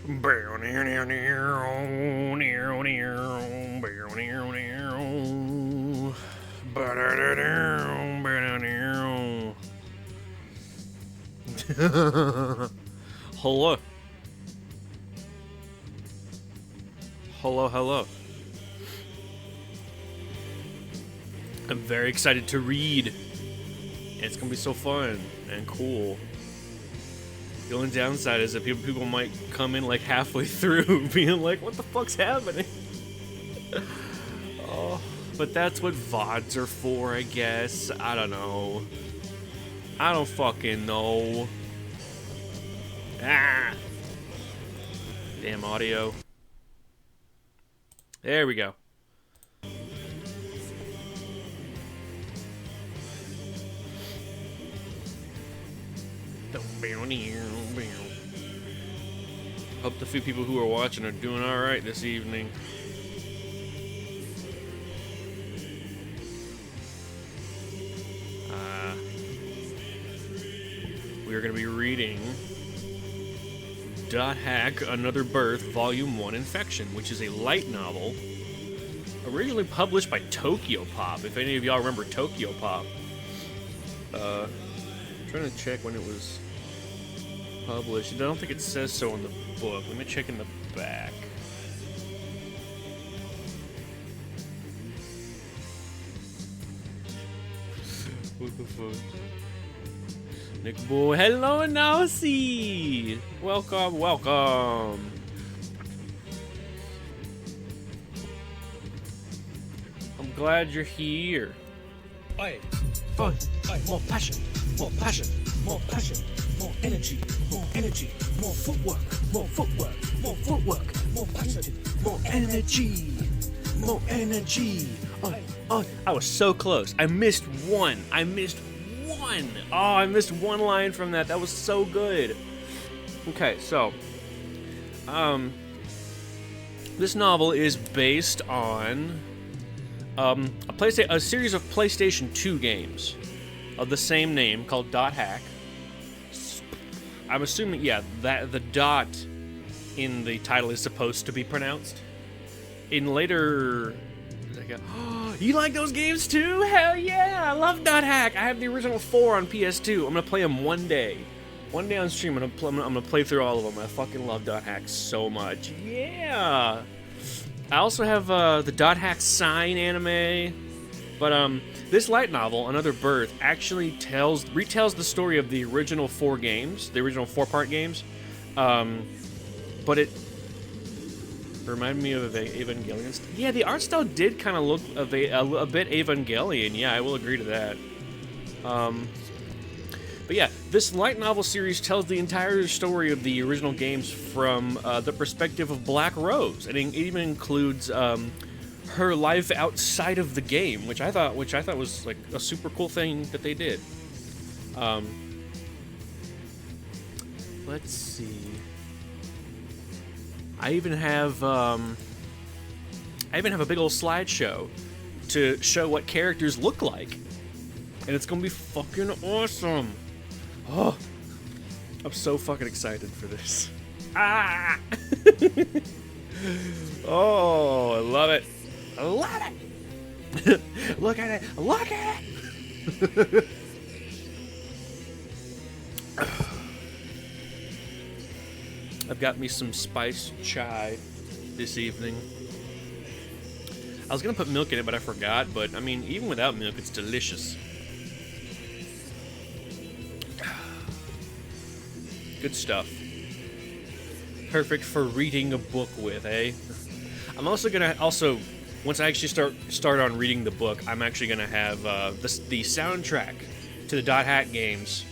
Hello. Hello, hello. I'm very excited to read. It's gonna be so fun and cool. The only downside is that people might come in like halfway through being like, what the fuck's happening? Oh, but that's what VODs are for, I guess. I don't know. I don't fucking know. Ah! Damn audio. There we go. Hope the few people who are watching are doing alright this evening. We are going to be reading Dot Hack Another Birth Volume 1 Infection, which is a light novel originally published by Tokyo Pop. If any of y'all remember Tokyo Pop. I'm trying to check when it was published. I don't think it says so in the book. Let me check in the back. What the fuck? Nick Boy, hello Nasi! Welcome, welcome. I'm glad you're here. Oi, oi, oi, more passion, more passion, more passion, more energy, more energy, more footwork, more footwork, more footwork, more passion, more energy, more energy. Oi, oi. I was so close. I missed one. Oh, I missed one line from that. That was so good. Okay, so, this novel is based on a series of PlayStation 2 games of the same name called Dot Hack. I'm assuming, yeah, that the dot in the title is supposed to be pronounced. In later, oh, you like those games too? Hell yeah! I love Dot Hack. I have the original 4 on PS2. I'm gonna play them one day. One day on stream, I'm gonna play through all of them. I fucking love Dot Hack so much. Yeah. I also have the Dot Hack Sign anime, but this light novel, Another Birth, actually retells the story of the original 4 games, the original 4-part games, but it reminded me of Evangelion. Yeah, the art style did kind of look a bit Evangelion. Yeah, I will agree to that. But yeah, this light novel series tells the entire story of the original games from the perspective of Black Rose, and it even includes her life outside of the game, which I thought was like a super cool thing that they did. Let's see. I even have a big old slideshow to show what characters look like, and it's gonna be fucking awesome. Oh, I'm so fucking excited for this. Ah! Oh, I love it. I love it. Look at it. Look at it. I've got me some spiced chai this evening. I was gonna put milk in it, but I forgot. But I mean, even without milk, it's delicious. Good stuff. Perfect for reading a book with, eh? I'm also gonna once I actually start on reading the book, I'm actually gonna have the soundtrack to the Dot Hack games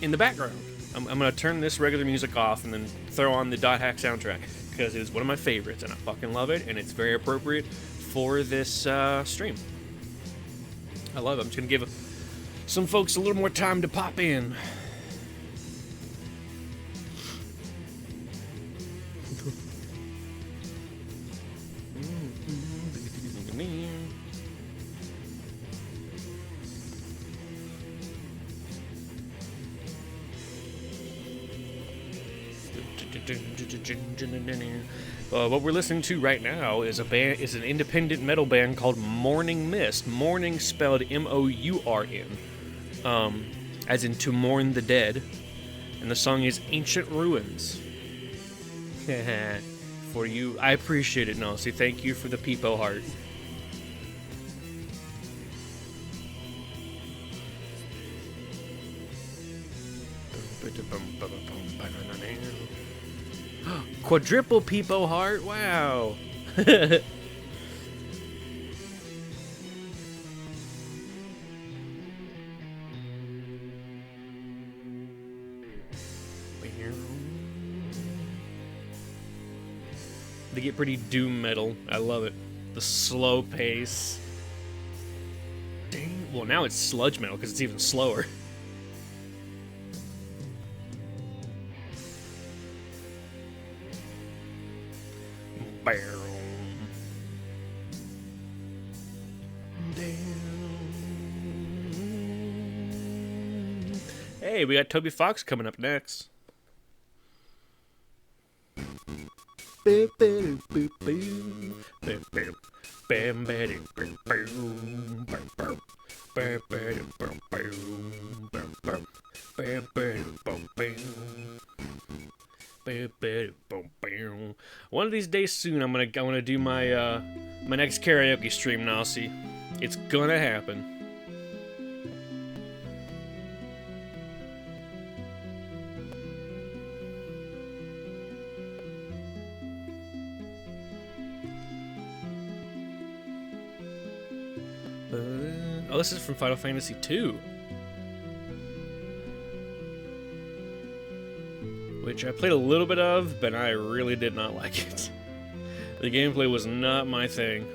in the background. I'm gonna turn this regular music off and then throw on the Dot Hack soundtrack because it is one of my favorites and I fucking love it, and it's very appropriate for this stream. I love it. I'm just gonna give some folks a little more time to pop in. What we're listening to right now is an independent metal band called Morning Mist. Morning spelled M-O-U-R-N, as in to mourn the dead. And the song is Ancient Ruins. For you, I appreciate it, Nosy. Thank you for the peepo heart. Quadruple peepo heart, wow. They get pretty doom metal. I love it. The slow pace. Dang. Well, now it's sludge metal because it's even slower. Hey, we got Toby Fox coming up next. One of these days soon, I'm gonna do my my next karaoke stream, Nosy. It's gonna happen. Oh, this is from Final Fantasy II. Which I played a little bit of, but I really did not like it. The gameplay was not my thing.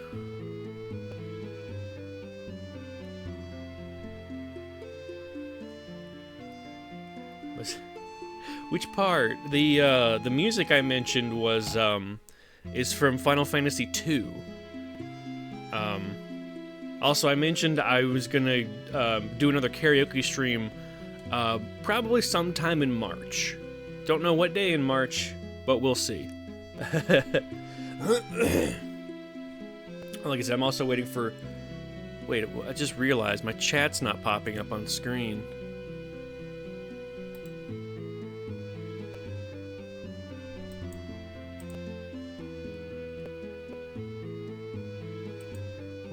Which part? The music I mentioned was is from Final Fantasy II. Also, I mentioned I was gonna do another karaoke stream probably sometime in March. Don't know what day in March, but we'll see. Like I said, I'm also waiting for... Wait, I just realized my chat's not popping up on screen.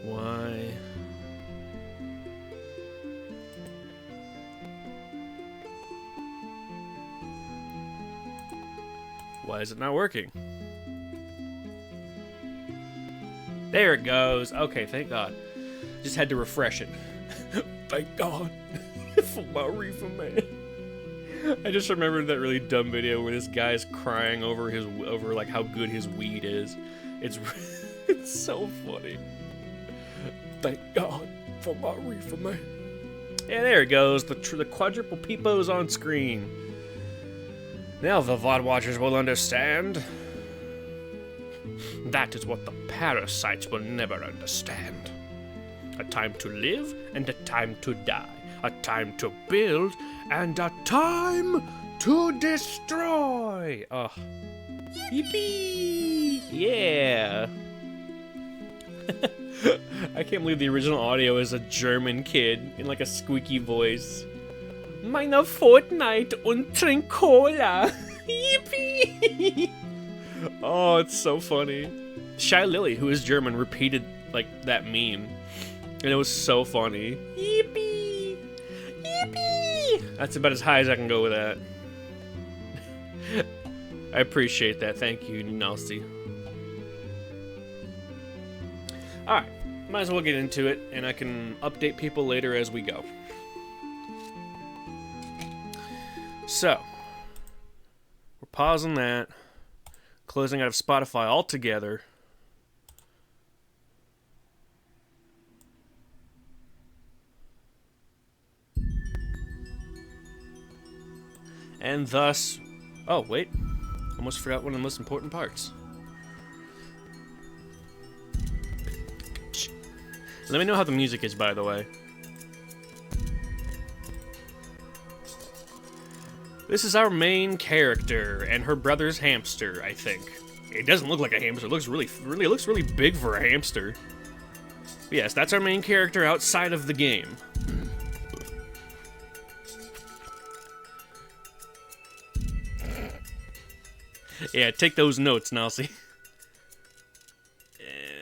Why? Why is it not working? There it goes. Okay, thank God. Just had to refresh it. Thank God for my reefer, man. I just remembered that really dumb video where this guy's crying over like how good his weed is. It's it's so funny. Thank God for my reefer, man. Yeah, there it goes. The quadruple peepos on screen. Now the VOD watchers will understand. That is what the parasites will never understand. A time to live and a time to die. A time to build and a time to destroy. Oh. Yippee! Yeah! I can't believe the original audio is a German kid in like a squeaky voice. Meine Fortnite und trink Cola. Yippee! Oh, it's so funny. Shy Lily, who is German, repeated like that meme, and it was so funny. Yippee! Yippee! That's about as high as I can go with that. I appreciate that. Thank you, Nalsi. Alright, might as well get into it, and I can update people later as we go. So, we're pausing that, closing out of Spotify altogether. And thus... Oh, wait. Almost forgot one of the most important parts. Let me know how the music is, by the way. This is our main character and her brother's hamster, I think. It doesn't look like a hamster. It looks really big for a hamster. But yes, that's our main character outside of the game. Yeah, take those notes, Nalsi.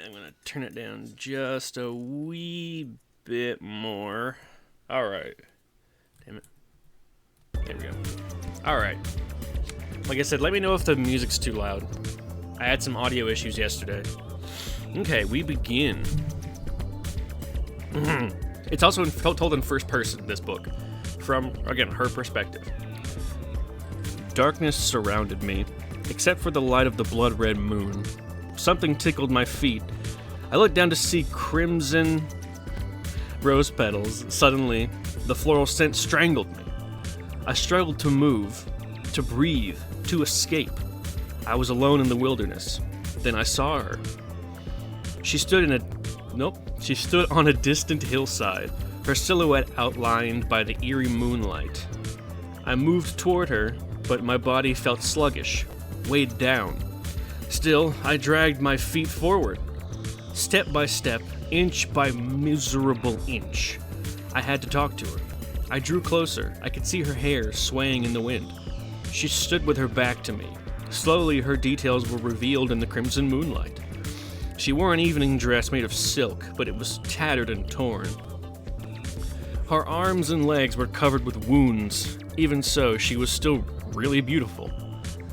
I'm gonna turn it down just a wee bit more. Alright. Damn it. There we go. Alright. Like I said, let me know if the music's too loud. I had some audio issues yesterday. Okay, we begin. It's also told in first person, this book. From, again, her perspective. Darkness surrounded me, except for the light of the blood-red moon. Something tickled my feet. I looked down to see crimson rose petals. Suddenly, the floral scent strangled me. I struggled to move, to breathe, to escape. I was alone in the wilderness. Then I saw her. She stood on a distant hillside, her silhouette outlined by the eerie moonlight. I moved toward her, but my body felt sluggish, weighed down. Still, I dragged my feet forward. Step by step, inch by miserable inch. I had to talk to her. I drew closer. I could see her hair swaying in the wind. She stood with her back to me. Slowly, her details were revealed in the crimson moonlight. She wore an evening dress made of silk, but it was tattered and torn. Her arms and legs were covered with wounds. Even so, she was still really beautiful.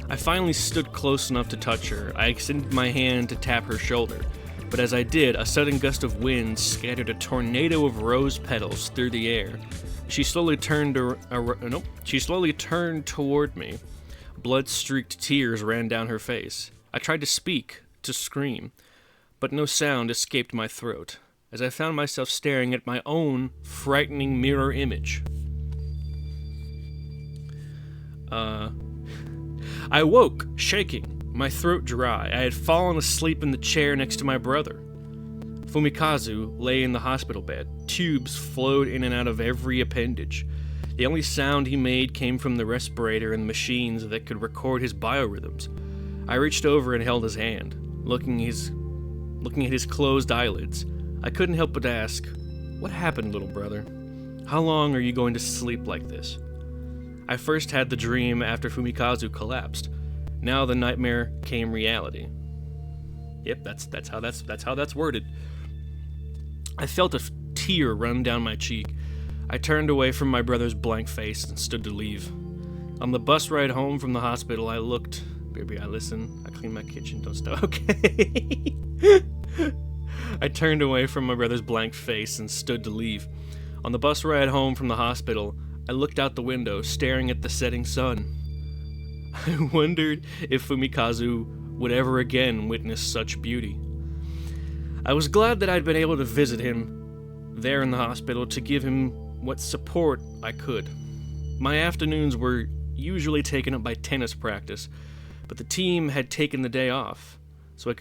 I finally stood close enough to touch her. I extended my hand to tap her shoulder, but as I did, a sudden gust of wind scattered a tornado of rose petals through the air. She slowly turned toward me. Blood-streaked tears ran down her face. I tried to speak, to scream, but no sound escaped my throat, as I found myself staring at my own frightening mirror image. I woke, shaking, my throat dry. I had fallen asleep in the chair next to my brother. Fumikazu lay in the hospital bed. Tubes flowed in and out of every appendage. The only sound he made came from the respirator and machines that could record his biorhythms. I reached over and held his hand, looking at his closed eyelids. I couldn't help but ask, "What happened, little brother? How long are you going to sleep like this?" I first had the dream after Fumikazu collapsed. Now the nightmare came reality. Yep, that's how that's worded. I felt a tear run down my cheek. I turned away from my brother's blank face and stood to leave. On the bus ride home from the hospital, I looked. Baby, I listen. I clean my kitchen. Don't stop. Okay. I turned away from my brother's blank face and stood to leave. On the bus ride home from the hospital, I looked out the window, staring at the setting sun. I wondered if Fumikazu would ever again witness such beauty. I was glad that I'd been able to visit him there in the hospital to give him what support I could. My afternoons were usually taken up by tennis practice, but the team had taken the day off, so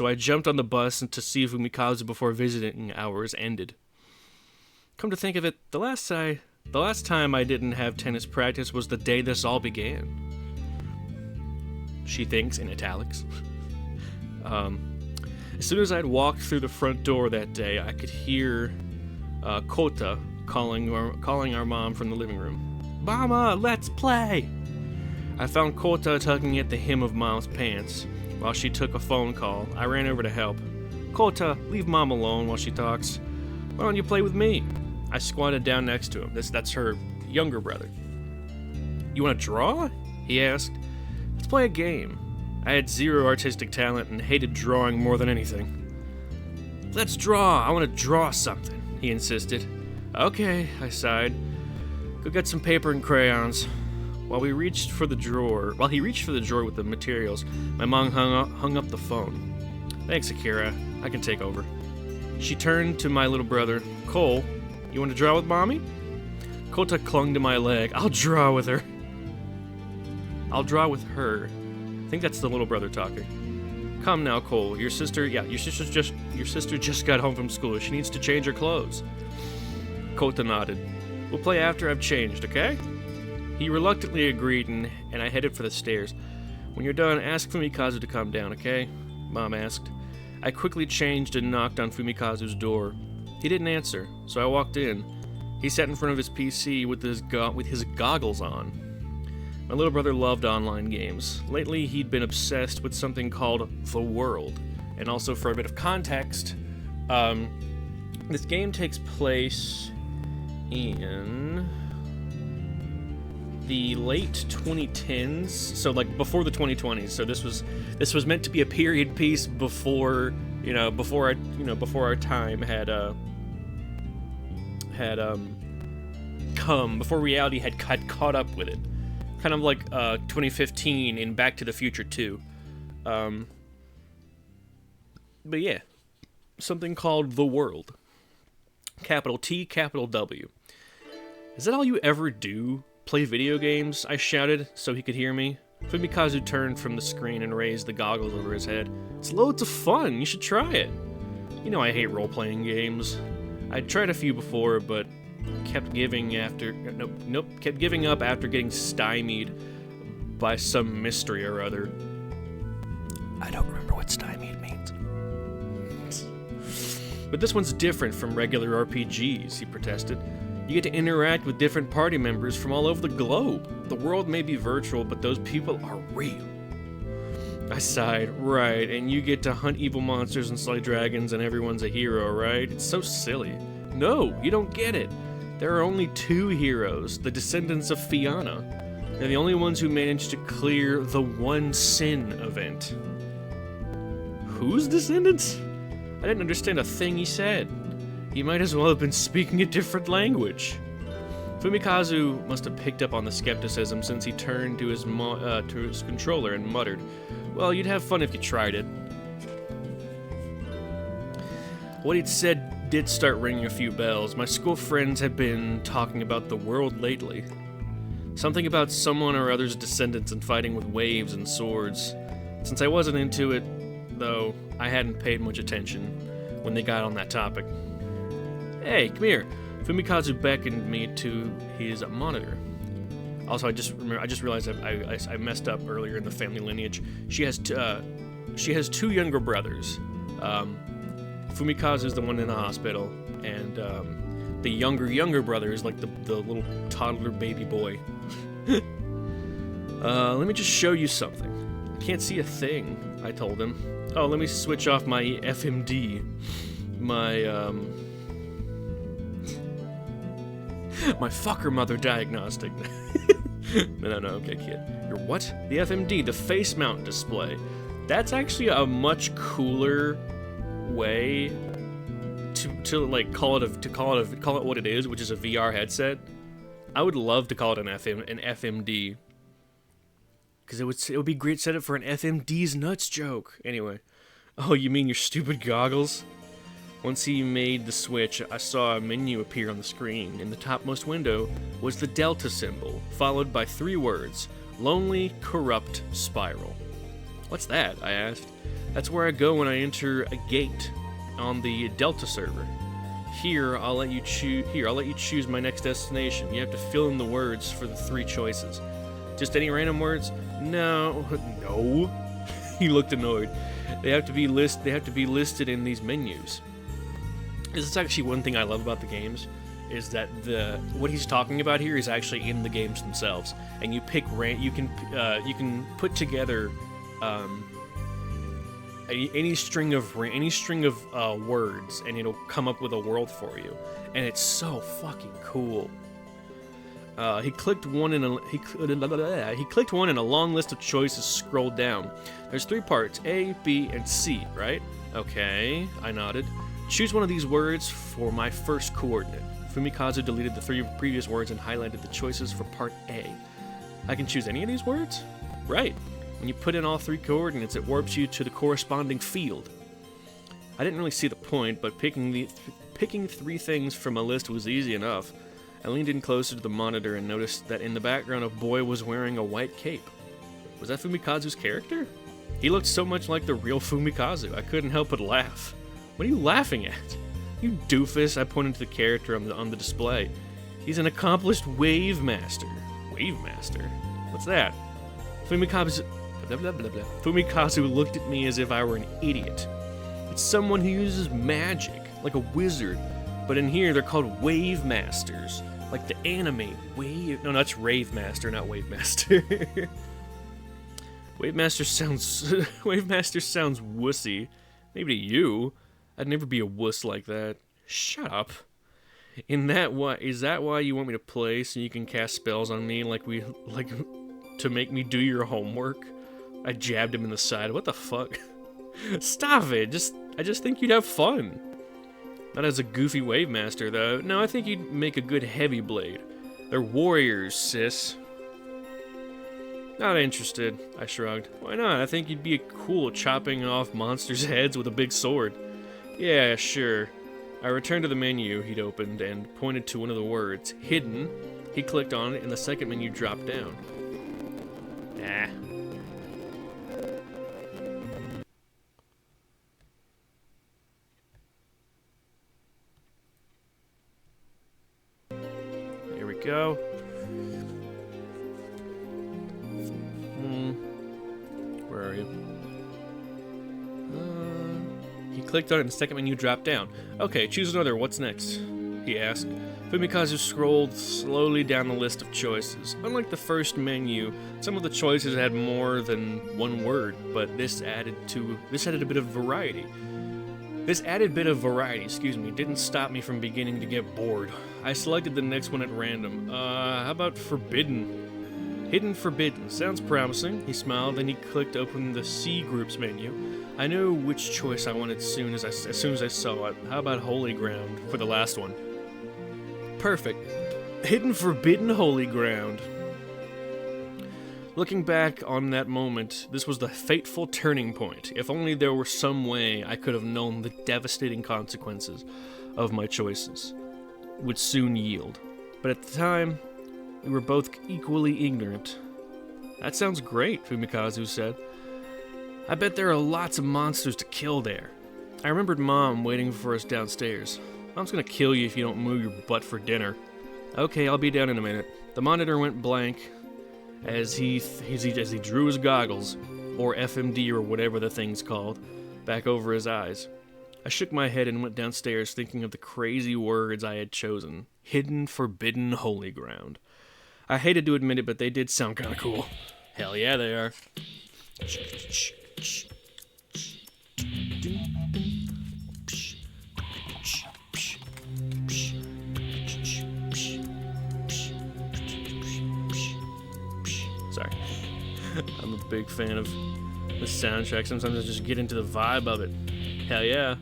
I jumped on the bus to see Fumikazu before visiting hours ended. Come to think of it, the last time I didn't have tennis practice was the day this all began. She thinks, in italics. As soon as I'd walked through the front door that day, I could hear Kota calling our mom from the living room. "Mama, let's play!" I found Kota tugging at the hem of Mom's pants while she took a phone call. I ran over to help. "Kota, leave Mom alone while she talks. Why don't you play with me?" I squatted down next to him. That's her younger brother. "You want to draw?" he asked. "Let's play a game." I had zero artistic talent and hated drawing more than anything. "Let's draw. I want to draw something," he insisted. "Okay," I sighed. "Go get some paper and crayons." While he reached for the drawer with the materials, my mom hung up the phone. "Thanks, Akira. I can take over." She turned to my little brother. "Cole, you want to draw with Mommy?" Kota clung to my leg. "I'll draw with her." "I'll draw with her." I think that's the little brother talking. "Come now, Cole. Your sister just got home from school. She needs to change her clothes." Kota nodded. "We'll play after I've changed, okay?" He reluctantly agreed, and I headed for the stairs. When you're done, ask Fumikazu to calm down, okay? Mom asked. I quickly changed and knocked on Fumikazu's door. He didn't answer, so I walked in. He sat in front of his PC with his goggles on. My little brother loved online games. Lately, he'd been obsessed with something called The World. And also, for a bit of context, this game takes place in the late 2010s, so like before the 2020s. So this was meant to be a period piece before our time had come, before reality had caught up with it. Kind of like 2015 in Back to the Future 2. But yeah, something called The World. Capital T, capital W. Is that all you ever do? Play video games? I shouted so he could hear me. Fumikazu turned from the screen and raised the goggles over his head. It's loads of fun, you should try it. You know I hate role-playing games. I'd tried a few before, but kept giving up after getting stymied by some mystery or other. I don't remember what stymied means. But this one's different from regular RPGs, he protested. You get to interact with different party members from all over the globe. The world may be virtual, but those people are real. I sighed. Right, and you get to hunt evil monsters and slay dragons and everyone's a hero, right? It's so silly. No, you don't get it. There are only two heroes, the descendants of Fianna. They're the only ones who managed to clear the one sin event. Whose descendants? I didn't understand a thing he said. He might as well have been speaking a different language. Fumikazu must have picked up on the skepticism since he turned to his controller and muttered, "Well, you'd have fun if you tried it." What he'd said did start ringing a few bells. My school friends had been talking about the world lately. Something about someone or other's descendants and fighting with waves and swords. Since I wasn't into it, though, I hadn't paid much attention when they got on that topic. Hey, come here. Fumikazu beckoned me to his monitor. Also, I just realized I messed up earlier in the family lineage. She has two younger brothers. Fumikazu's the one in the hospital, and the younger brother is like the little toddler baby boy. Let me just show you something. I can't see a thing, I told him. Oh, let me switch off my FMD. My fucker mother diagnostic. No, okay, kid. Your what? The FMD, the face mount display. That's actually a much cooler way to like call it what it is, which is a VR headset. I would love to call it an FMD. Because it would be great setup for an FMD's nuts joke. Anyway. Oh, you mean your stupid goggles? Once he made the switch, I saw a menu appear on the screen. In the topmost window was the Delta symbol, followed by 3 words, Lonely Corrupt Spiral. What's that? I asked. That's where I go when I enter a gate on the Delta server. Here, I'll let you choose my next destination. You have to fill in the words for the 3 choices. Just any random words? No. He looked annoyed. They have to be listed in these menus. This is actually one thing I love about the games, is that what he's talking about here is actually in the games themselves, and you can put together any string of words, and it'll come up with a world for you, and it's so fucking cool. He clicked one and a long list of choices scrolled down. There's 3 parts, A, B, and C, right? Okay, I nodded. Choose one of these words for my first coordinate. Fumikazu deleted the 3 previous words and highlighted the choices for part A. I can choose any of these words? Right. When you put in all 3 coordinates, it warps you to the corresponding field. I didn't really see the point, but picking 3 things from a list was easy enough. I leaned in closer to the monitor and noticed that in the background a boy was wearing a white cape. Was that Fumikazu's character? He looked so much like the real Fumikazu, I couldn't help but laugh. What are you laughing at? You doofus, I pointed to the character on the display. He's an accomplished wave master. Wave Master? What's that? Fumikazu... Blah, blah, blah, blah. Fumikazu looked at me as if I were an idiot. It's someone who uses magic, like a wizard. But in here, they're called Wave Masters. Like the anime Wave... No, that's Rave Master, not Wave Master. Wave Master sounds... Wave Master sounds wussy. Maybe to you. I'd never be a wuss like that. Shut up. Is that why you want me to play, so you can cast spells on me like to make me do your homework? I jabbed him in the side. What the fuck? Stop it. I just think you'd have fun. Not as a goofy Wave Master, though. No, I think you'd make a good heavy blade. They're warriors, sis. Not interested, I shrugged. Why not? I think you'd be cool chopping off monsters' heads with a big sword. Yeah, sure. I returned to the menu he'd opened and pointed to one of the words, hidden. He clicked on it and the second menu dropped down. Nah. Here we go. Where are you? He clicked on it and the second menu dropped down. Okay, choose another. What's next? He asked. Fumikazu scrolled slowly down the list of choices. Unlike the first menu, some of the choices had more than one word, but this added a bit of variety. This added bit of variety, didn't stop me from beginning to get bored. I selected the next one at random. How about forbidden? Hidden forbidden. Sounds promising. He smiled, then he clicked open the C groups menu. I knew which choice I wanted as soon as I saw it. How about Holy Ground for the last one? Perfect. Hidden forbidden Holy Ground. Looking back on that moment, this was the fateful turning point. If only there were some way I could have known the devastating consequences of my choices would soon yield. But at the time, we were both equally ignorant. That sounds great, Fumikazu said. I bet there are lots of monsters to kill there. I remembered Mom waiting for us downstairs. Mom's gonna kill you if you don't move your butt for dinner. Okay, I'll be down in a minute. The monitor went blank as he drew his goggles, or FMD or whatever the thing's called, back over his eyes. I shook my head and went downstairs thinking of the crazy words I had chosen. Hidden, forbidden, holy ground. I hated to admit it, but they did sound kinda cool. Hell yeah, they are. Sorry. I'm a big fan of the soundtrack. Sometimes I just get into the vibe of it. Hell yeah.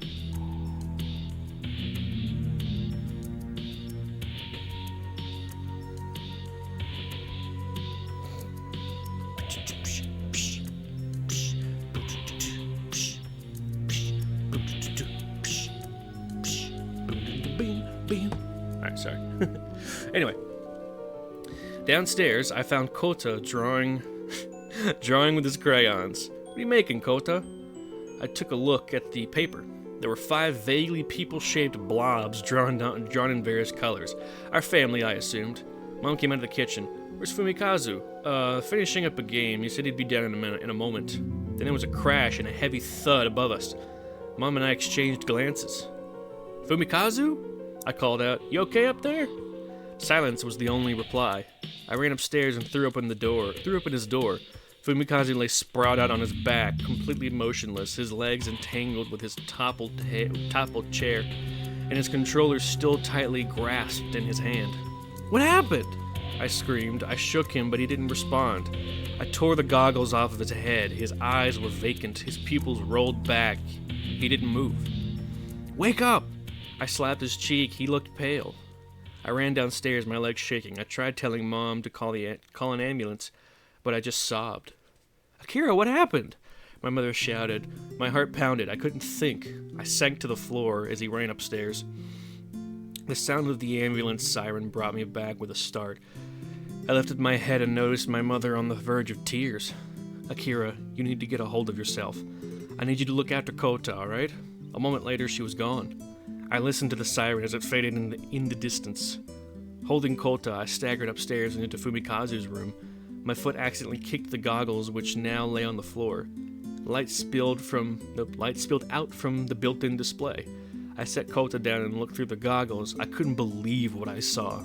Alright, sorry. Anyway. Downstairs, I found Kota drawing with his crayons. What are you making, Kota? I took a look at the paper. There were 5 vaguely people-shaped blobs drawn in various colors. Our family, I assumed. Mom came out of the kitchen. Where's Fumikazu? Finishing up a game. He said he'd be down in a moment. Then there was a crash and a heavy thud above us. Mom and I exchanged glances. Fumikazu? I called out. You okay up there? Silence was the only reply. I ran upstairs and threw open his door. Fumikazu lay sprawled out on his back, completely motionless, his legs entangled with his toppled chair, and his controller still tightly grasped in his hand. What happened? I screamed. I shook him, but he didn't respond. I tore the goggles off of his head. His eyes were vacant. His pupils rolled back. He didn't move. Wake up! I slapped his cheek. He looked pale. I ran downstairs, my legs shaking. I tried telling Mom to call an ambulance, but I just sobbed. Akira, what happened? My mother shouted. My heart pounded. I couldn't think. I sank to the floor as he ran upstairs. The sound of the ambulance siren brought me back with a start. I lifted my head and noticed my mother on the verge of tears. Akira, you need to get a hold of yourself. I need you to look after Kota, alright? A moment later, she was gone. I listened to the siren as it faded in the distance. Holding Kota, I staggered upstairs and into Fumikazu's room. My foot accidentally kicked the goggles, which now lay on the floor. Light spilled out from the built-in display. I set Kota down and looked through the goggles. I couldn't believe what I saw.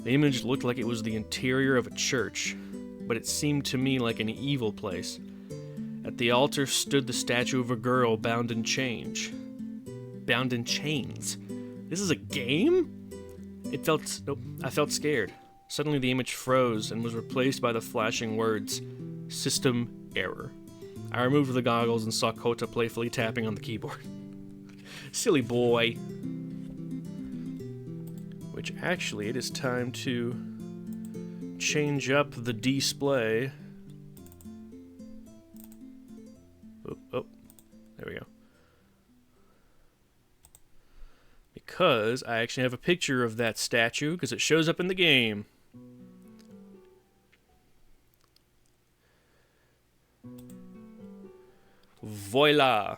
The image looked like it was the interior of a church, but it seemed to me like an evil place. At the altar stood the statue of a girl bound in chains. Bound in chains? This is a game? I felt scared. Suddenly the image froze and was replaced by the flashing words, "System error." I removed the goggles and saw Kota playfully tapping on the keyboard. Silly boy. Which actually, it is time to change up the display. Oh, there we go. Because I actually have a picture of that statue, because it shows up in the game. Voila!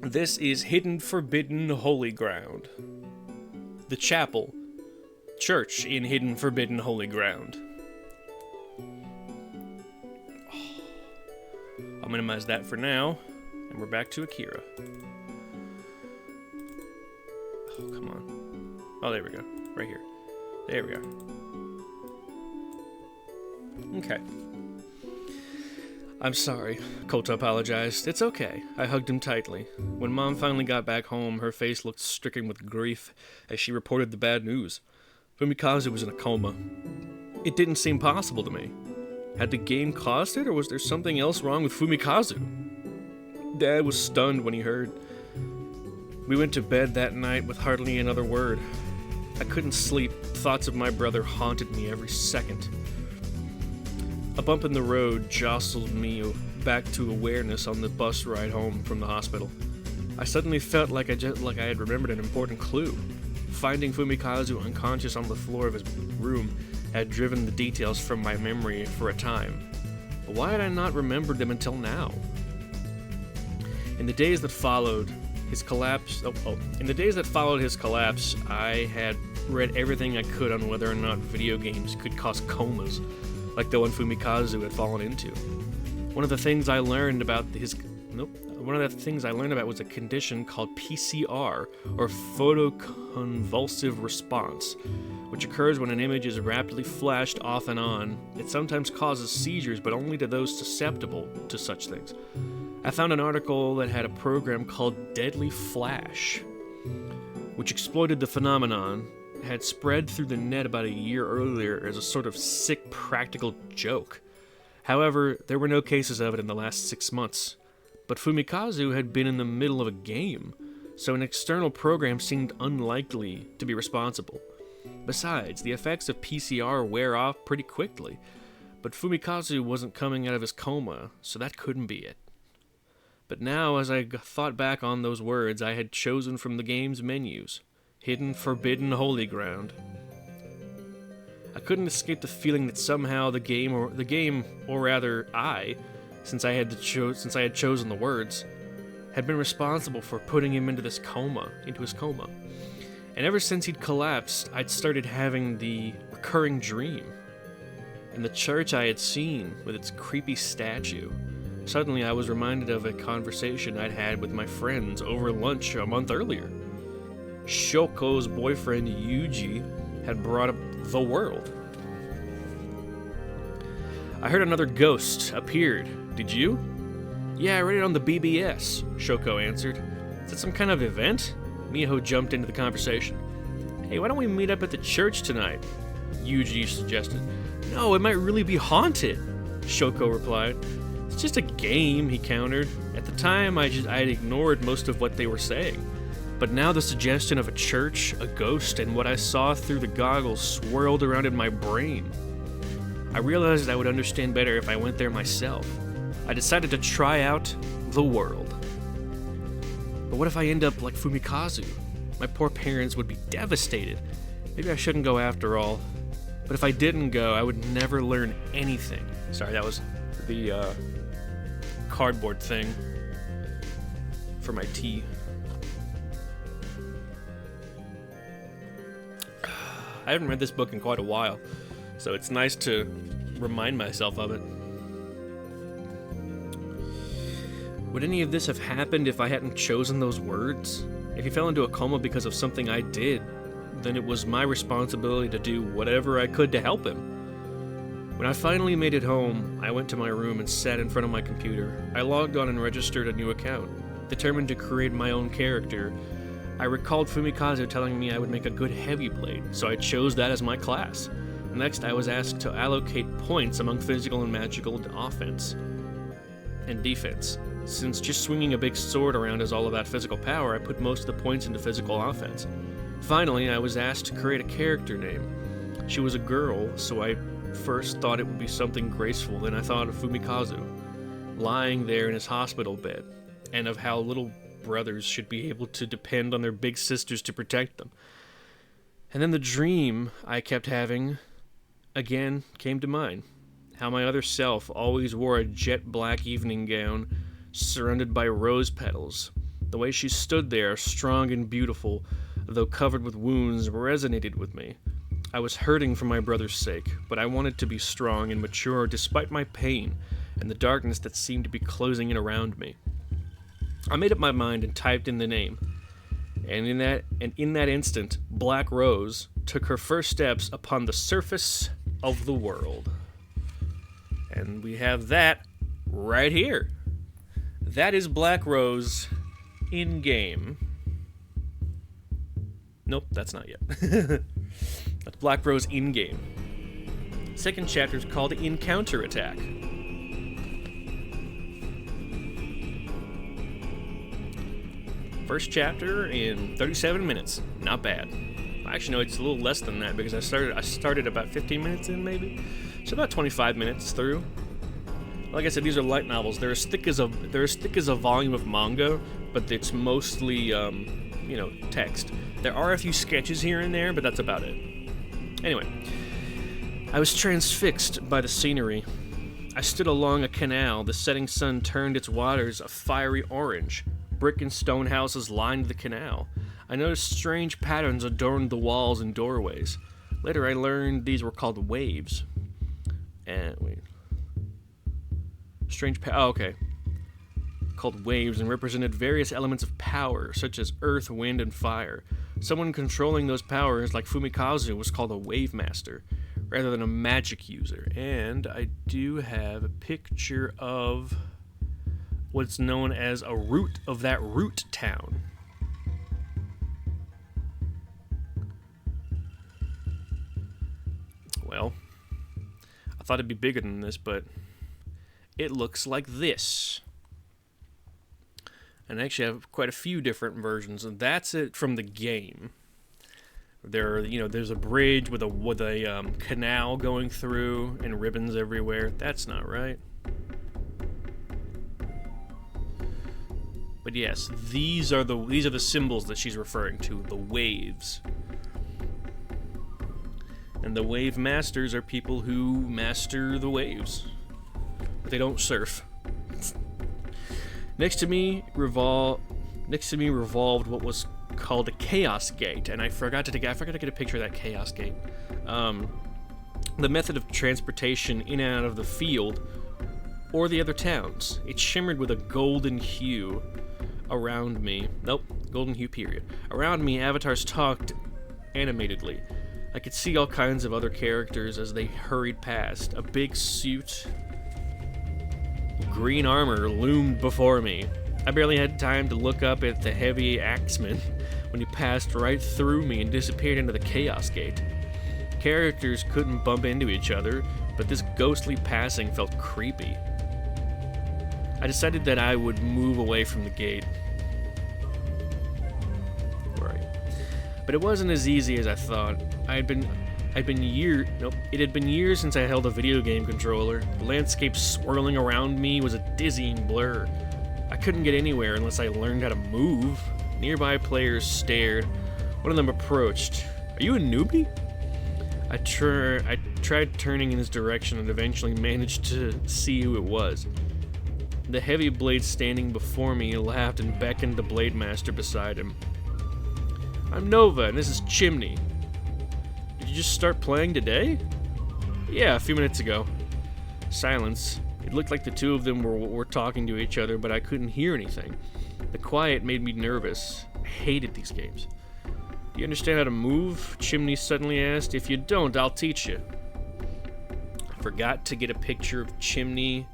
This is Hidden Forbidden Holy Ground. The chapel. Church in Hidden Forbidden Holy Ground. I'll minimize that for now, and we're back to Akira. Oh, come on. Oh, there we go. Right here. There we go. Okay. I'm sorry, Kota apologized. It's okay. I hugged him tightly. When Mom finally got back home, her face looked stricken with grief as she reported the bad news. Fumikazu was in a coma. It didn't seem possible to me. Had the game caused it, or was there something else wrong with Fumikazu? Dad was stunned when he heard. We went to bed that night with hardly another word. I couldn't sleep. Thoughts of my brother haunted me every second. A bump in the road jostled me back to awareness on the bus ride home from the hospital. I suddenly felt like I had remembered an important clue. Finding Fumikazu unconscious on the floor of his room had driven the details from my memory for a time. But why had I not remembered them until now? In the days that followed his collapse, I had read everything I could on whether or not video games could cause comas, like the one Fumikazu had fallen into. One of the things I learned about was a condition called PCR, or photoconvulsive response, which occurs when an image is rapidly flashed off and on. It sometimes causes seizures, but only to those susceptible to such things. I found an article that had a program called Deadly Flash, which exploited the phenomenon. It had spread through the net about a year earlier as a sort of sick practical joke. However, there were no cases of it in the last 6 months. But Fumikazu had been in the middle of a game, so an external program seemed unlikely to be responsible. Besides, the effects of PCR wear off pretty quickly, but Fumikazu wasn't coming out of his coma, so that couldn't be it. But now, as I thought back on those words I had chosen from the game's menus, Hidden Forbidden Holy Ground, I couldn't escape the feeling that somehow the game, or rather I, since I had chosen the words, had been responsible for putting him into his coma. And ever since he'd collapsed, I'd started having the recurring dream. In the church I had seen, with its creepy statue, suddenly I was reminded of a conversation I'd had with my friends over lunch a month earlier. Shoko's boyfriend Yuji had brought up the world. I heard another ghost appeared. Did you? Yeah, I read it on the BBS, Shoko answered. Is it some kind of event? Miho jumped into the conversation. Hey, why don't we meet up at the church tonight? Yuji suggested. No, it might really be haunted, Shoko replied. It's just a game, he countered. At the time, I had ignored most of what they were saying. But now the suggestion of a church, a ghost, and what I saw through the goggles swirled around in my brain. I realized I would understand better if I went there myself. I decided to try out the world. But what if I end up like Fumikazu? My poor parents would be devastated. Maybe I shouldn't go after all. But if I didn't go, I would never learn anything. Sorry, that was the cardboard thing for my tea. I haven't read this book in quite a while, so it's nice to remind myself of it. Would any of this have happened if I hadn't chosen those words? If he fell into a coma because of something I did, then it was my responsibility to do whatever I could to help him. When I finally made it home, I went to my room and sat in front of my computer. I logged on and registered a new account. Determined to create my own character, I recalled Fumikazu telling me I would make a good heavy blade, so I chose that as my class. Next, I was asked to allocate points among physical and magical offense and defense. Since just swinging a big sword around is all about physical power, I put most of the points into physical offense. Finally, I was asked to create a character name. She was a girl, so I first thought it would be something graceful, then I thought of Fumikazu, lying there in his hospital bed, and of how little brothers should be able to depend on their big sisters to protect them. And then the dream I kept having again came to mind. How my other self always wore a jet black evening gown surrounded by rose petals. The way she stood there, strong and beautiful, though covered with wounds, resonated with me. I was hurting for my brother's sake, but I wanted to be strong and mature despite my pain and the darkness that seemed to be closing in around me. I made up my mind and typed in the name, and in that instant, Black Rose took her first steps upon the surface of the world. And we have that right here. That is Black Rose in game. Nope, that's not yet. That's Black Rose in game. Second chapter is called Encounter Attack. First chapter in 37 minutes. Not bad. Actually, no, it's a little less than that because I started about 15 minutes in, maybe. So about 25 minutes through. Like I said, these are light novels. They're as thick as a volume of manga, but it's mostly text. There are a few sketches here and there, but that's about it. Anyway, I was transfixed by the scenery. I stood along a canal. The setting sun turned its waters a fiery orange. Brick and stone houses lined the canal. I noticed strange patterns adorned the walls and doorways. Later I learned these were called waves. Called waves and represented various elements of power, such as earth, wind, and fire. Someone controlling those powers, like Fumikazu, was called a wave master, rather than a magic user. And I do have a picture of what's known as a root of that root town. Well, I thought it'd be bigger than this, but it looks like this. And I actually have quite a few different versions, and that's it from the game. There's a bridge with a canal going through and ribbons everywhere. That's not right. But yes, these are the symbols that she's referring to, the waves. And the wave masters are people who master the waves, but they don't surf. Next to me revolved what was called a Chaos Gate, and I forgot to get a picture of that Chaos Gate. The method of transportation in and out of the field or the other towns. It shimmered with a golden hue around me. Nope, golden hue period. Around me, avatars talked animatedly. I could see all kinds of other characters as they hurried past. A big suit, green armor loomed before me. I barely had time to look up at the heavy axeman when he passed right through me and disappeared into the Chaos Gate. Characters couldn't bump into each other, but this ghostly passing felt creepy. I decided that I would move away from the gate. Right. But it wasn't as easy as I thought. It had been years since I held a video game controller. The landscape swirling around me was a dizzying blur. I couldn't get anywhere unless I learned how to move. Nearby players stared. One of them approached. "Are you a newbie?" I tried turning in his direction and eventually managed to see who it was. The heavy blade standing before me laughed and beckoned the blade master beside him. "I'm Nova, and this is Chimney. Did you just start playing today? Yeah, a few minutes ago. Silence. It looked like the two of them were talking to each other, but I couldn't hear anything. The quiet made me nervous. I hated these games. Do you understand how to move? Chimney suddenly asked. If you don't, I'll teach you. I forgot to get a picture of Chimney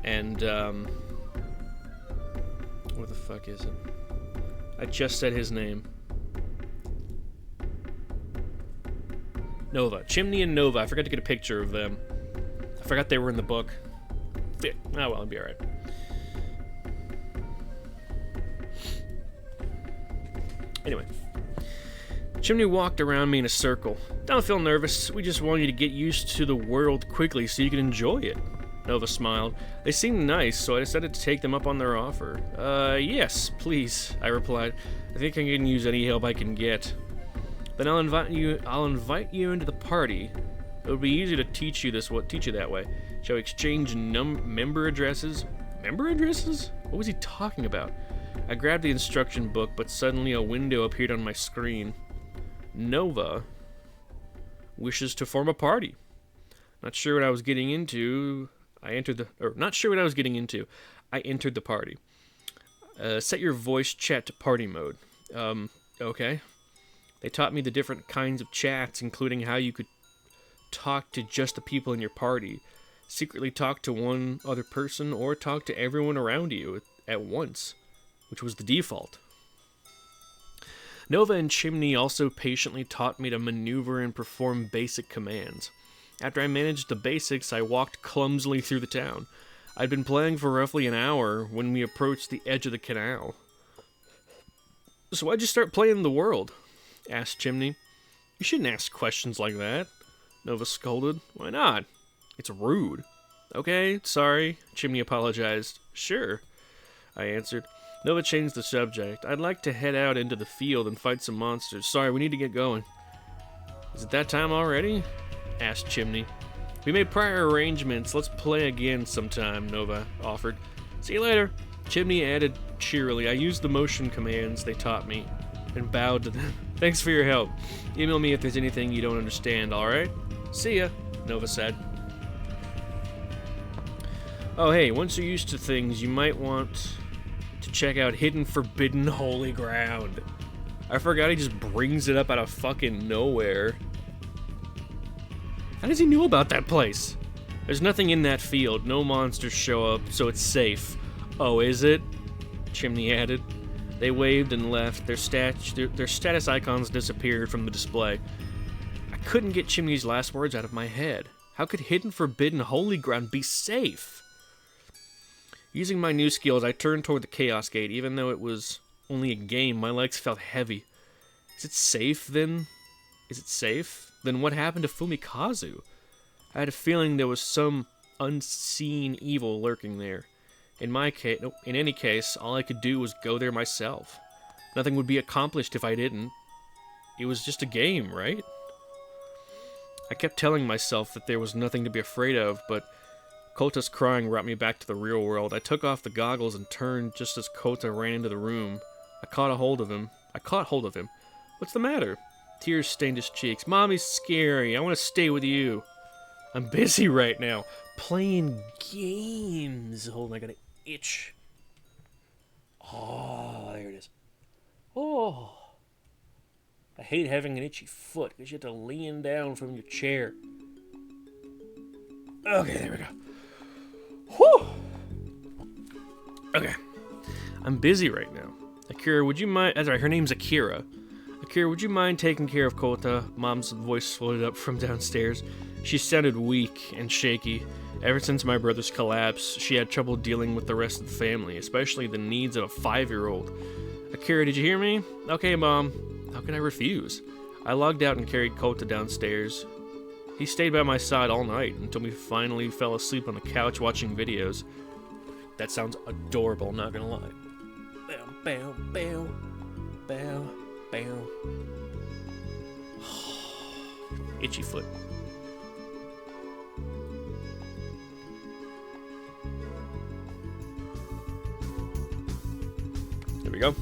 and, where the fuck is it? I just said his name. Nova. Chimney and Nova. I forgot to get a picture of them. I forgot they were in the book. Yeah. Oh well, I'll be alright. Anyway. Chimney walked around me in a circle. Don't feel nervous. We just want you to get used to the world quickly so you can enjoy it. Nova smiled. They seemed nice, so I decided to take them up on their offer. Yes, please, I replied. I think I can use any help I can get. Then I'll invite you into the party. It would be easy to teach you that way. Shall we exchange member addresses? Member addresses? What was he talking about? I grabbed the instruction book, but suddenly a window appeared on my screen. Nova wishes to form a party. Not sure what I was getting into. I entered the party. Set your voice chat to party mode. Okay. They taught me the different kinds of chats, including how you could talk to just the people in your party, secretly talk to one other person, or talk to everyone around you at once, which was the default. Nova and Chimney also patiently taught me to maneuver and perform basic commands. After I managed the basics, I walked clumsily through the town. I'd been playing for roughly an hour when we approached the edge of the canal. So why'd you start playing the world? Asked Chimney. You shouldn't ask questions like that, Nova scolded. Why not? It's rude. Okay, sorry, Chimney apologized. Sure, I answered. Nova changed the subject. I'd like to head out into the field and fight some monsters. Sorry, we need to get going. Is it that time already? Asked Chimney. We made prior arrangements. Let's play again sometime, Nova offered. See you later. Chimney added cheerily. I used the motion commands they taught me and bowed to them. Thanks for your help. Email me if there's anything you don't understand, alright? See ya, Nova said. Oh hey, once you're used to things, you might want to check out Hidden Forbidden Holy Ground. I forgot he just brings it up out of fucking nowhere. How does he know about that place? There's nothing in that field. No monsters show up, so it's safe. Oh, is it? Chimney added. They waved and left. Their status icons disappeared from the display. I couldn't get Chimney's last words out of my head. How could Hidden Forbidden Holy Ground be safe? Using my new skills, I turned toward the Chaos Gate. Even though it was only a game, my legs felt heavy. Is it safe, then? Is it safe? Then what happened to Fumikazu? I had a feeling there was some unseen evil lurking there. In any case, all I could do was go there myself. Nothing would be accomplished if I didn't. It was just a game, right? I kept telling myself that there was nothing to be afraid of, but Kota's crying brought me back to the real world. I took off the goggles and turned just as Kota ran into the room. I caught hold of him. What's the matter? Tears stained his cheeks. Mommy's scary. I want to stay with you. I'm busy right now. Playing games. Hold on, I got an itch. Oh, there it is. Oh. I hate having an itchy foot because you have to lean down from your chair. Okay, there we go. Whew. Okay. I'm busy right now. Akira, would you mind... That's right, her name's Akira. Akira, would you mind taking care of Kota? Mom's voice floated up from downstairs. She sounded weak and shaky. Ever since my brother's collapse, she had trouble dealing with the rest of the family, especially the needs of a 5-year-old. Akira, did you hear me? Okay, Mom. How could I refuse? I logged out and carried Kota downstairs. He stayed by my side all night until we finally fell asleep on the couch watching videos. That sounds adorable, not gonna lie. Bow, bow, bow, bow, bow. Itchy foot. There we go.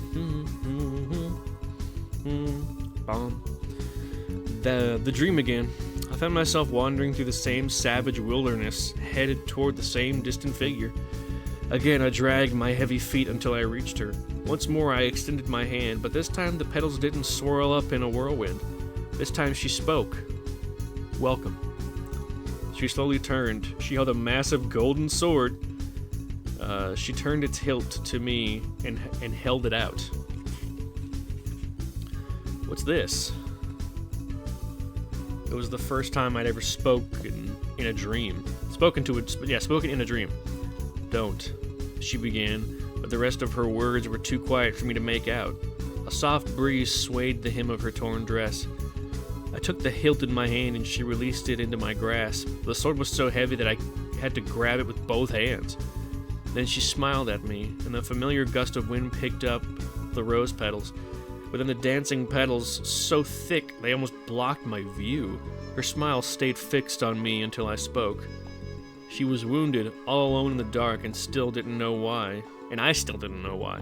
The dream again. I found myself wandering through the same savage wilderness, headed toward the same distant figure. Again, I dragged my heavy feet until I reached her. Once more, I extended my hand, but this time the petals didn't swirl up in a whirlwind. This time she spoke. Welcome. She slowly turned. She held a massive golden sword. She turned its hilt to me and held it out. What's this? It was the first time I'd ever spoken in a dream. Spoken in a dream. Don't, she began, but the rest of her words were too quiet for me to make out. A soft breeze swayed the hem of her torn dress. I took the hilt in my hand and she released it into my grasp. The sword was so heavy that I had to grab it with both hands. Then she smiled at me, and the familiar gust of wind picked up the rose petals. Within the dancing petals, so thick they almost blocked my view. Her smile stayed fixed on me until I spoke. She was wounded, all alone in the dark, and still didn't know why. And I still didn't know why.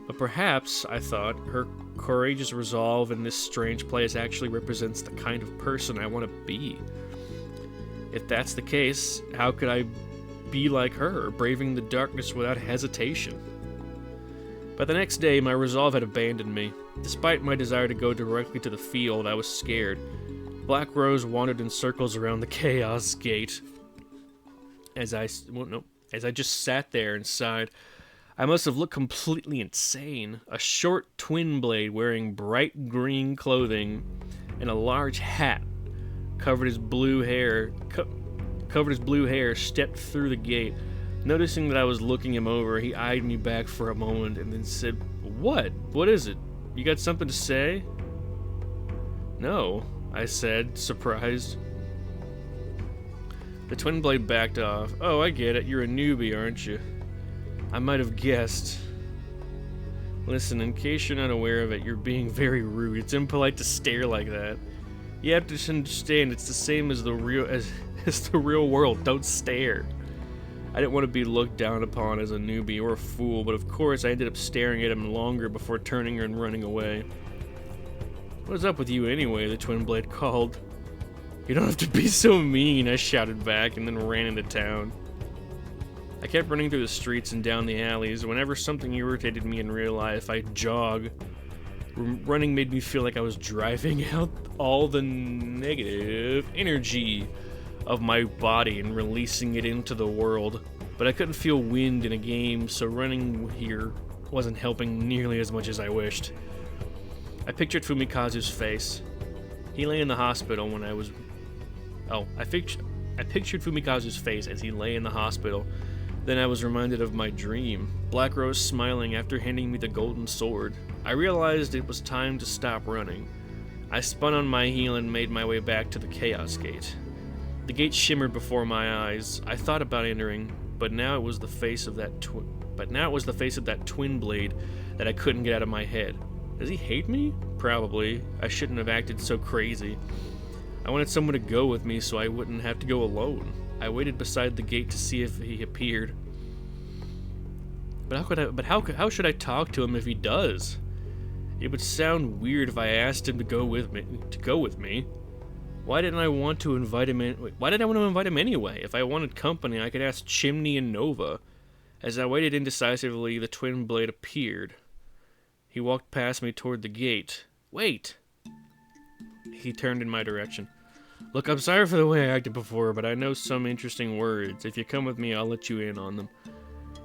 But perhaps, I thought, her courageous resolve in this strange place actually represents the kind of person I want to be. If that's the case, how could I be like her, braving the darkness without hesitation? But the next day, my resolve had abandoned me. Despite my desire to go directly to the field, I was scared. Black Rose wandered in circles around the Chaos Gate. As I just sat there and sighed. I must have looked completely insane. A short twin blade wearing bright green clothing and a large hat covered his blue hair stepped through the gate. Noticing that I was looking him over, he eyed me back for a moment and then said, "What? What is it? You got something to say?" "No," I said, surprised. The twin blade backed off. "Oh, I get it. You're a newbie, aren't you? I might have guessed. Listen, in case you're not aware of it, you're being very rude. It's impolite to stare like that. You have to understand it's the same as the real world. Don't stare." I didn't want to be looked down upon as a newbie or a fool, but of course I ended up staring at him longer before turning and running away. "What's up with you anyway?" the twin blade called. "You don't have to be so mean," I shouted back and then ran into town. I kept running through the streets and down the alleys. Whenever something irritated me in real life, I'd jog. Running made me feel like I was driving out all the negative energy of my body and releasing it into the world. But I couldn't feel wind in a game, so running here wasn't helping nearly as much as I wished. I pictured Fumikazu's face. He lay in the hospital when I was... I pictured Fumikazu's face as he lay in the hospital. Then I was reminded of my dream. Black Rose smiling after handing me the golden sword. I realized it was time to stop running. I spun on my heel and made my way back to the Chaos Gate. The gate shimmered before my eyes. I thought about entering, but now it was the face of that twin blade that I couldn't get out of my head. Does he hate me? Probably. I shouldn't have acted so crazy. I wanted someone to go with me so I wouldn't have to go alone. I waited beside the gate to see if he appeared. But how should I talk to him if he does? It would sound weird if I asked him to go with me. Why didn't I want to invite him in? Why did I want to invite him anyway? If I wanted company, I could ask Chimney and Nova. As I waited indecisively, the twin blade appeared. He walked past me toward the gate. "Wait!" He turned in my direction. "Look, I'm sorry for the way I acted before, but I know some interesting words. If you come with me, I'll let you in on them."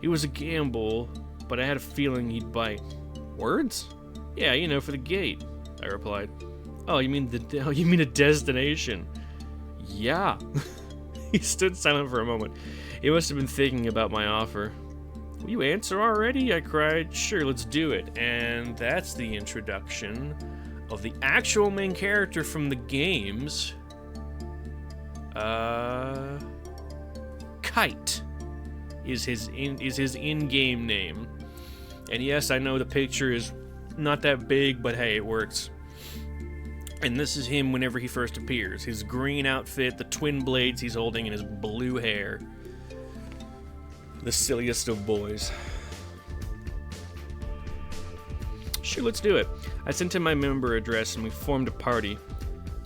It was a gamble, but I had a feeling he'd bite. "Words?" "Yeah, for the gate," I replied. Oh, you mean a destination?" "Yeah." He stood silent for a moment. He must have been thinking about my offer. "Will you answer already?" I cried. "Sure, let's do it." And that's the introduction of the actual main character from the games. Kite is his in-game name. And yes, I know the picture is not that big, but hey, it works. And this is him whenever he first appears. His green outfit, the twin blades he's holding, and his blue hair. The silliest of boys. Sure, let's do it. I sent him my member address and we formed a party.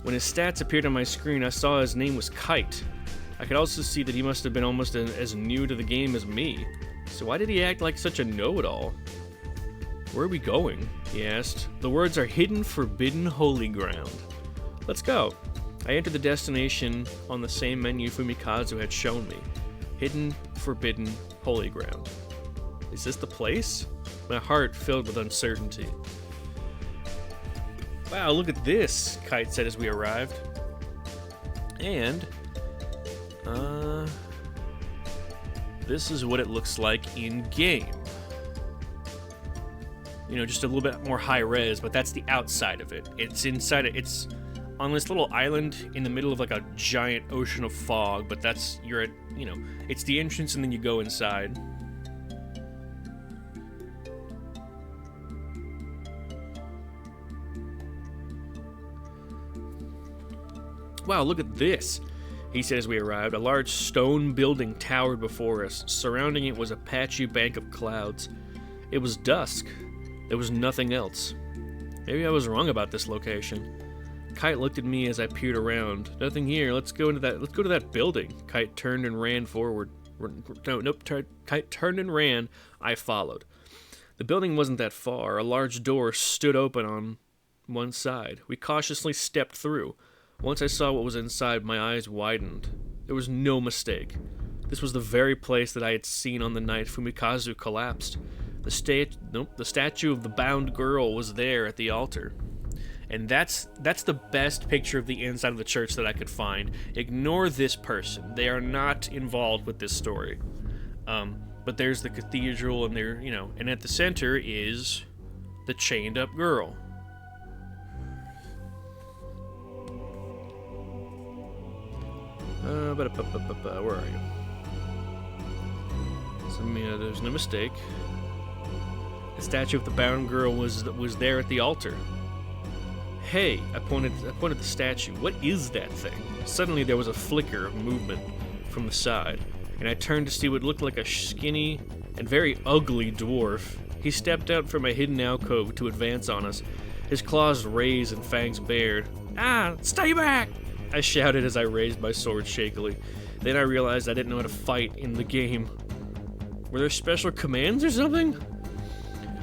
When his stats appeared on my screen, I saw his name was Kite. I could also see that he must have been almost as new to the game as me. So why did he act like such a know-it-all? Where are we going? He asked. The words are hidden, forbidden, holy ground. Let's go. I entered the destination on the same menu Fumikazu had shown me. Hidden, forbidden, holy ground. Is this the place? My heart filled with uncertainty. Wow, look at this, Kite said as we arrived. And, this is what it looks like in-game. You know, just a little bit more high-res, but that's the outside of it. It's inside it. It's on this little island in the middle of like a giant ocean of fog, but that's, you're at, you know, it's the entrance and then you go inside. Wow, look at this, he said as we arrived. A large stone building towered before us. Surrounding it was a patchy bank of clouds. It was dusk. There was nothing else. Maybe I was wrong about this location. Kite looked at me as I peered around. Nothing here. Let's go to that building. Kite turned and ran forward. Kite turned and ran. I followed. The building wasn't that far. A large door stood open on one side. We cautiously stepped through. Once I saw what was inside, my eyes widened. There was no mistake. This was the very place that I had seen on the night Fumikazu collapsed. The statue of the bound girl was there at the altar. And that's the best picture of the inside of the church that I could find. Ignore this person. They are not involved with this story. But there's the cathedral, and there, you know, and at the center is the chained up girl. Where are you? So, there's no mistake. The statue of the bound girl was there at the altar. Hey, I pointed at the statue. What is that thing? Suddenly there was a flicker of movement from the side, and I turned to see what looked like a skinny and very ugly dwarf. He stepped out from a hidden alcove to advance on us, his claws raised and fangs bared. Ah, stay back! I shouted as I raised my sword shakily. Then I realized I didn't know how to fight in the game. Were there special commands or something?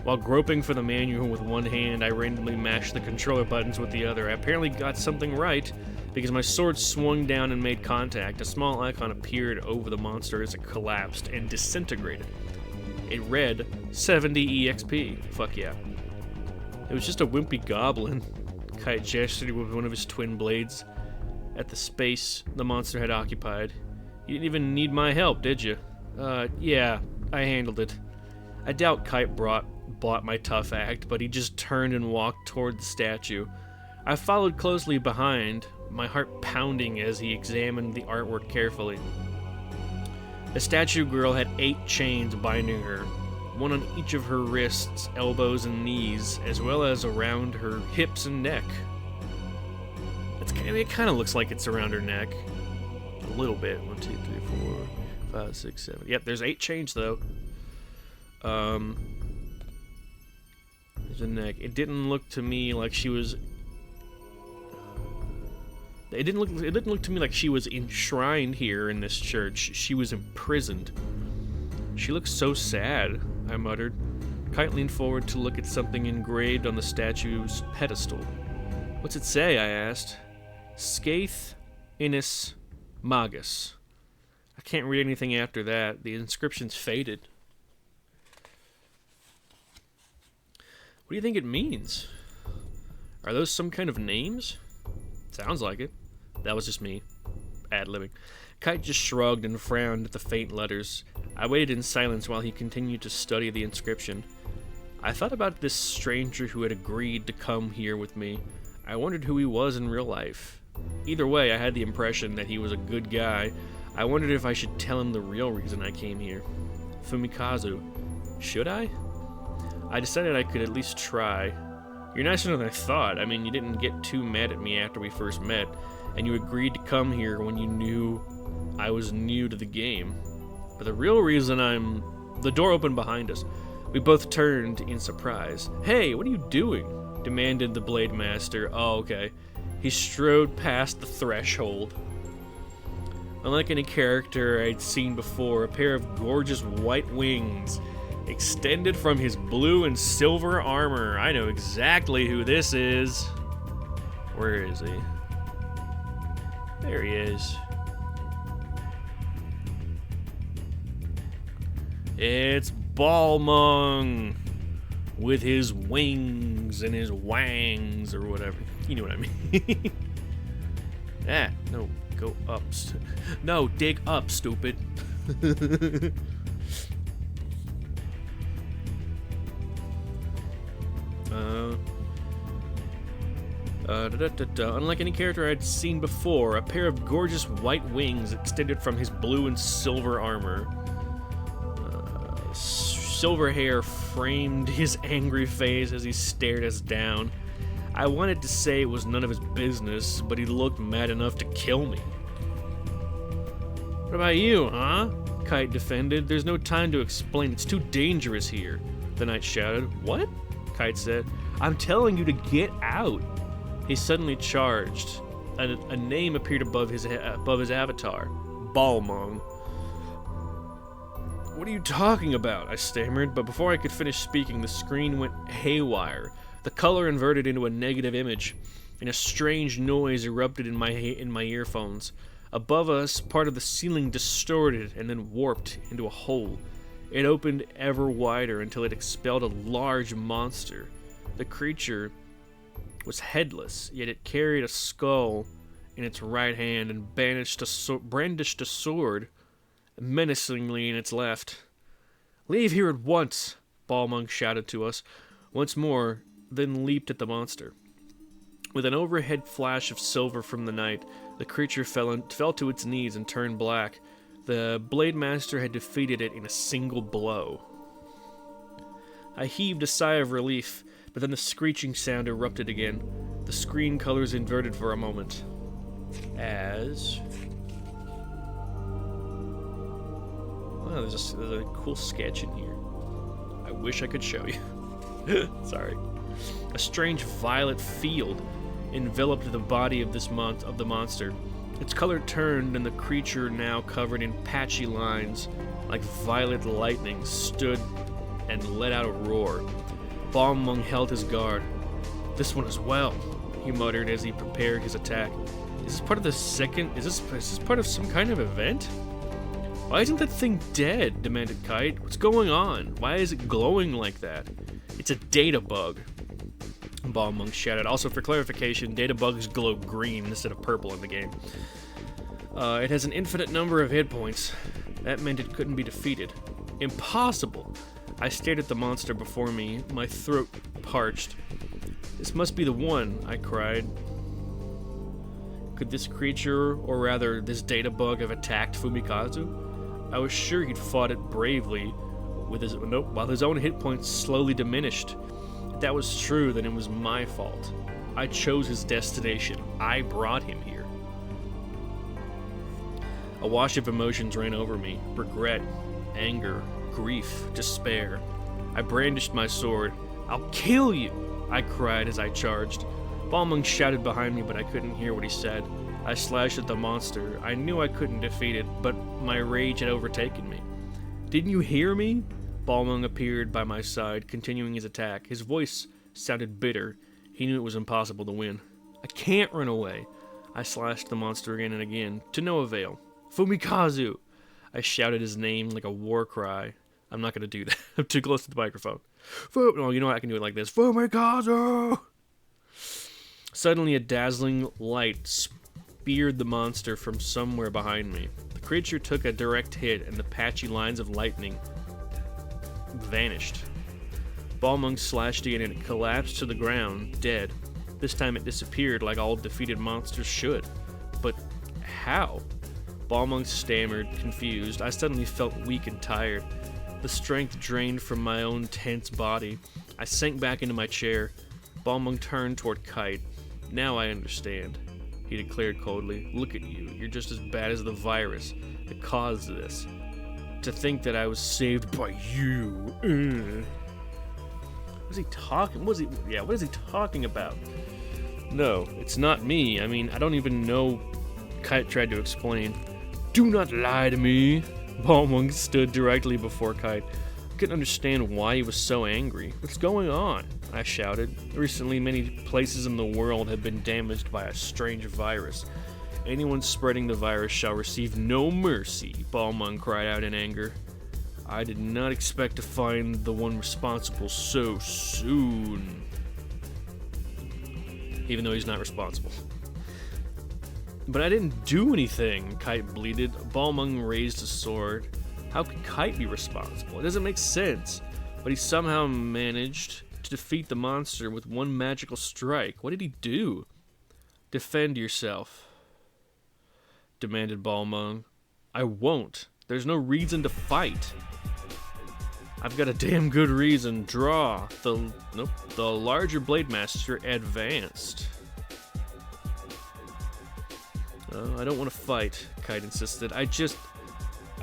While groping for the manual with one hand, I randomly mashed the controller buttons with the other. I apparently got something right, because my sword swung down and made contact. A small icon appeared over the monster as it collapsed and disintegrated. It read 70 EXP. Fuck yeah. It was just a wimpy goblin. Kite gestured with one of his twin blades at the space the monster had occupied. You didn't even need my help, did you? Yeah, I handled it. I doubt Kite bought my tough act, but he just turned and walked toward the statue. I followed closely behind, my heart pounding as he examined the artwork carefully. The statue girl had 8 chains binding her, one on each of her wrists, elbows, and knees, as well as around her hips and neck. It kind of looks like it's around her neck. A little bit. 1, 2, 3, 4, 5, 6, 7. Yep, there's 8 chains, though. There's a neck. It didn't look to me like she was... It didn't look to me like she was enshrined here in this church. She was imprisoned. She looks so sad, I muttered. Kite leaned forward to look at something engraved on the statue's pedestal. What's it say? I asked. Scaith Innis Magus. I can't read anything after that. The inscription's faded. What do you think it means? Are those some kind of names? Sounds like it. That was just me, ad-libbing. Kite just shrugged and frowned at the faint letters. I waited in silence while he continued to study the inscription. I thought about this stranger who had agreed to come here with me. I wondered who he was in real life. Either way, I had the impression that he was a good guy. I wondered if I should tell him the real reason I came here. Fumikazu. Should I? I decided I could at least try. You're nicer than I thought. I mean, you didn't get too mad at me after we first met, and you agreed to come here when you knew I was new to the game. But the real reason The door opened behind us. We both turned in surprise. Hey, what are you doing? Demanded the Blade Master. Oh, okay. He strode past the threshold. Unlike any character I'd seen before, a pair of gorgeous white wings extended from his blue and silver armor. I know exactly who this is. Where is he? There he is. It's Balmung with his wings and his wangs or whatever. You know what I mean. No, go up. No, dig up, stupid. Unlike any character I'd seen before, a pair of gorgeous white wings extended from his blue and silver armor. Silver hair framed his angry face as he stared us down. I wanted to say it was none of his business, but he looked mad enough to kill me. What about you, huh? Kite defended. There's no time to explain. It's too dangerous here. The knight shouted. What? Kite said. I'm telling you to get out. He suddenly charged. A name appeared above his avatar. Balmung. What are you talking about? I stammered, but before I could finish speaking, the screen went haywire. The color inverted into a negative image, and a strange noise erupted in my earphones. Above us, part of the ceiling distorted and then warped into a hole. It opened ever wider until it expelled a large monster. The creature was headless, yet it carried a skull in its right hand and brandished a sword menacingly in its left. Leave here at once, Balmung shouted to us once more, then leaped at the monster. With an overhead flash of silver from the night, the creature fell to its knees and turned black. The Blade Master had defeated it in a single blow. I heaved a sigh of relief, but then the screeching sound erupted again. The screen colors inverted for a moment. Wow, there's a cool sketch in here. I wish I could show you. Sorry. A strange violet field enveloped the body of the monster. Its color turned, and the creature, now covered in patchy lines like violet lightning, stood and let out a roar. Balmung held his guard. This one as well, he muttered as he prepared his attack. Is this part of is this part of some kind of event? Why isn't that thing dead? Demanded Kite. What's going on? Why is it glowing like that? It's a data bug, Balmung shouted. Also, for clarification, data bugs glow green instead of purple in the game. It has an infinite number of hit points. That meant it couldn't be defeated. Impossible! I stared at the monster before me, my throat parched. This must be the one, I cried. Could this creature, or rather this data bug, have attacked Fumikazu? I was sure he'd fought it bravely, while his own hit points slowly diminished. If that was true, then it was my fault. I chose his destination. I brought him here. A wash of emotions ran over me. Regret, anger, grief, despair. I brandished my sword. I'll kill you! I cried as I charged. Balmung shouted behind me, but I couldn't hear what he said. I slashed at the monster. I knew I couldn't defeat it, but my rage had overtaken me. Didn't you hear me? Balmung appeared by my side, continuing his attack. His voice sounded bitter. He knew it was impossible to win. I can't run away. I slashed the monster again and again, to no avail. Fumikazu! I shouted his name like a war cry. I'm not going to do that. I'm too close to the microphone. No, you know what? I can do it like this. Fumikazu! Suddenly, a dazzling light speared the monster from somewhere behind me. The creature took a direct hit, and the patchy lines of lightning vanished. Balmung slashed again, and it collapsed to the ground, dead. This time it disappeared like all defeated monsters should. But how? Balmung stammered, confused. I suddenly felt weak and tired. The strength drained from my own tense body. I sank back into my chair. Balmung turned toward Kite. Now I understand, he declared coldly. Look at you. You're just as bad as the virus that caused this. To think that I was saved by you. What is he talking? What is he talking about? No, it's not me. I mean, I don't even know. Kite tried to explain. Do not lie to me. Balmung stood directly before Kite. I couldn't understand why he was so angry. What's going on? I shouted. Recently, many places in the world have been damaged by a strange virus. Anyone spreading the virus shall receive no mercy, Balmung cried out in anger. I did not expect to find the one responsible so soon. Even though he's not responsible. But I didn't do anything, Kite bleated. Balmung raised his sword. How could Kite be responsible? It doesn't make sense. But he somehow managed to defeat the monster with one magical strike. What did he do? Defend yourself, demanded Balmung. I won't. There's no reason to fight. I've got a damn good reason. Draw. The larger Blade Master advanced. I don't want to fight, Kite insisted. I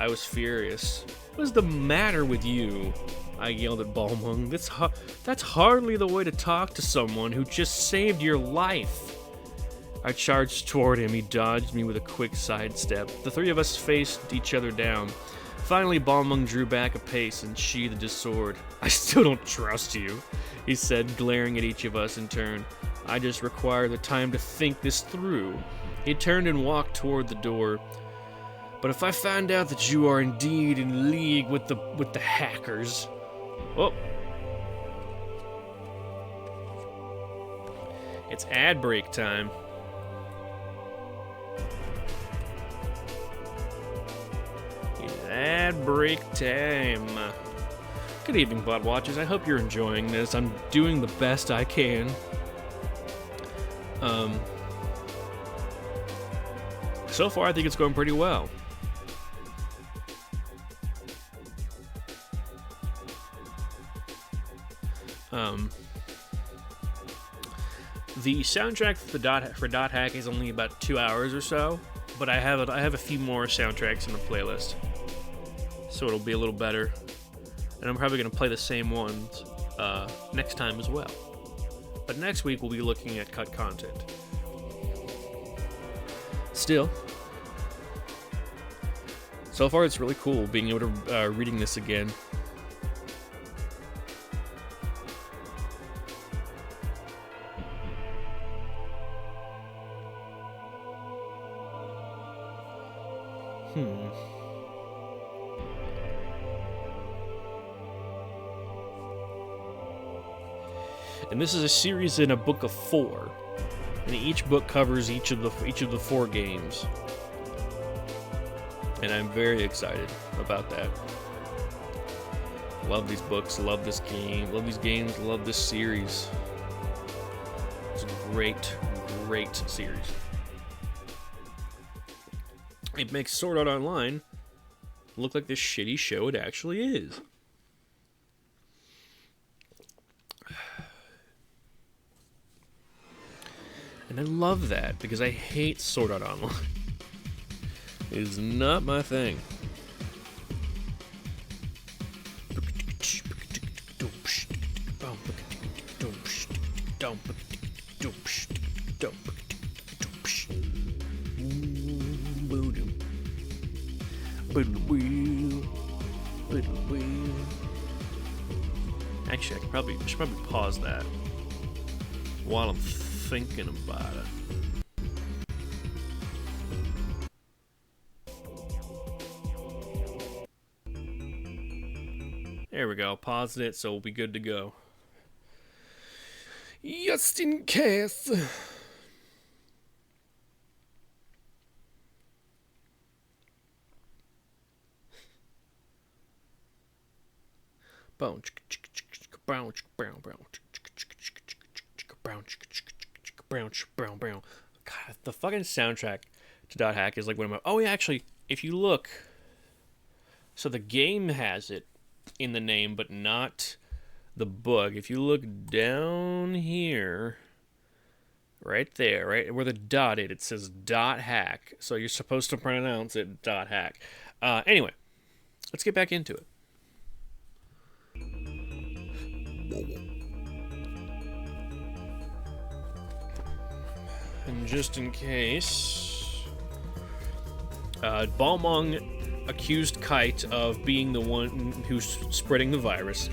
was furious. What's the matter with you? I yelled at Balmung. That's hardly the way to talk to someone who just saved your life. I charged toward him. He dodged me with a quick sidestep. The three of us faced each other down. Finally, Balmung drew back a pace and sheathed his sword. I still don't trust you, he said, glaring at each of us in turn. I just require the time to think this through. He turned and walked toward the door. But if I find out that you are indeed in league with the hackers... Oh. It's ad break time. Ad break time. Good evening, Bot Watchers. I hope you're enjoying this. I'm doing the best I can. So far, I think it's going pretty well. The soundtrack for Dot Hack is only about 2 hours or so, but I have a few more soundtracks in the playlist, so it'll be a little better. And I'm probably going to play the same ones next time as well. But next week we'll be looking at cut content. Still, so far it's really cool being able to reading this again. And this is a series in a book of 4, and each book covers each of the 4 games. And I'm very excited about that. Love these books, love this game, love these games, love this series. It's a great, great series. It makes Sword Art Online look like this shitty show it actually is. And I love that, because I hate Sword Art Online. It is not my thing. Actually, I should probably pause that while I'm thinking about it. There we go. Paused it, so we'll be good to go. Just in case. Boom. Brown. God, the fucking soundtrack to Dot Hack is like one of my... Oh, yeah, actually, if you look... So the game has it in the name, but not the book. If you look down here, right there, right where the dot is, it says Dot Hack. So you're supposed to pronounce it Dot Hack. Anyway, let's get back into it. and just in case, Balmung accused Kite of being the one who's spreading the virus.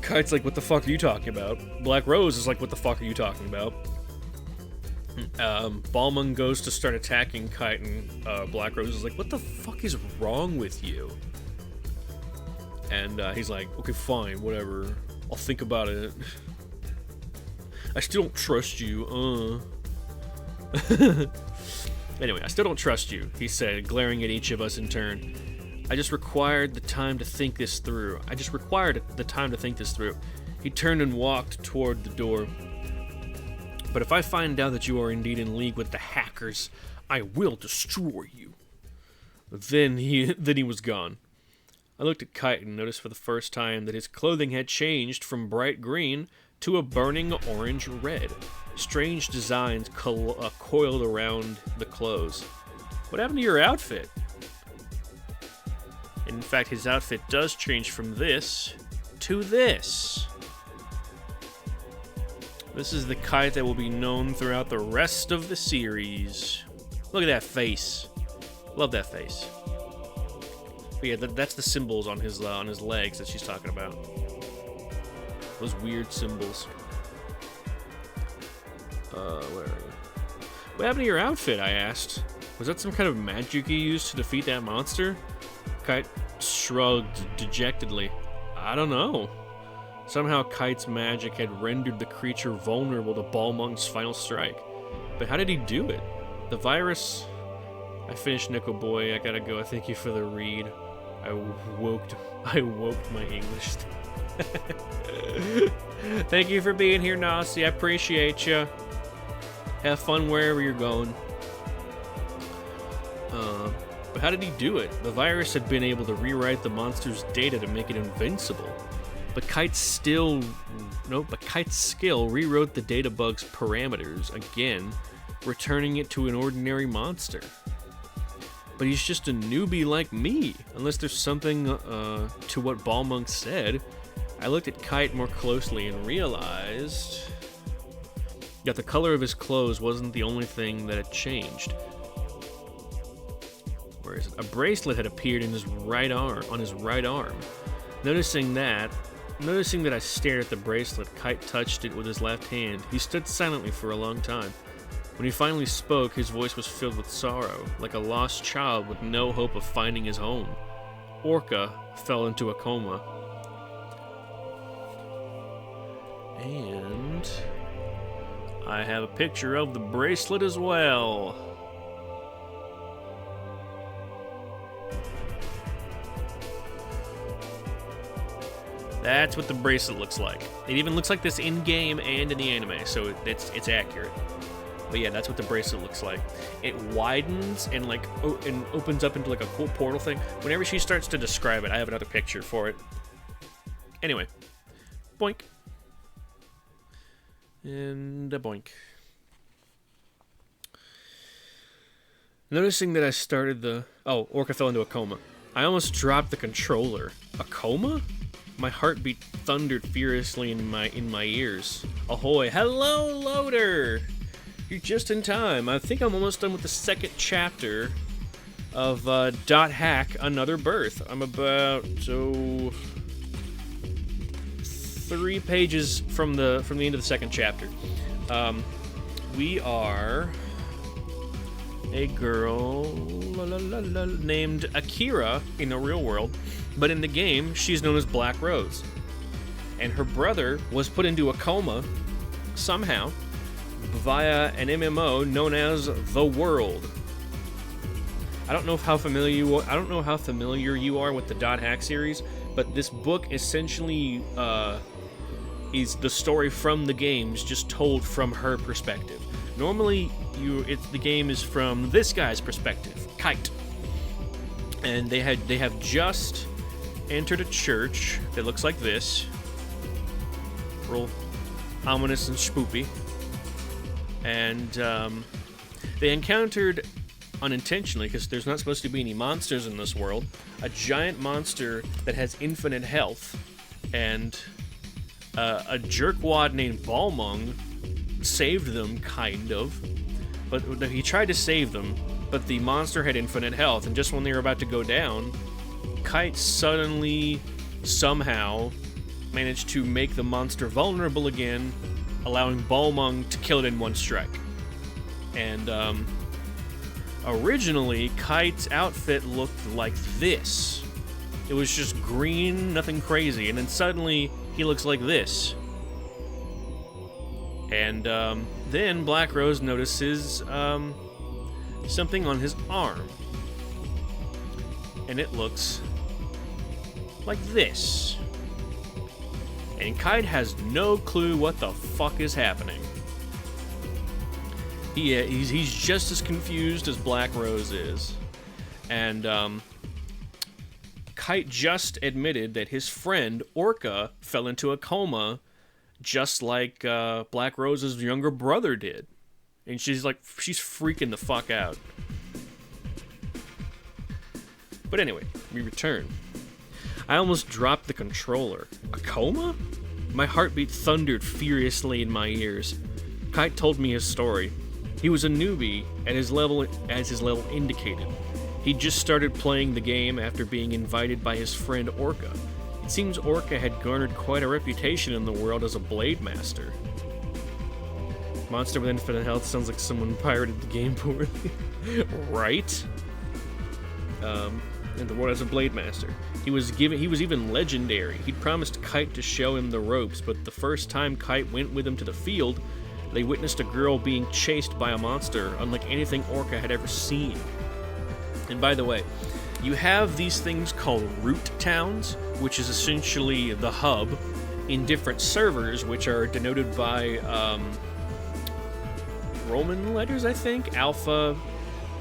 Kite's like, what the fuck are you talking about? Black Rose is like, what the fuck are you talking about? Balmung goes to start attacking Kite, and Black Rose is like, what the fuck is wrong with you? And he's like, okay, fine, whatever. I'll think about it. I still don't trust you, Anyway, I still don't trust you, he said, glaring at each of us in turn. I just required the time to think this through. He turned and walked toward the door. But if I find out that you are indeed in league with the hackers, I will destroy you. Then he was gone. I looked at Kite and noticed for the first time that his clothing had changed from bright green to a burning orange red. Strange designs coiled around the clothes. What happened to your outfit? In fact, his outfit does change from this to this. This is the Kite that will be known throughout the rest of the series. Look at that face. Love that face. But yeah, that's the symbols on his legs that she's talking about. Those weird symbols. Where are you? What happened to your outfit, I asked. Was that some kind of magic you used to defeat that monster? Kite shrugged dejectedly. I don't know. Somehow Kite's magic had rendered the creature vulnerable to Balmung's final strike. But how did he do it? The virus... I finished Nickel Boy, I gotta go. Thank you for the read. I woke my English. Thank you for being here, Nasi. I appreciate you. Have fun wherever you're going. But how did he do it? The virus had been able to rewrite the monster's data to make it invincible. But Kite's skill rewrote the data bug's parameters again, returning it to an ordinary monster. But he's just a newbie like me, unless there's something to what Balmung said. I looked at Kite more closely and realized that the color of his clothes wasn't the only thing that had changed. Where is it? A bracelet had appeared on his right arm. Noticing that I stared at the bracelet, Kite touched it with his left hand. He stood silently for a long time. When he finally spoke, his voice was filled with sorrow, like a lost child with no hope of finding his home. Orca fell into a coma. And I have a picture of the bracelet as well. That's what the bracelet looks like. It even looks like this in-game and in the anime, so it's accurate. But yeah, that's what the bracelet looks like. It widens and and opens up into like a cool portal thing. Whenever she starts to describe it, I have another picture for it. Anyway, boink. And a boink. Noticing that I started Orca fell into a coma. I almost dropped the controller. A coma? My heartbeat thundered furiously in my ears. Ahoy! Hello, Loader! You're just in time. I think I'm almost done with the second chapter of .hack Another Birth. I'm about 3 pages from the end of the second chapter. We are a girl named Akira in the real world, but in the game she's known as Black Rose, and her brother was put into a coma somehow via an MMO known as The World. I don't know how familiar you are with the .hack series, but this book essentially is the story from the games, just told from her perspective. Normally, the game is from this guy's perspective, Kite, and they have just entered a church that looks like this, real ominous and spoopy, and they encountered, unintentionally, because there's not supposed to be any monsters in this world, a giant monster that has infinite health, and a jerkwad named Balmung saved them, kind of. but he tried to save them, but the monster had infinite health, and just when they were about to go down, Kite suddenly, somehow, managed to make the monster vulnerable again, allowing Balmung to kill it in one strike. And, originally, Kite's outfit looked like this. It was just green, nothing crazy, and then suddenly, he looks like this. And, then Black Rose notices, something on his arm. And it looks like this. And Kite has no clue what the fuck is happening. He's just as confused as Black Rose is. And Kite just admitted that his friend, Orca, fell into a coma just like Black Rose's younger brother did. And she's freaking the fuck out. But anyway, we return. I almost dropped the controller. A coma? My heartbeat thundered furiously in my ears. Kite told me his story. He was a newbie, at his level, as his level indicated. He'd just started playing the game after being invited by his friend Orca. It seems Orca had garnered quite a reputation in the world as a blade master. Monster with infinite health sounds like someone pirated the game poorly. Right? In the world as a blade master. He was even legendary. He'd promised Kite to show him the ropes, but the first time Kite went with him to the field, they witnessed a girl being chased by a monster unlike anything Orca had ever seen. And by the way, you have these things called root towns, which is essentially the hub, in different servers, which are denoted by Roman letters, I think? Alpha,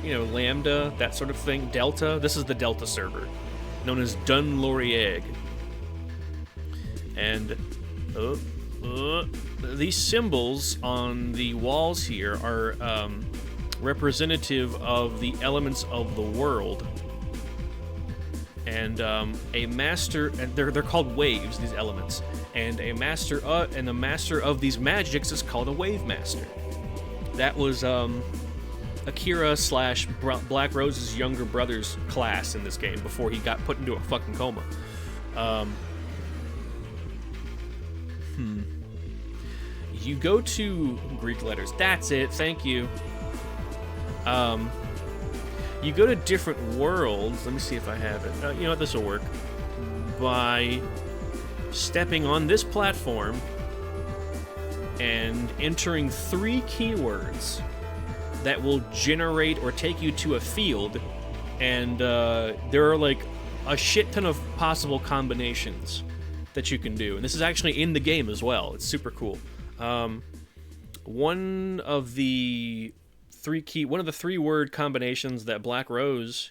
Lambda, that sort of thing. Delta. This is the Delta server, known as Dunlorieg. And these symbols on the walls here are representative of the elements of the world. And a master, and they're called waves, these elements. And the master of these magics is called a wave master. That was Akira / Black Rose's younger brother's class in this game before he got put into a fucking coma. You go to Greek letters. That's it. Thank you. You go to different worlds. Let me see if I have it. You know what? This will work. By stepping on this platform and entering 3 keywords that will generate or take you to a field, and there are like a shit ton of possible combinations that you can do. And this is actually in the game as well. It's super cool. One of the 3-word combinations that Black Rose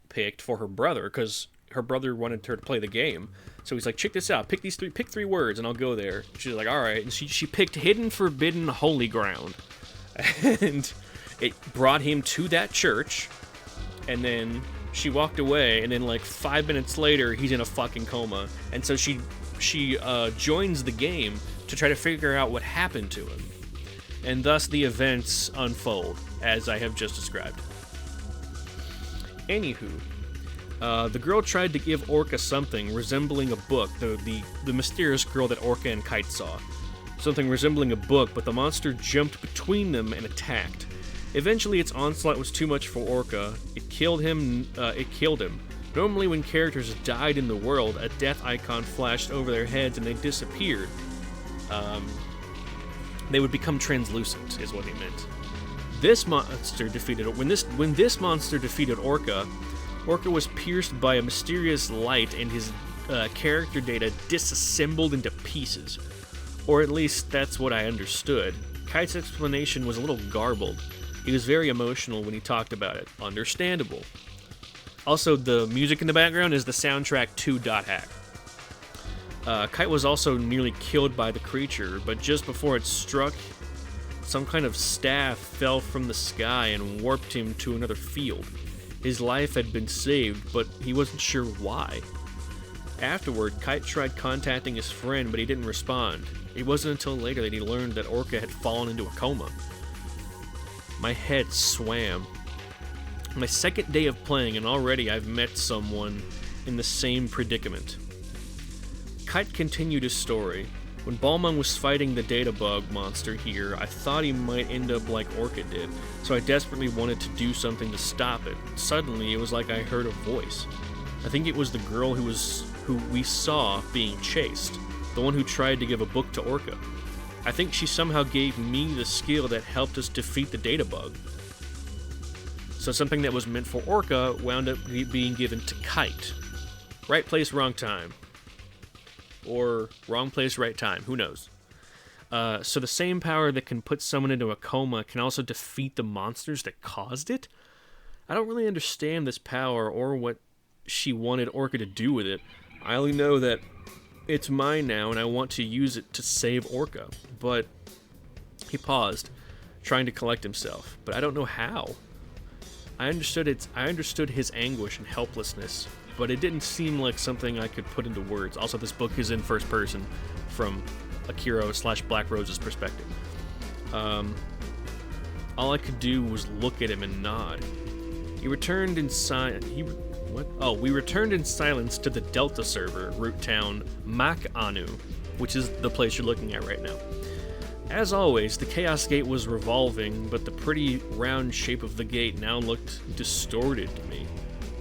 picked for her brother, because her brother wanted her to play the game. So he's like, check this out, pick 3 words and I'll go there. She's like, alright. And she picked Hidden, Forbidden, Holy Ground. And it brought him to that church. And then she walked away, and then like 5 minutes later, he's in a fucking coma. And so she joins the game to try to figure out what happened to him. And thus the events unfold, as I have just described. Anywho, the girl tried to give Orca something resembling a book, the mysterious girl that Orca and Kite saw. Something resembling a book, but the monster jumped between them and attacked. Eventually, its onslaught was too much for Orca. It killed him. Normally, when characters died in the world, a death icon flashed over their heads and they disappeared. They would become translucent, is what he meant. This monster defeated when this monster defeated Orca. Orca was pierced by a mysterious light, and his character data disassembled into pieces. Or at least that's what I understood. Kite's explanation was a little garbled. He was very emotional when he talked about it. Understandable. Also, the music in the background is the soundtrack to Dot Hack. Kite was also nearly killed by the creature, but just before it struck, some kind of staff fell from the sky and warped him to another field. His life had been saved, but he wasn't sure why. Afterward, Kite tried contacting his friend, but he didn't respond. It wasn't until later that he learned that Orca had fallen into a coma. My head swam. My second day of playing, and already I've met someone in the same predicament. Kite continued his story. When Balmung was fighting the data bug monster here, I thought he might end up like Orca did, so I desperately wanted to do something to stop it. Suddenly, it was like I heard a voice. I think it was the girl who we saw being chased, the one who tried to give a book to Orca. I think she somehow gave me the skill that helped us defeat the data bug. So something that was meant for Orca wound up being given to Kite. Right place, wrong time. Or wrong place, right time. Who knows? So the same power that can put someone into a coma can also defeat the monsters that caused it? I don't really understand this power or what she wanted Orca to do with it. I only know that it's mine now and I want to use it to save Orca. But he paused, trying to collect himself. But I don't know how. I understood his anguish and helplessness, but it didn't seem like something I could put into words. Also, this book is in first person from Akiro/Black Rose's perspective. All I could do was look at him and nod. We returned in silence to the Delta server, root town Mak'anu, which is the place you're looking at right now. As always, the Chaos Gate was revolving, but the pretty round shape of the gate now looked distorted to me.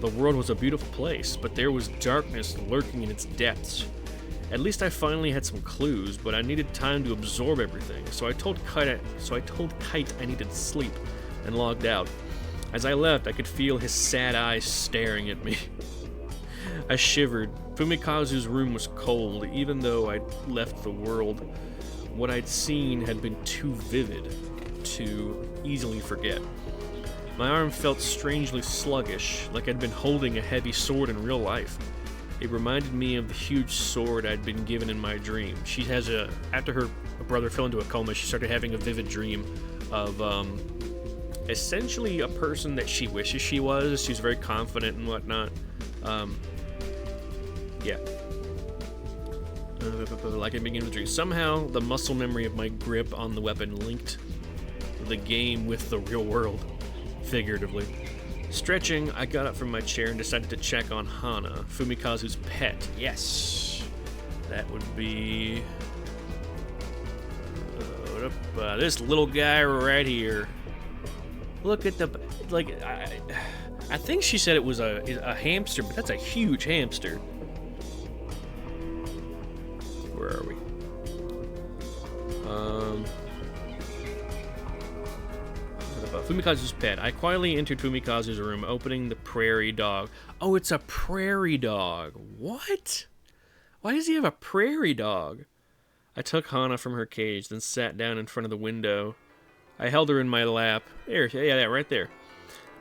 The world was a beautiful place, but there was darkness lurking in its depths. At least I finally had some clues, but I needed time to absorb everything, so I told Kite I needed sleep, and logged out. As I left, I could feel his sad eyes staring at me. I shivered. Fumikazu's room was cold, even though I'd left the world. What I'd seen had been too vivid to easily forget. My arm felt strangely sluggish, like I'd been holding a heavy sword in real life. It reminded me of the huge sword I'd been given in my dream. After her brother fell into a coma, she started having a vivid dream of, essentially a person that she wishes she was. She's very confident and whatnot. Yeah. Like I begin with the dream. Somehow, the muscle memory of my grip on the weapon linked the game with the real world, figuratively. Stretching, I got up from my chair and decided to check on Hana, Fumikazu's pet. Yes, that would be this little guy right here. Look at the I think she said it was a hamster, but that's a huge hamster. Where are we? Fumikazu's pet. I quietly entered Fumikazu's room, opening the prairie dog. Oh, it's a prairie dog. What? Why does he have a prairie dog? I took Hana from her cage, then sat down in front of the window. I held her in my lap. There, yeah, right there.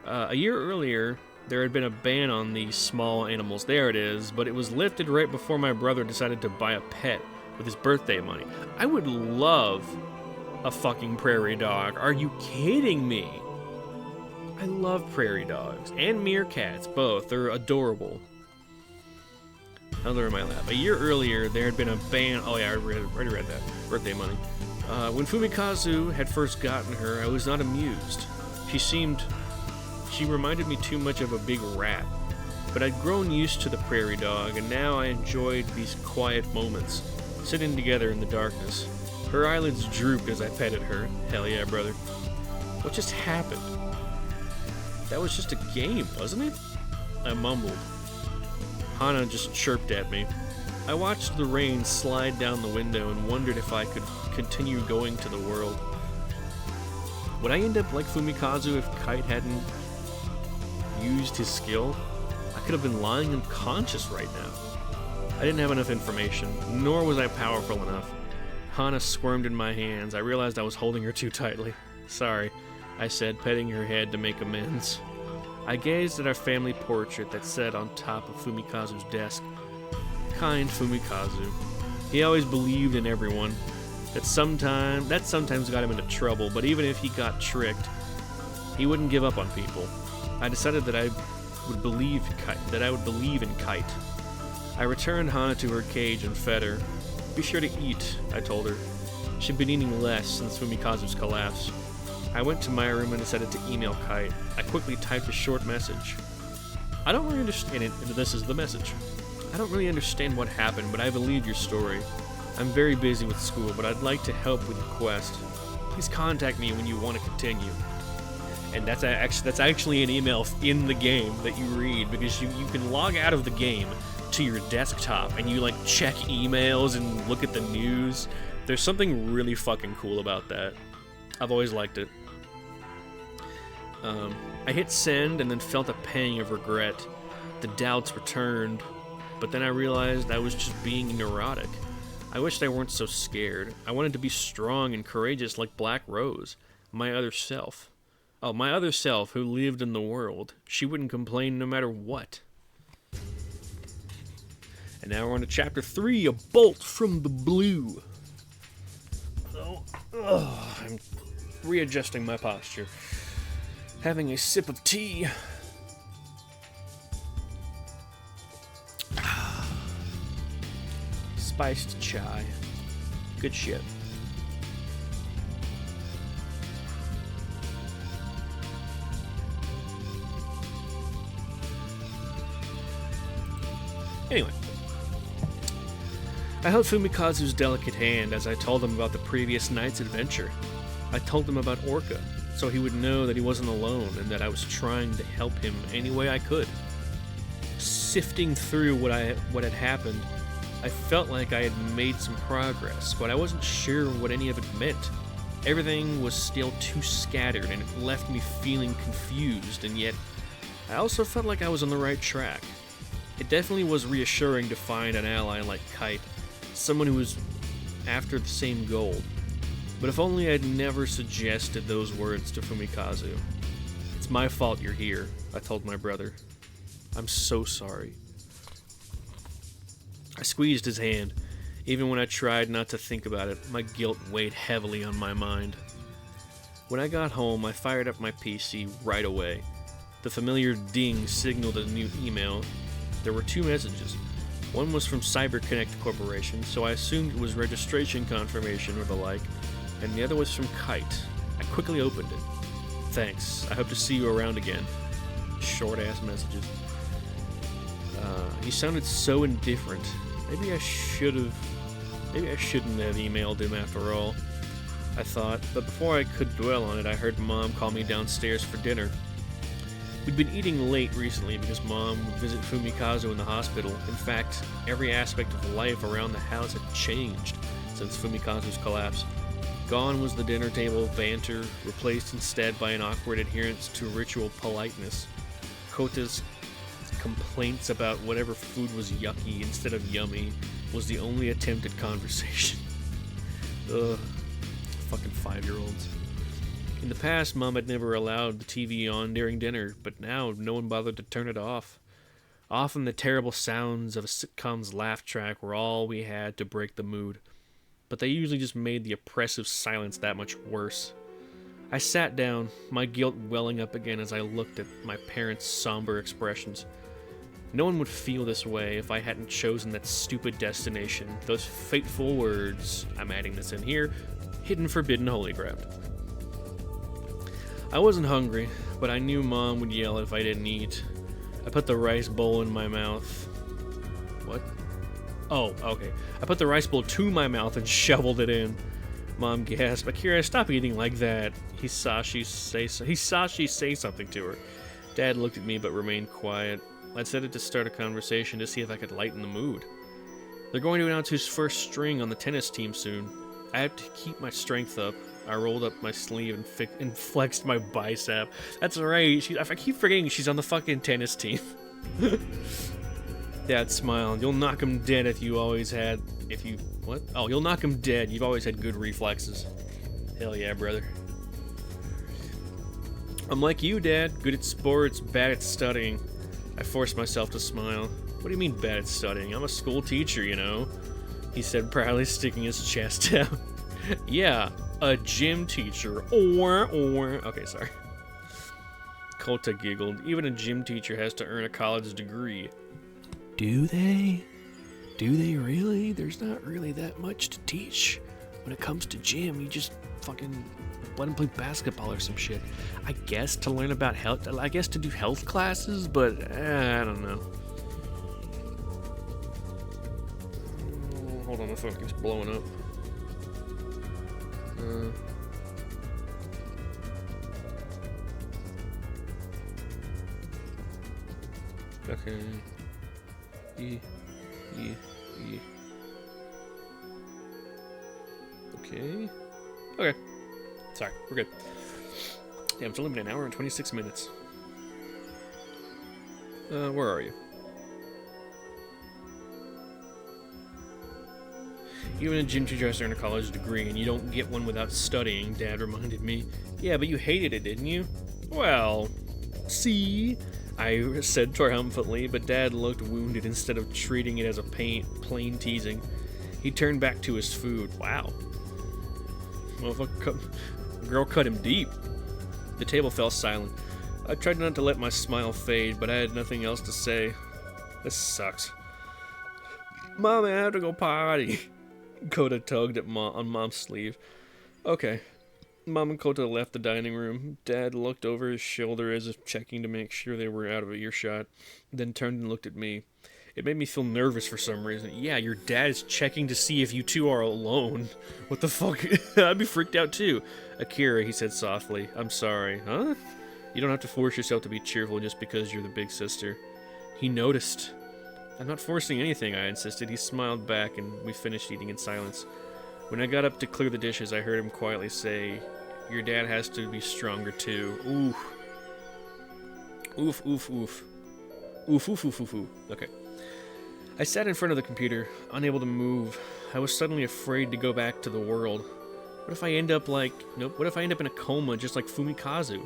A year earlier, there had been a ban on these small animals. There it is, but it was lifted right before my brother decided to buy a pet with his birthday money. I would love a fucking prairie dog. Are you kidding me? I love prairie dogs and meerkats, both. They're adorable. Held her in my lap. A year earlier, there had been a ban. Oh yeah, I already read that. Birthday money. When Fumikazu had first gotten her, I was not amused. She reminded me too much of a big rat. But I'd grown used to the prairie dog, and now I enjoyed these quiet moments, sitting together in the darkness. Her eyelids drooped as I petted her. Hell yeah, brother. What just happened? That was just a game, wasn't it? I mumbled. Hana just chirped at me. I watched the rain slide down the window and wondered if I could continue going to the world. Would I end up like Fumikazu if Kite hadn't used his skill? I could have been lying unconscious right now. I didn't have enough information, nor was I powerful enough. Hana squirmed in my hands. I realized I was holding her too tightly. Sorry, I said, petting her head to make amends. I gazed at our family portrait that sat on top of Fumikazu's desk. Kind Fumikazu. He always believed in everyone. That sometimes got him into trouble, but even if he got tricked, he wouldn't give up on people. I decided that I would believe in Kite. I returned Hana to her cage and fed her. Be sure to eat, I told her. She'd been eating less since Fumikazu's collapse. I went to my room and decided to email Kite. I quickly typed a short message. I don't really understand it, and this is the message. I don't really understand what happened, but I believe your story. I'm very busy with school, but I'd like to help with your quest. Please contact me when you want to continue. And that's actually an email in the game that you read, because you can log out of the game to your desktop and you like check emails and look at the news. There's something really fucking cool about that. I've always liked it. I hit send and then felt a pang of regret. The doubts returned, but then I realized I was just being neurotic. I wished I weren't so scared. I wanted to be strong and courageous like Black Rose, my other self. Oh, my other self who lived in the world. She wouldn't complain no matter what. And now we're on to chapter 3, A Bolt from the Blue. I'm readjusting my posture. Having a sip of tea. Spiced chai. Good shit. Anyway, I held Fumikazu's delicate hand as I told him about the previous night's adventure. I told him about Orca, so he would know that he wasn't alone and that I was trying to help him any way I could. Sifting through what had happened, I felt like I had made some progress, but I wasn't sure what any of it meant. Everything was still too scattered and it left me feeling confused, and yet I also felt like I was on the right track. It definitely was reassuring to find an ally like Kite, someone who was after the same goal. But if only I'd never suggested those words to Fumikazu. It's my fault you're here, I told my brother. I'm so sorry. I squeezed his hand. Even when I tried not to think about it, my guilt weighed heavily on my mind. When I got home, I fired up my PC right away. The familiar ding signaled a new email. There were 2 messages. One was from CyberConnect Corporation, so I assumed it was registration confirmation or the like, and the other was from Kite. I quickly opened it. Thanks. I hope to see you around again. Short-ass messages. He sounded so indifferent. Maybe I shouldn't have emailed him after all, I thought, but before I could dwell on it, I heard Mom call me downstairs for dinner. We'd been eating late recently because Mom would visit Fumikazu in the hospital. In fact, every aspect of life around the house had changed since Fumikazu's collapse. Gone was the dinner table banter, replaced instead by an awkward adherence to ritual politeness. Kota's complaints about whatever food was yucky instead of yummy was the only attempt at conversation. Ugh, fucking 5-year-olds. In the past, Mom had never allowed the TV on during dinner, but now no one bothered to turn it off. Often the terrible sounds of a sitcom's laugh track were all we had to break the mood, but they usually just made the oppressive silence that much worse. I sat down, my guilt welling up again as I looked at my parents' somber expressions. No one would feel this way if I hadn't chosen that stupid destination, those fateful words, I'm adding this in here, hidden forbidden holy graft. I wasn't hungry, but I knew Mom would yell if I didn't eat. I put the rice bowl in my mouth. What? Oh, okay. I put the rice bowl to my mouth and shoveled it in. Mom gasped, "Akira, stop eating like that." He saw she say something to her. Dad looked at me but remained quiet. I decided to start a conversation to see if I could lighten the mood. They're going to announce who's first string on the tennis team soon. I have to keep my strength up. I rolled up my sleeve and flexed my bicep. That's right. I keep forgetting she's on the fucking tennis team. Dad smiled. You'll knock him dead You'll knock him dead. You've always had good reflexes. Hell yeah, brother. I'm like you, Dad. Good at sports, bad at studying. I forced myself to smile. What do you mean bad at studying? I'm a school teacher, you know, he said, proudly sticking his chest out. Yeah, a gym teacher. Okay, sorry. Kota giggled. Even a gym teacher has to earn a college degree. Do they? Do they really? There's not really that much to teach. When it comes to gym, you just fucking let him play basketball or some shit. I guess to learn about health. I guess to do health classes, but I don't know. Hold on, my phone keeps blowing up. Okay. Okay. Okay. Sorry, we're good. Damn, it's only been an hour and 26 minutes. Where are you? Even a gym teacher has to earn a college degree, and you don't get one without studying, Dad reminded me. Yeah, but you hated it, didn't you? Well, see? I said triumphantly, but Dad looked wounded instead of treating it as a plain teasing. He turned back to his food. Wow. Girl cut him deep. The table fell silent. I tried not to let my smile fade, but I had nothing else to say. This sucks. Mom, I have to go potty. Kota tugged at on Mom's sleeve. Okay. Mom and Kota left the dining room. Dad looked over his shoulder as if checking to make sure they were out of earshot, then turned and looked at me. It made me feel nervous for some reason. Yeah, your dad is checking to see if you two are alone. What the fuck? I'd be freaked out too. Akira, he said softly. I'm sorry. Huh? You don't have to force yourself to be cheerful just because you're the big sister. He noticed. I'm not forcing anything, I insisted. He smiled back and we finished eating in silence. When I got up to clear the dishes, I heard him quietly say, your dad has to be stronger too. Oof. Oof, oof, oof. Oof, oof, oof, oof, oof. Okay. I sat in front of the computer, unable to move. I was suddenly afraid to go back to the world. What if I end up what if I end up in a coma just like Fumikazu?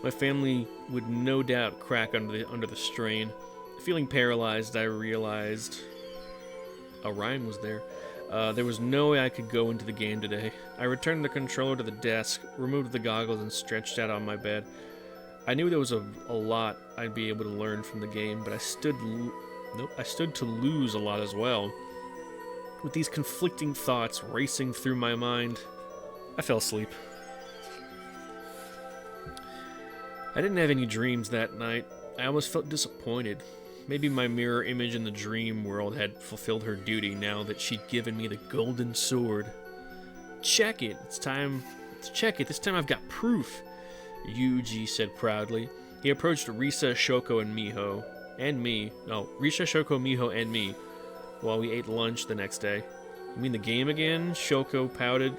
My family would no doubt crack under the strain. Feeling paralyzed, I realized a rhyme was there. There was no way I could go into the game today. I returned the controller to the desk, removed the goggles, and stretched out on my bed. I knew there was a lot I'd be able to learn from the game, but I stood to lose a lot as well. With these conflicting thoughts racing through my mind, I fell asleep. I didn't have any dreams that night. I almost felt disappointed. Maybe my mirror image in the dream world had fulfilled her duty now that she'd given me the golden sword. Check it. It's time. Let's check it. This time I've got proof, Yuji said proudly. He approached Risa, Shoko, and Miho. And me. No, Risa, Shoko, Miho, and me. While we ate lunch the next day. You mean the game again? Shoko pouted.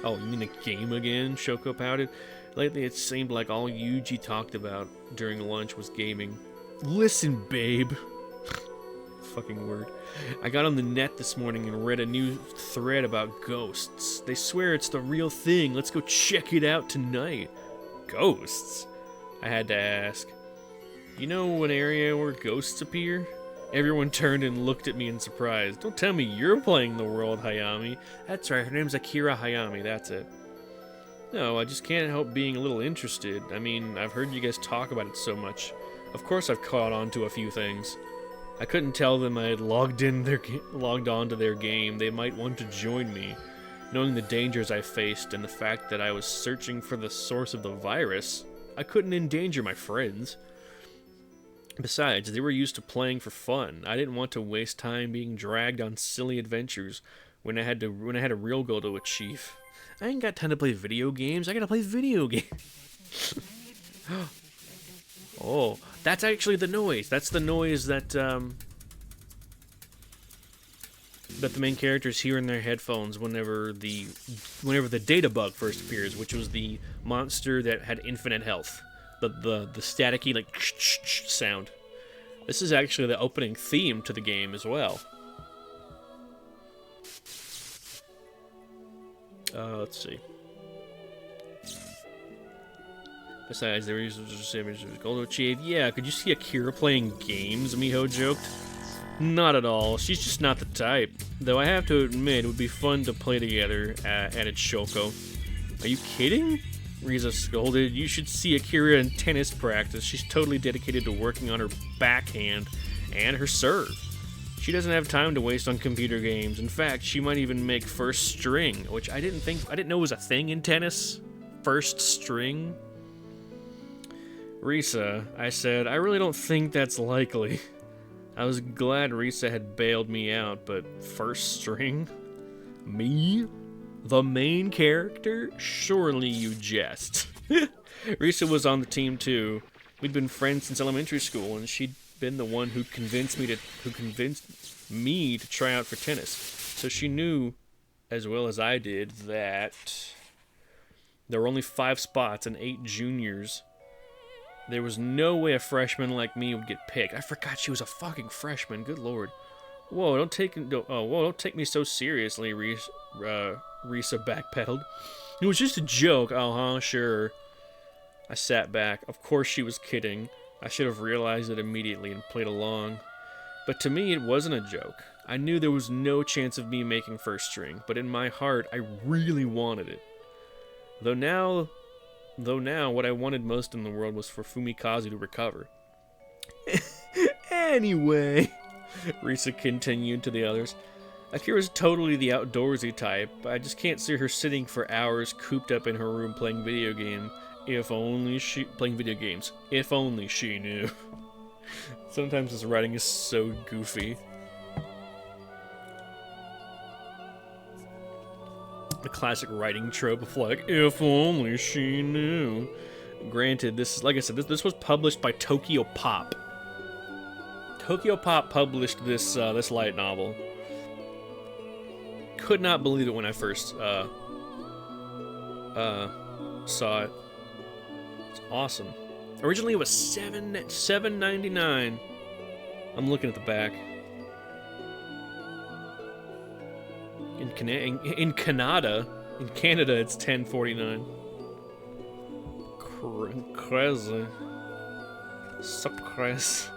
Oh, you mean the game again? Shoko pouted. Lately it seemed like all Yuji talked about during lunch was gaming. Listen, babe. Fucking word. I got on the net this morning and read a new thread about ghosts. They swear it's the real thing. Let's go check it out tonight. Ghosts? I had to ask. You know an area where ghosts appear? Everyone turned and looked at me in surprise. Don't tell me you're playing the world, Hayami. That's right, her name's Akira Hayami, that's it. No, I just can't help being a little interested. I mean, I've heard you guys talk about it so much. Of course I've caught on to a few things. I couldn't tell them I had logged on to their game. They might want to join me. Knowing the dangers I faced and the fact that I was searching for the source of the virus, I couldn't endanger my friends. Besides, they were used to playing for fun. I didn't want to waste time being dragged on silly adventures when I had a real goal to achieve. I ain't got time to play video games. I gotta play video games. Oh, that's actually the noise. That's the noise that that the main characters hear in their headphones whenever the data bug first appears, which was the monster that had infinite health. The staticky like sound. This is actually the opening theme to the game as well. Let's see. Besides, there was just goal to achieve. Yeah, could you see Akira playing games? Miho joked. Not at all. She's just not the type. Though I have to admit, it would be fun to play together, added Shoko. Are you kidding? Riza scolded. You should see Akira in tennis practice. She's totally dedicated to working on her backhand and her serve. She doesn't have time to waste on computer games. In fact, she might even make first string, which I didn't know was a thing in tennis. First string? Risa, I said, I really don't think that's likely. I was glad Risa had bailed me out, but first string? Me? The main character? Surely you jest. Risa was on the team too. We'd been friends since elementary school, and she'd been the one who convinced me to try out for tennis. So she knew, as well as I did, that there were only 5 spots and 8 juniors. There was no way a freshman like me would get picked. I forgot she was a fucking freshman. Good lord. Whoa, don't take me so seriously, Risa backpedaled. It was just a joke. Uh-huh, sure. I sat back. Of course she was kidding. I should have realized it immediately and played along. But to me, it wasn't a joke. I knew there was no chance of me making first string, but in my heart, I really wanted it. Though now, what I wanted most in the world was for Fumikazu to recover. Anyway, Risa continued to the others. Akira's totally the outdoorsy type. I just can't see her sitting for hours cooped up in her room playing video games. If only she knew. Sometimes this writing is so goofy. The classic writing trope of like, if only she knew. Granted, this, like I said, this was published by Tokyo Pop. Tokyo Pop published this light novel. Could not believe it when I first saw it. It's awesome. Originally it was $7.99. I'm looking at the back. In Canada, it's $10.49. Crazy. So crazy.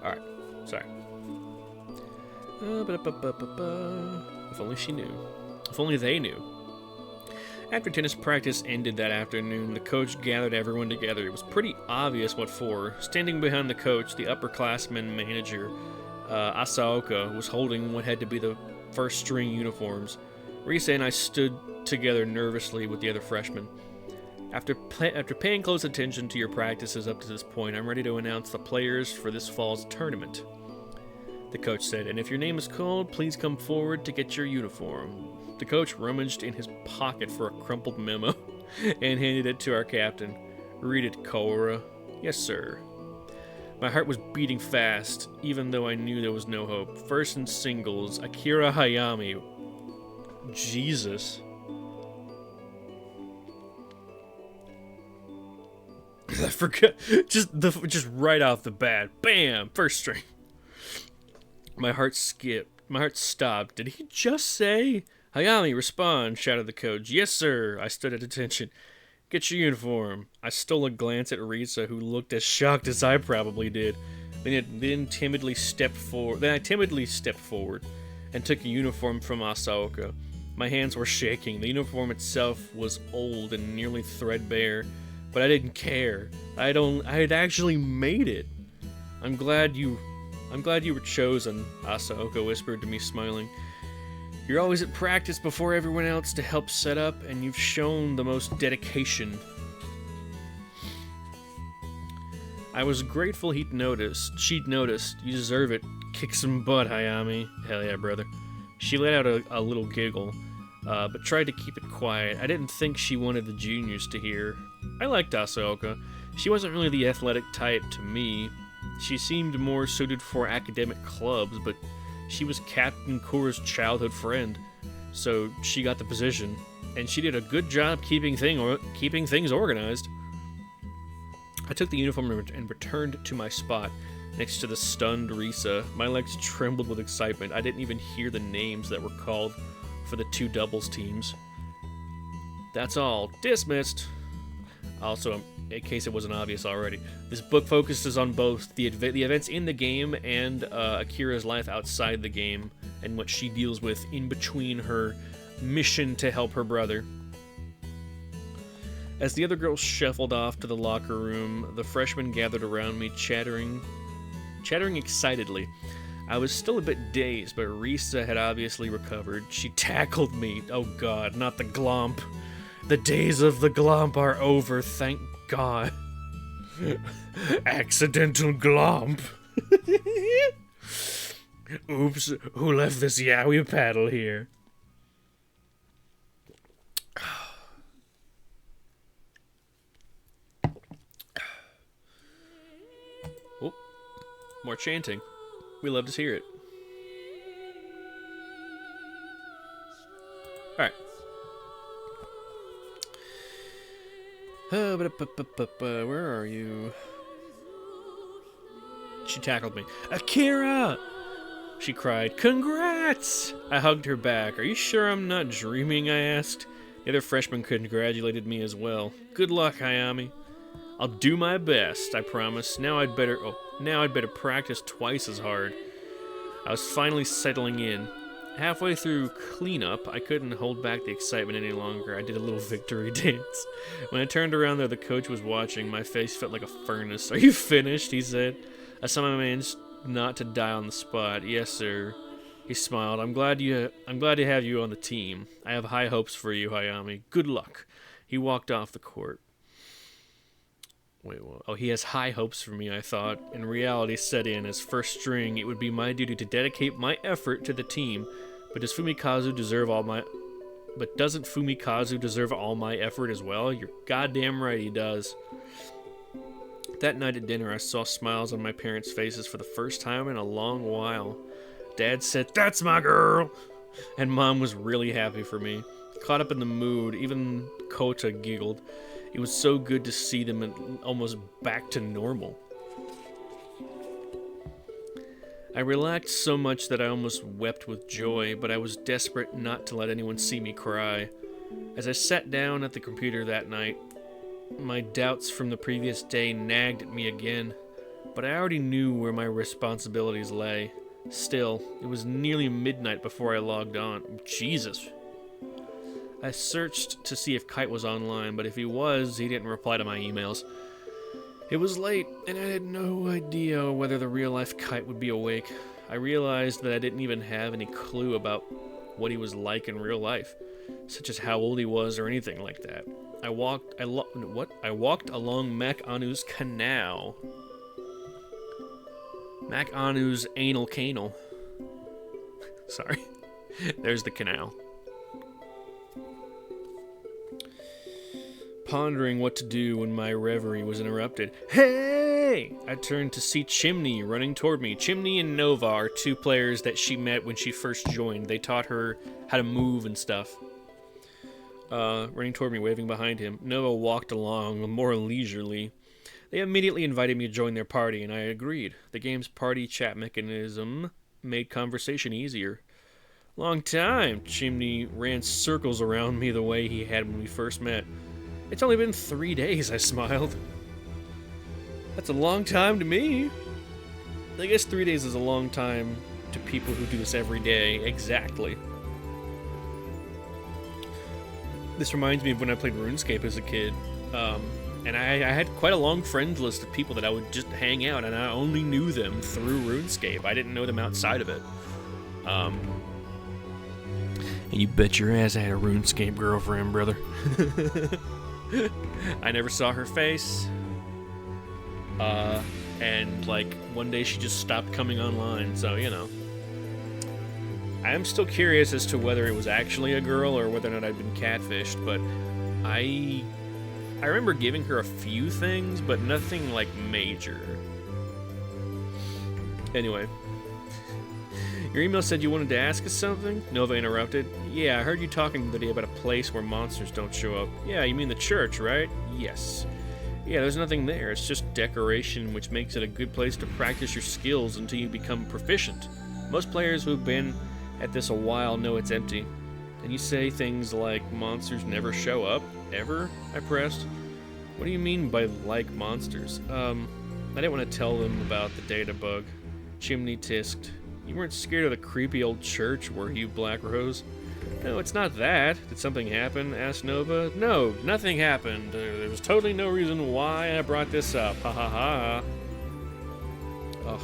Alright, sorry. If only she knew. If only they knew. After tennis practice ended that afternoon, the coach gathered everyone together. It was pretty obvious what for. Standing behind the coach, the upperclassman manager, Asaoka, was holding what had to be the first string uniforms. Risa and I stood together nervously with the other freshmen. After paying close attention to your practices up to this point, I'm ready to announce the players for this fall's tournament. The coach said, and if your name is called, please come forward to get your uniform. The coach rummaged in his pocket for a crumpled memo and handed it to our captain. Read it, Kaora. Yes, sir. My heart was beating fast, even though I knew there was no hope. First in singles, Akira Hayami. Jesus. I forgot. Just right off the bat. Bam! First string. My heart skipped. My heart stopped. Did he just say? Hayami, respond, shouted the coach. Yes, sir. I stood at attention. Get your uniform. I stole a glance at Risa, who looked as shocked as I probably did. Then I timidly stepped forward and took a uniform from Asaoka. My hands were shaking. The uniform itself was old and nearly threadbare, but I didn't care. I had actually made it. I'm glad you were chosen, Asaoka whispered to me, smiling. You're always at practice before everyone else to help set up, and you've shown the most dedication. I was grateful she'd noticed. You deserve it. Kick some butt, Hayami. Hell yeah, brother. She let out a little giggle, but tried to keep it quiet. I didn't think she wanted the juniors to hear. I liked Asaoka. She wasn't really the athletic type to me. She seemed more suited for academic clubs, but she was Captain Kura's childhood friend, so she got the position, and she did a good job keeping things organized. I took the uniform and returned to my spot next to the stunned Risa. My legs trembled with excitement. I didn't even hear the names that were called for the 2 doubles teams. That's all. Dismissed. Also, in case it wasn't obvious already, this book focuses on both the events in the game and Akira's life outside the game, and what she deals with in between her mission to help her brother. As the other girls shuffled off to the locker room, the freshmen gathered around me, chattering chattering excitedly. I was still a bit dazed, but Risa had obviously recovered. She tackled me. Oh god, not the glomp. The days of the glomp are over, thank god. Accidental glomp. Oops, who left this yaoi paddle here? Oh, more chanting. We love to hear it. Alright. Where are you? She tackled me. Akira! She cried. Congrats! I hugged her back. Are you sure I'm not dreaming? I asked. The other freshman congratulated me as well. Good luck, Hayami. I'll do my best, I promise. Now I'd better practice twice as hard. I was finally settling in. Halfway through cleanup, I couldn't hold back the excitement any longer. I did a little victory dance. When I turned around there, the coach was watching. My face felt like a furnace. Are you finished? He said. I saw my man's not to die on the spot. Yes, sir. He smiled. I'm glad to have you on the team. I have high hopes for you, Hayami. Good luck. He walked off the court. Wait, what? Oh, he has high hopes for me, I thought. In reality set in as first string, it would be my duty to dedicate my effort to the team. But doesn't Fumikazu deserve all my effort as well? You're goddamn right he does. That night at dinner, I saw smiles on my parents' faces for the first time in a long while. Dad said, "That's my girl!" And Mom was really happy for me. Caught up in the mood, even Kota giggled. It was so good to see them almost back to normal. I relaxed so much that I almost wept with joy, but I was desperate not to let anyone see me cry. As I sat down at the computer that night, my doubts from the previous day nagged at me again, but I already knew where my responsibilities lay. Still, it was nearly midnight before I logged on. Jesus. I searched to see if Kite was online, but if he was, he didn't reply to my emails. It was late, and I had no idea whether the real-life Kite would be awake. I realized that I didn't even have any clue about what he was like in real life, such as how old he was or anything like that. I walked along Mac Anu's canal. Mac Anu's anal canal. Sorry. There's the canal. Pondering what to do when my reverie was interrupted. Hey! I turned to see Chimney running toward me. Chimney and Nova are two players that she met when she first joined. They taught her how to move and stuff. Running toward me, waving behind him. Nova walked along more leisurely. They immediately invited me to join their party, and I agreed. The game's party chat mechanism made conversation easier. Long time. Chimney ran circles around me the way he had when we first met. It's only been 3 days, I smiled. That's a long time to me. I guess 3 days is a long time to people who do this every day. Exactly. This reminds me of when I played RuneScape as a kid. And I had quite a long friends list of people that I would just hang out, and I only knew them through RuneScape. I didn't know them outside of it. And you bet your ass I had a RuneScape girlfriend, brother. I never saw her face. And like one day she just stopped coming online, so you know. I am still curious as to whether it was actually a girl or whether or not I'd been catfished, but I remember giving her a few things, but nothing like major. Anyway. Your email said you wanted to ask us something? Nova interrupted. Yeah, I heard you talking today about a place where monsters don't show up. Yeah, you mean the church, right? Yes. Yeah, there's nothing there. It's just decoration, which makes it a good place to practice your skills until you become proficient. Most players who've been at this a while know it's empty. And you say things like, monsters never show up? Ever? I pressed. What do you mean by like monsters? I didn't want to tell them about the data bug. Chimney tisked. You weren't scared of the creepy old church, were you, Black Rose? No, it's not that. Did something happen? Asked Nova. No, nothing happened. There was totally no reason why I brought this up. Ha ha ha. Ugh.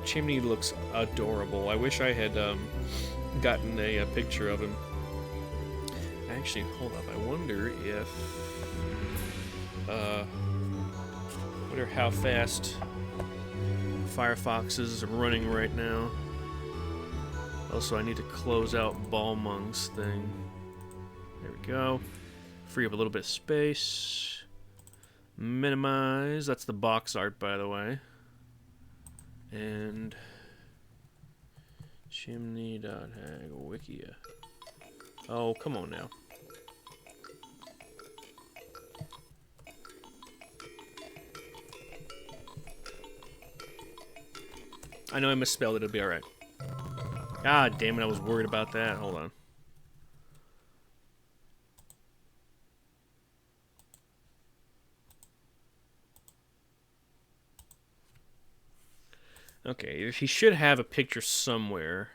Chimney looks adorable. I wish I had gotten a picture of him. Actually, hold up. I wonder if... wonder how fast Firefox is running right now. Also, I need to close out Balmung's thing. There we go. Free up a little bit of space. Minimize. That's the box art, by the way. And chimney.hag wikia. Oh, come on now. I know I misspelled it. It'll be alright. God damn it, I was worried about that. Hold on. Okay, he should have a picture somewhere.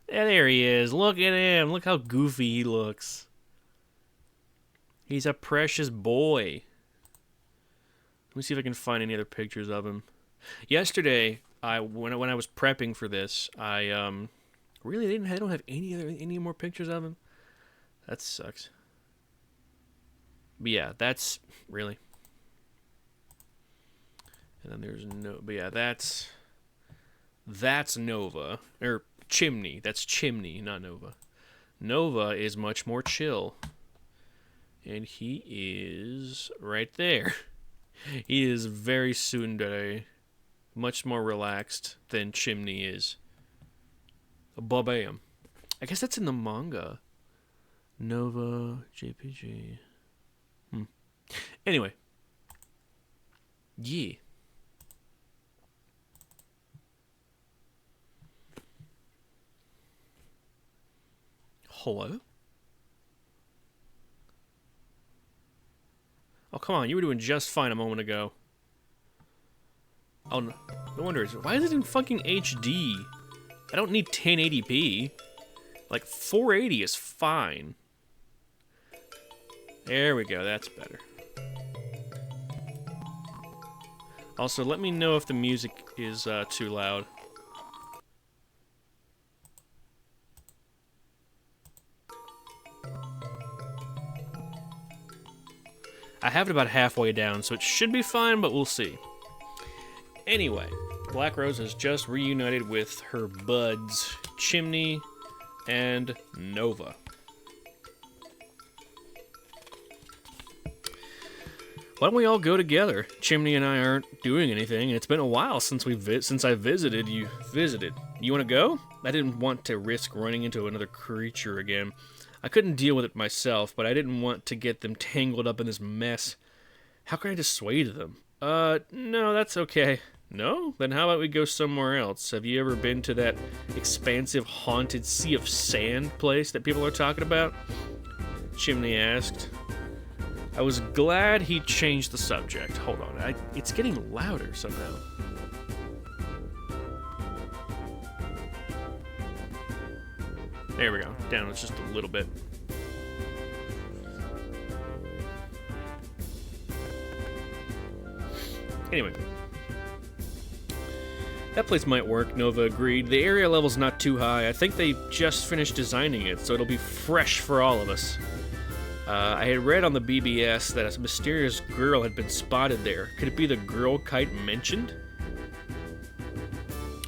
Yeah, there he is. Look at him. Look how goofy he looks. He's a precious boy. Let me see if I can find any other pictures of him. Yesterday, when I was prepping for this, I really don't have any more pictures of him. That sucks. But yeah, that's really. And then there's no. But yeah, that's Nova or Chimney. That's Chimney, not Nova. Nova is much more chill. And he is right there. He is very tsundere, much more relaxed than Chimney is. Ba-bam. I guess that's in the manga. Nova, JPG. Anyway. Yeah. Hello? Oh, come on. You were doing just fine a moment ago. Oh, no wonder. Why is it in fucking HD? I don't need 1080p. Like, 480 is fine. There we go. That's better. Also, let me know if the music is too loud. I have it about halfway down, so it should be fine, but we'll see. Anyway, Black Rose has just reunited with her buds, Chimney and Nova. Why don't we all go together? Chimney and I aren't doing anything, and it's been a while since I visited. You want to go? I didn't want to risk running into another creature again. I couldn't deal with it myself, but I didn't want to get them tangled up in this mess. How can I dissuade them? No, that's okay. No? Then how about we go somewhere else? Have you ever been to that expansive, haunted Sea of Sand place that people are talking about? Chimney asked. I was glad he changed the subject. Hold on, it's getting louder somehow. There we go. Down it's just a little bit. Anyway. That place might work, Nova agreed. The area level's not too high. I think they just finished designing it, so it'll be fresh for all of us. I had read on the BBS that a mysterious girl had been spotted there. Could it be the girl Kite mentioned?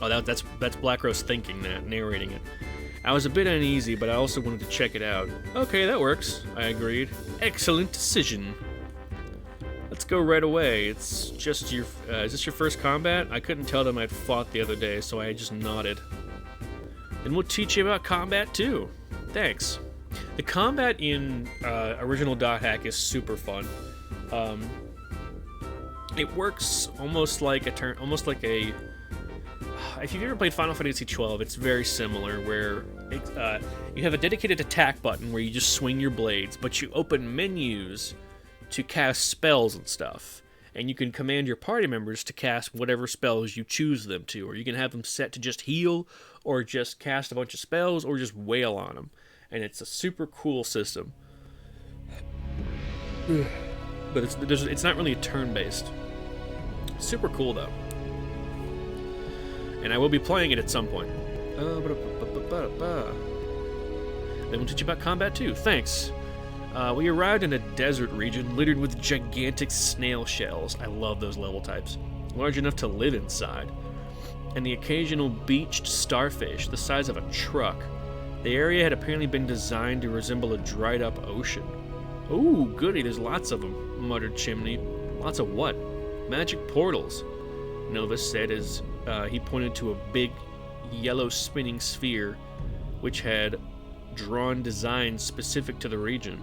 Oh, that's Black Rose thinking that, narrating it. I was a bit uneasy, but I also wanted to check it out. Okay, that works, I agreed. Excellent decision. Let's go right away. It's just your... is this your first combat? I couldn't tell them I'd fought the other day, so I just nodded. Then we'll teach you about combat, too. Thanks. The combat in original .hack is super fun. It works almost like a... If you've ever played Final Fantasy XII, it's very similar, where you have a dedicated attack button where you just swing your blades, but you open menus to cast spells and stuff. And you can command your party members to cast whatever spells you choose them to, or you can have them set to just heal, or just cast a bunch of spells, or just wail on them. And it's a super cool system. but it's not really turn-based. Super cool though, and I will be playing it at some point. They will teach you about combat too. Thanks. We arrived in a desert region littered with gigantic snail shells. I love those level types. Large enough to live inside. And the occasional beached starfish the size of a truck. The area had apparently been designed to resemble a dried up ocean. Ooh, goody, there's lots of them, muttered Chimney. Lots of what? Magic portals, Nova said as he pointed to a big yellow spinning sphere which had drawn designs specific to the region.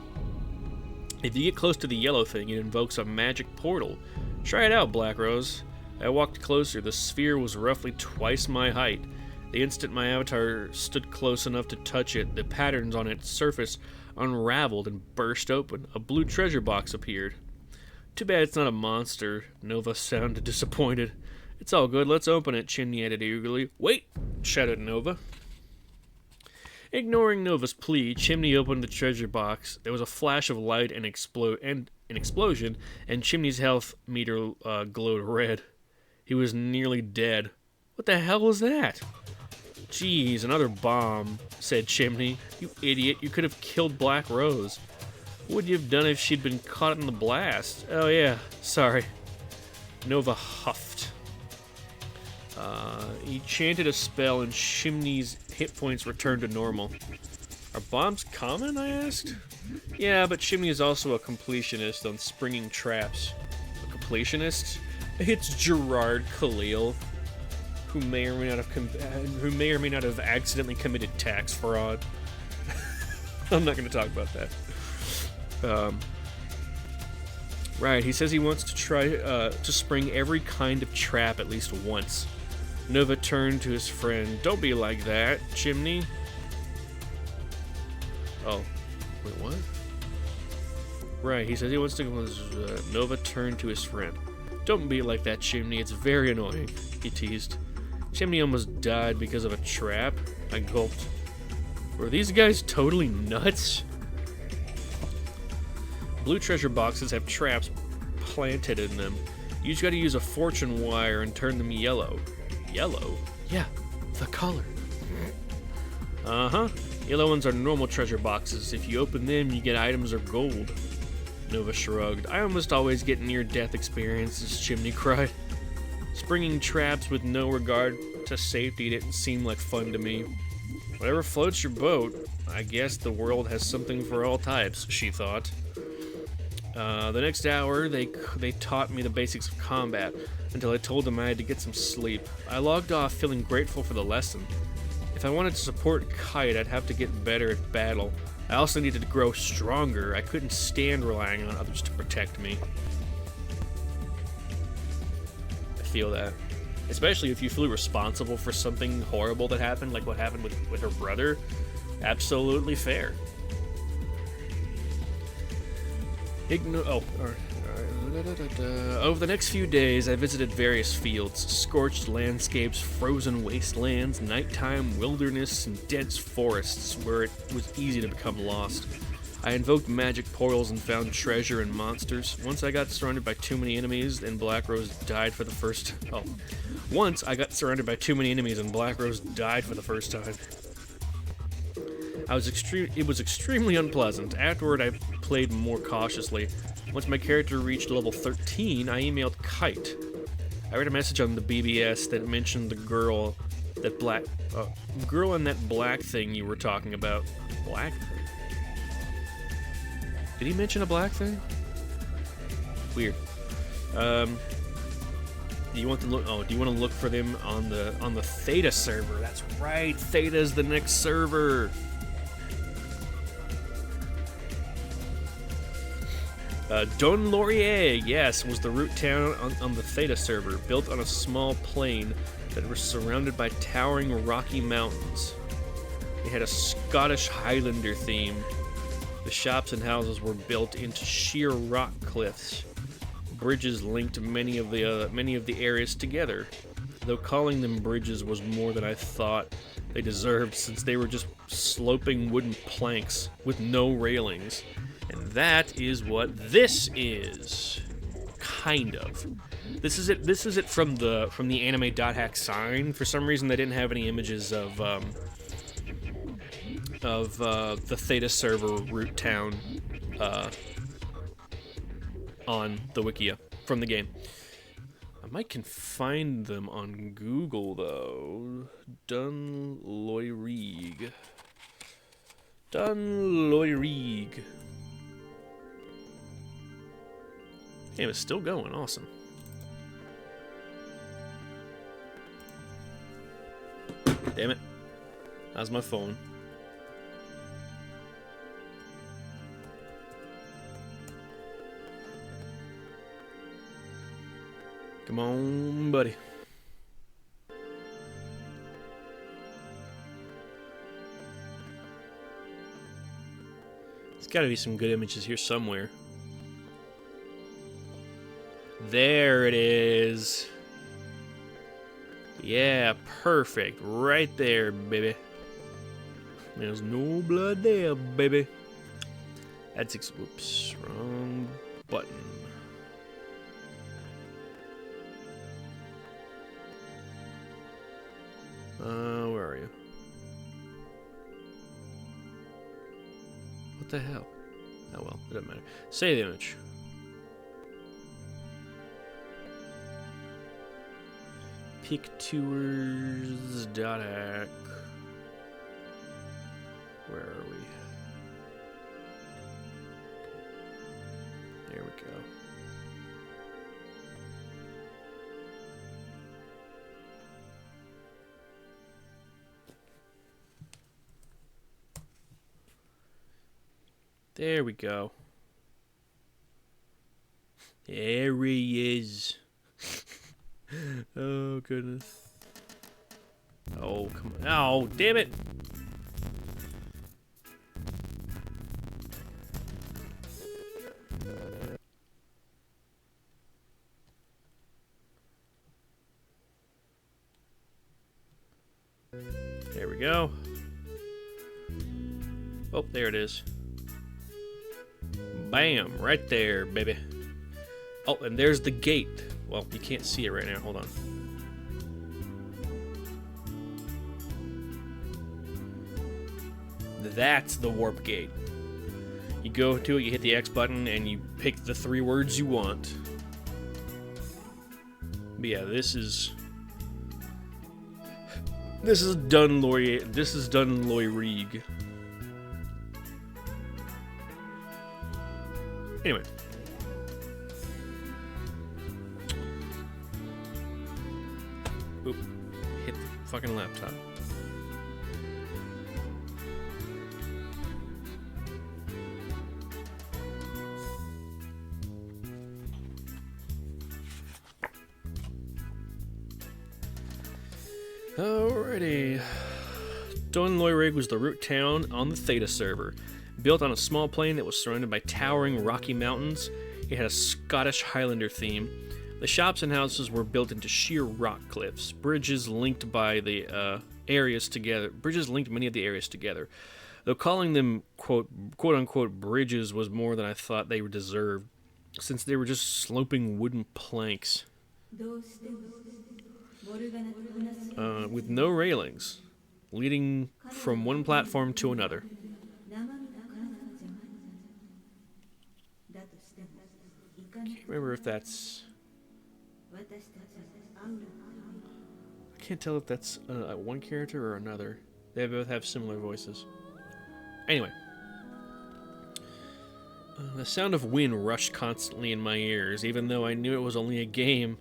If you get close to the yellow thing, it invokes a magic portal. Try it out, Black Rose. I walked closer. The sphere was roughly twice my height. The instant my avatar stood close enough to touch it, the patterns on its surface unraveled and burst open. A blue treasure box appeared. Too bad it's not a monster. Nova sounded disappointed. It's all good. Let's open it, Chimney added eagerly. Wait! Shouted Nova. Ignoring Nova's plea, Chimney opened the treasure box. There was a flash of light and an explosion, and Chimney's health meter glowed red. He was nearly dead. What the hell was that? Geez, another bomb, said Chimney. You idiot, you could have killed Black Rose. What would you have done if she'd been caught in the blast? Oh yeah, sorry. Nova huffed. He chanted a spell and Chimney's hit points returned to normal. Are bombs common, I asked? Yeah, but Chimney is also a completionist on springing traps. A completionist? It's Gerard Khalil, who may or may not have accidentally committed tax fraud. I'm not going to talk about that. Right, he says he wants to try to spring every kind of trap at least once. Nova turned to his friend. Don't be like that, Chimney. Oh, wait, what? Right, he says he wants to... Nova turned to his friend. Don't be like that, Chimney. It's very annoying, he teased. Chimney almost died because of a trap. I gulped. Were these guys totally nuts? Blue treasure boxes have traps planted in them. You just gotta use a fortune wire and turn them yellow. Yellow? Yeah, the color. Uh-huh. Yellow ones are normal treasure boxes. If you open them, you get items or gold. Nova shrugged. I almost always get near-death experiences, Chimney cried. Springing traps with no regard to safety didn't seem like fun to me. Whatever floats your boat. I guess the world has something for all types, she thought. The next hour, they taught me the basics of combat, until I told them I had to get some sleep. I logged off feeling grateful for the lesson. If I wanted to support Kite, I'd have to get better at battle. I also needed to grow stronger. I couldn't stand relying on others to protect me. I feel that. Especially if you feel responsible for something horrible that happened, like what happened with her brother. Absolutely fair. Over the next few days, I visited various fields, scorched landscapes, frozen wastelands, nighttime wilderness, and dense forests where it was easy to become lost. I invoked magic portals and found treasure and monsters. Once I got surrounded by too many enemies, and Black Rose died for the first... Once I got surrounded by too many enemies, and Black Rose died for the first time. It was extremely unpleasant. Afterward, I played more cautiously. Once my character reached level 13, I emailed Kite. I read a message on the BBS that mentioned the girl in that black thing you were talking about. Black? Did he mention a black thing? Weird. Do you want to look? Oh, do you want to look for them on the Theta server? That's right. Theta's the next server. Don Laurier, yes, was the root town on the Theta server, built on a small plain that was surrounded by towering rocky mountains. It had a Scottish Highlander theme. The shops and houses were built into sheer rock cliffs. Bridges linked many of the areas together, though calling them bridges was more than I thought they deserved, since they were just sloping wooden planks with no railings. And that is what this is. Kind of. This is it from the anime .hack sign. For some reason they didn't have any images of the Theta server root town on the Wikia from the game. I might can find them on Google though. Dunloyreeg. Dunloyreeg. Game is still going. Awesome. Damn it. How's my phone? Come on, buddy. There's got to be some good images here somewhere. There it is. Yeah, perfect. Right there, baby. There's no blood there, baby. That's whoops, wrong button. Where are you? What the hell? Oh well, it doesn't matter. Save the image. Pictours.hack. Where are we? There we go. There we go. There he is. Oh, goodness. Oh, come on. Oh, damn it. There we go. Oh, there it is. Bam, right there, baby. Oh, and there's the gate. Well, you can't see it right now. Hold on. That's the warp gate. You go to it, you hit the X button, and you pick the 3 words you want. But yeah, this is Dunloyreeg. Anyway. Oop. Hit the fucking laptop. Alrighty. Dunloyreeg was the root town on the Theta server. Built on a small plain that was surrounded by towering rocky mountains, it had a Scottish Highlander theme. The shops and houses were built into sheer rock cliffs. Bridges linked many of the areas together. Though calling them quote unquote bridges was more than I thought they deserved, since they were just sloping wooden planks with no railings, leading from one platform to another. Can't remember if that's. I can't tell if that's one character or another. They both have similar voices. Anyway. The sound of wind rushed constantly in my ears, even though I knew it was only a game.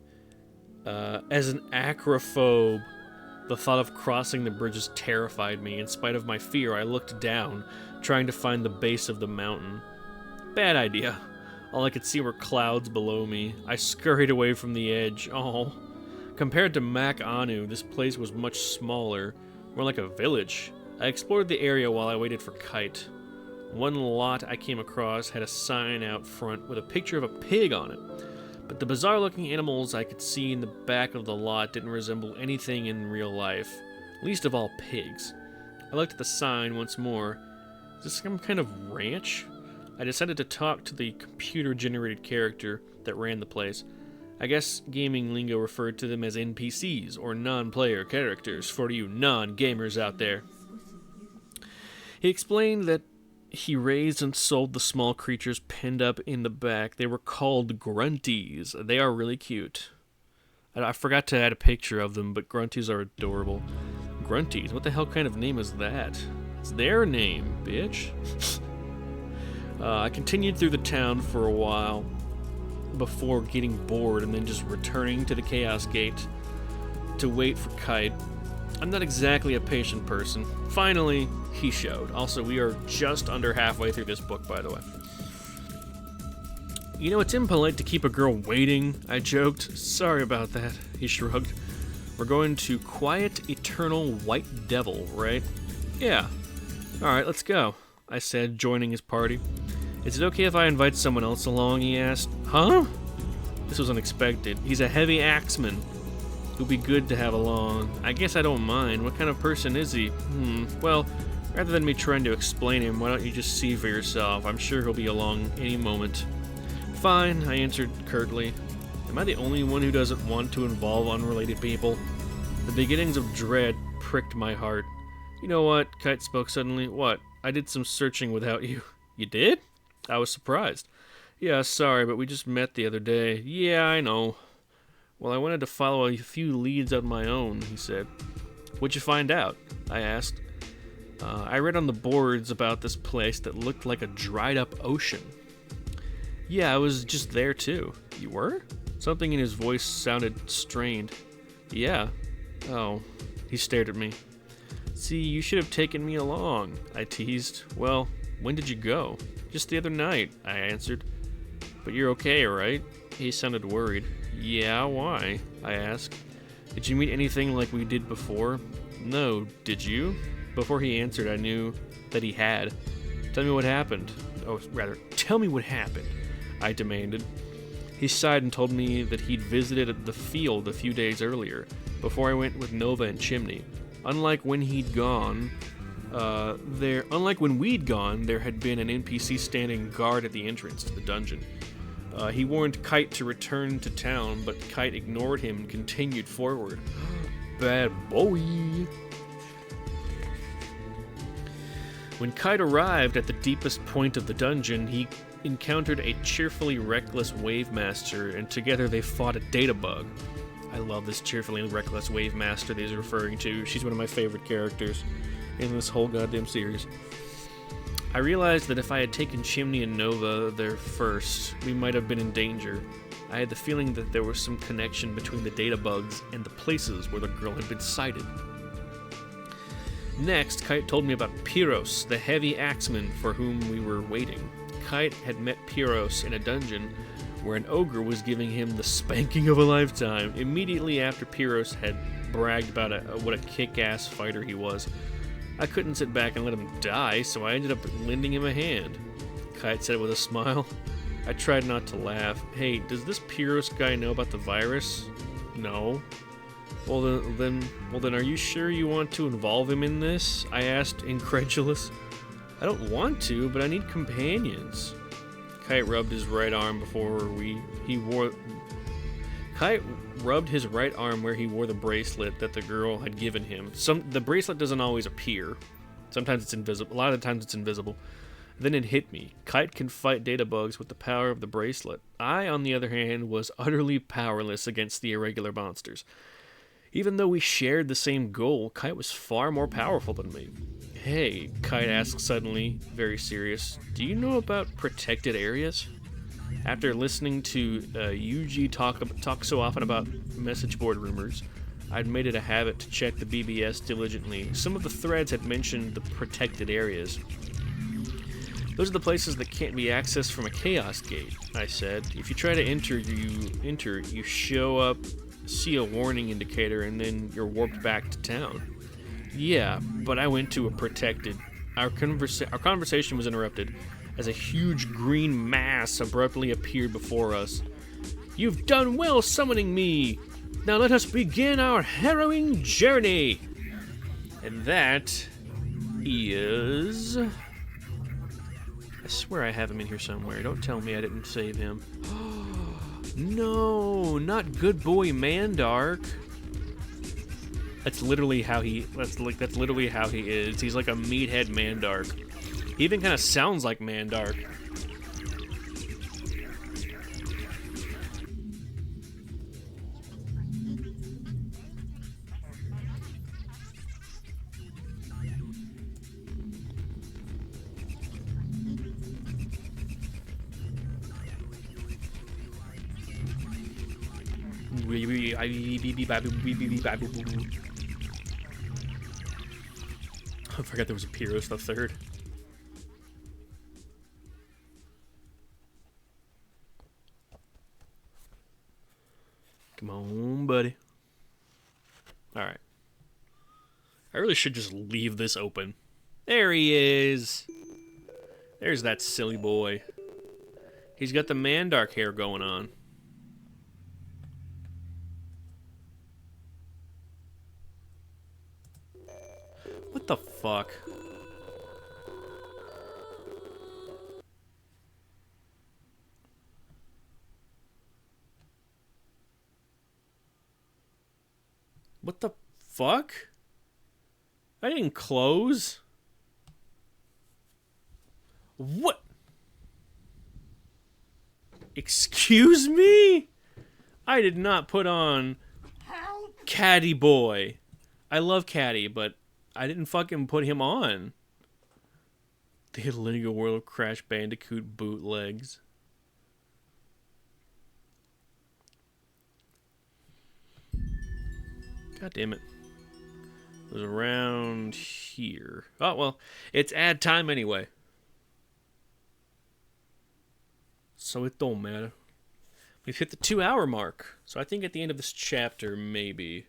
As an acrophobe, the thought of crossing the bridges terrified me. In spite of my fear, I looked down, trying to find the base of the mountain. Bad idea. All I could see were clouds below me. I scurried away from the edge. Oh. Compared to Mak Anu, this place was much smaller, more like a village. I explored the area while I waited for Kite. One lot I came across had a sign out front with a picture of a pig on it, but the bizarre-looking animals I could see in the back of the lot didn't resemble anything in real life, least of all pigs. I looked at the sign once more. Is this some kind of ranch? I decided to talk to the computer-generated character that ran the place. I guess gaming lingo referred to them as NPCs, or non-player characters, for you non-gamers out there. He explained that he raised and sold the small creatures penned up in the back. They were called grunties. They are really cute. I forgot to add a picture of them, but grunties are adorable. Grunties? What the hell kind of name is that? It's their name, bitch. I continued through the town for a while before getting bored and then just returning to the Chaos Gate to wait for Kite. I'm not exactly a patient person. Finally, he showed. Also, we are just under halfway through this book, by the way. You know, it's impolite to keep a girl waiting, I joked. Sorry about that, he shrugged. We're going to Quiet Eternal White Devil, right? Yeah. Alright, let's go, I said, joining his party. Is it okay if I invite someone else along, he asked. Huh? This was unexpected. He's a heavy axeman. It would be good to have along. I guess I don't mind. What kind of person is he? Well, rather than me trying to explain him, why don't you just see for yourself? I'm sure he'll be along any moment. Fine, I answered curtly. Am I the only one who doesn't want to involve unrelated people? The beginnings of dread pricked my heart. You know what? Kite spoke suddenly. What? I did some searching without you. You did? I was surprised. Yeah, sorry, but we just met the other day. Yeah, I know. Well, I wanted to follow a few leads on my own, he said. What'd you find out? I asked. I read on the boards about this place that looked like a dried-up ocean. Yeah, I was just there, too. You were? Something in his voice sounded strained. Yeah. Oh. He stared at me. See, you should have taken me along, I teased. Well, when did you go? Just the other night, I answered. But you're okay, right? He sounded worried. Yeah, why? I asked. Did you meet anything like we did before? No, did you? Before he answered, I knew that he had. Tell me what happened. Oh, rather, tell me what happened, I demanded. He sighed and told me that he'd visited the field a few days earlier, before I went with Nova and Chimney. Unlike when we'd gone, there had been an NPC standing guard at the entrance to the dungeon. He warned Kite to return to town, but Kite ignored him and continued forward. Bad boy. When Kite arrived at the deepest point of the dungeon, he encountered a cheerfully reckless Wave Master, and together they fought a data bug. I love this cheerfully reckless Wave Master that he's referring to. She's one of my favorite characters in this whole goddamn series. I realized that if I had taken Chimney and Nova there first, we might have been in danger. I had the feeling that there was some connection between the data bugs and the places where the girl had been sighted. Next, Kite told me about Pyros, the heavy axeman for whom we were waiting. Kite had met Pyros in a dungeon where an ogre was giving him the spanking of a lifetime immediately after Pyros had bragged about what a kick-ass fighter he was. I couldn't sit back and let him die, so I ended up lending him a hand. Kite said with a smile. I tried not to laugh. Hey, does this Pyros guy know about the virus? No. Well then, are you sure you want to involve him in this? I asked, incredulous. I don't want to, but I need companions. Kite rubbed his right arm Kite rubbed his right arm where he wore the bracelet that the girl had given him. The bracelet doesn't always appear. Sometimes it's invisible. A lot of the times it's invisible. Then it hit me. Kite can fight data bugs with the power of the bracelet. I, on the other hand, was utterly powerless against the irregular monsters. Even though we shared the same goal, Kite was far more powerful than me. Hey, Kite asked suddenly, very serious, do you know about protected areas? After listening to Yuji talk so often about message board rumors, I'd made it a habit to check the BBS diligently. Some of the threads had mentioned the protected areas. Those are the places that can't be accessed from a Chaos Gate, I said. If you try to enter, you show up, see a warning indicator, and then you're warped back to town. Yeah, but I went to a protected. Our conversation was interrupted as a huge green mass abruptly appeared before us. You've done well summoning me! Now let us begin our harrowing journey! And that is... I swear I have him in here somewhere. Don't tell me I didn't save him. No, not good boy Mandark. That's literally how he. That's literally how he is. He's like a meathead Mandark. He even kind of sounds like Mandark. I forgot there was a Pyros the Third. Come on, buddy. Alright. I really should just leave this open. There he is. There's that silly boy. He's got the Mandark hair going on. What the fuck? What the fuck? I didn't close. What? Excuse me? I did not put on Caddy Boy. I love Caddy, but I didn't fucking put him on. The Lego World Crash Bandicoot bootlegs. God damn it. It was around here. Oh, well, it's ad time anyway. So it don't matter. We've hit the 2-hour mark. So I think at the end of this chapter, maybe.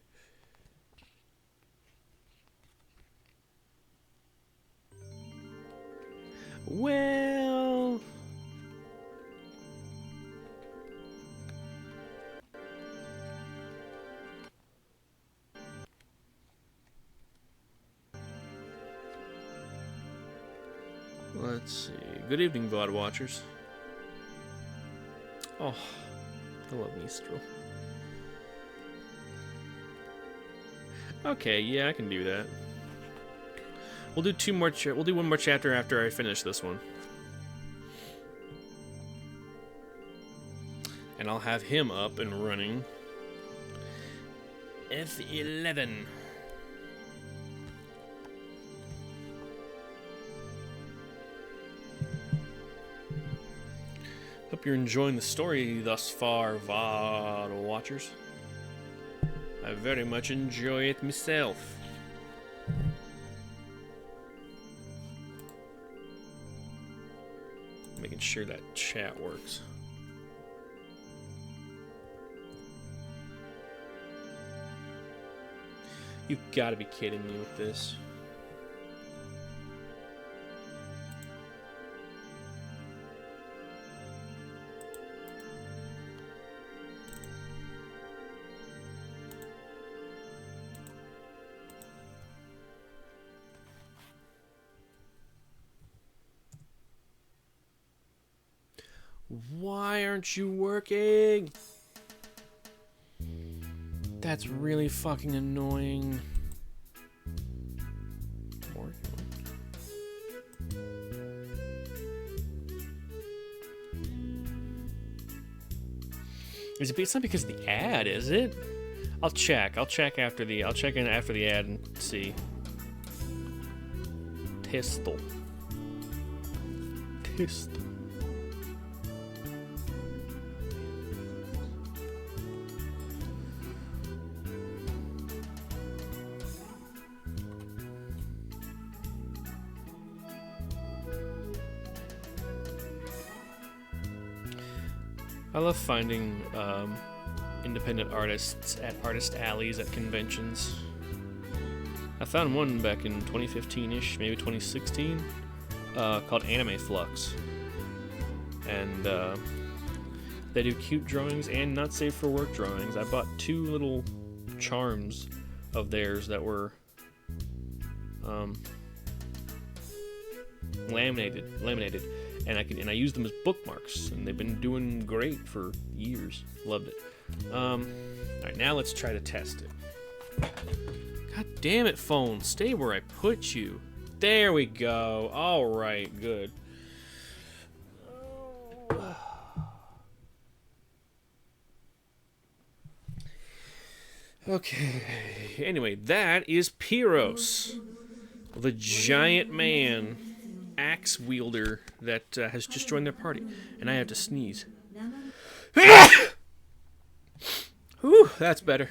Well... let's see. Good evening, VOD watchers. Oh, I love Mistral. Okay, yeah, I can do that. We'll do two more. We'll do one more chapter after I finish this one, and I'll have him up and running. F11. Hope you're enjoying the story thus far, VOD watchers. I very much enjoy it myself. Making sure that chat works. You've got to be kidding me with this. Why aren't you working? That's really fucking annoying. Is it? It's not because of the ad, is it? I'll check. I'll check after the. I'll check in after the ad and see. Tistle. Tistle. I love finding independent artists at artist alleys at conventions. I found one back in 2015-ish, maybe 2016, called Anime Flux. And they do cute drawings and not safe for work drawings. I bought 2 little charms of theirs that were laminated, and I use them as bookmarks, and they've been doing great for years. Loved it. All right, now let's try to test it. God damn it, phone, stay where I put you. There we go. All right, good. Okay. Anyway, that is Pyros, the giant man, axe wielder that has just joined their party, and I have to sneeze. Whew, that's better.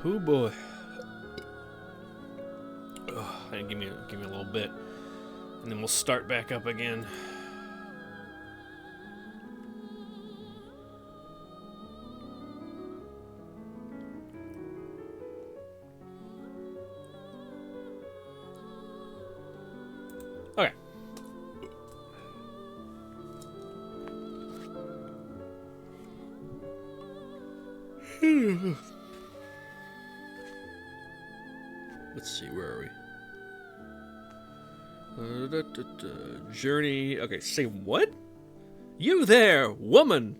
Oh boy. And give me a little bit, and then we'll start back up again. Okay. Let's see, where are we? Journey. Okay, say what? You there, woman!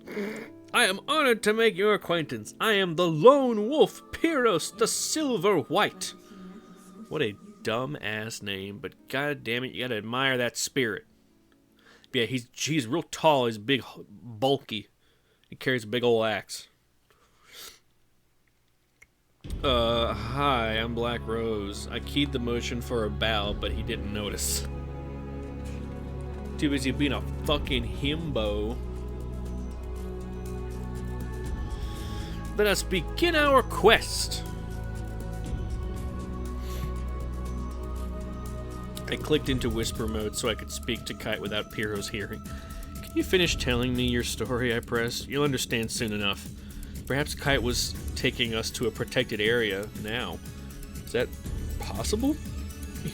I am honored to make your acquaintance. I am the lone wolf, Pyros the Silver White. What a dumb-ass name, but god damn it, you gotta admire that spirit. Yeah, he's real tall, he's big, bulky. He carries a big old axe. Hi, I'm Black Rose. I keyed the motion for a bow, but he didn't notice. Too busy being a fucking himbo. Let us begin our quest. I clicked into whisper mode so I could speak to Kite without Pyros hearing. Can you finish telling me your story? I pressed. You'll understand soon enough. Perhaps Kite was taking us to a protected area now. Is that possible?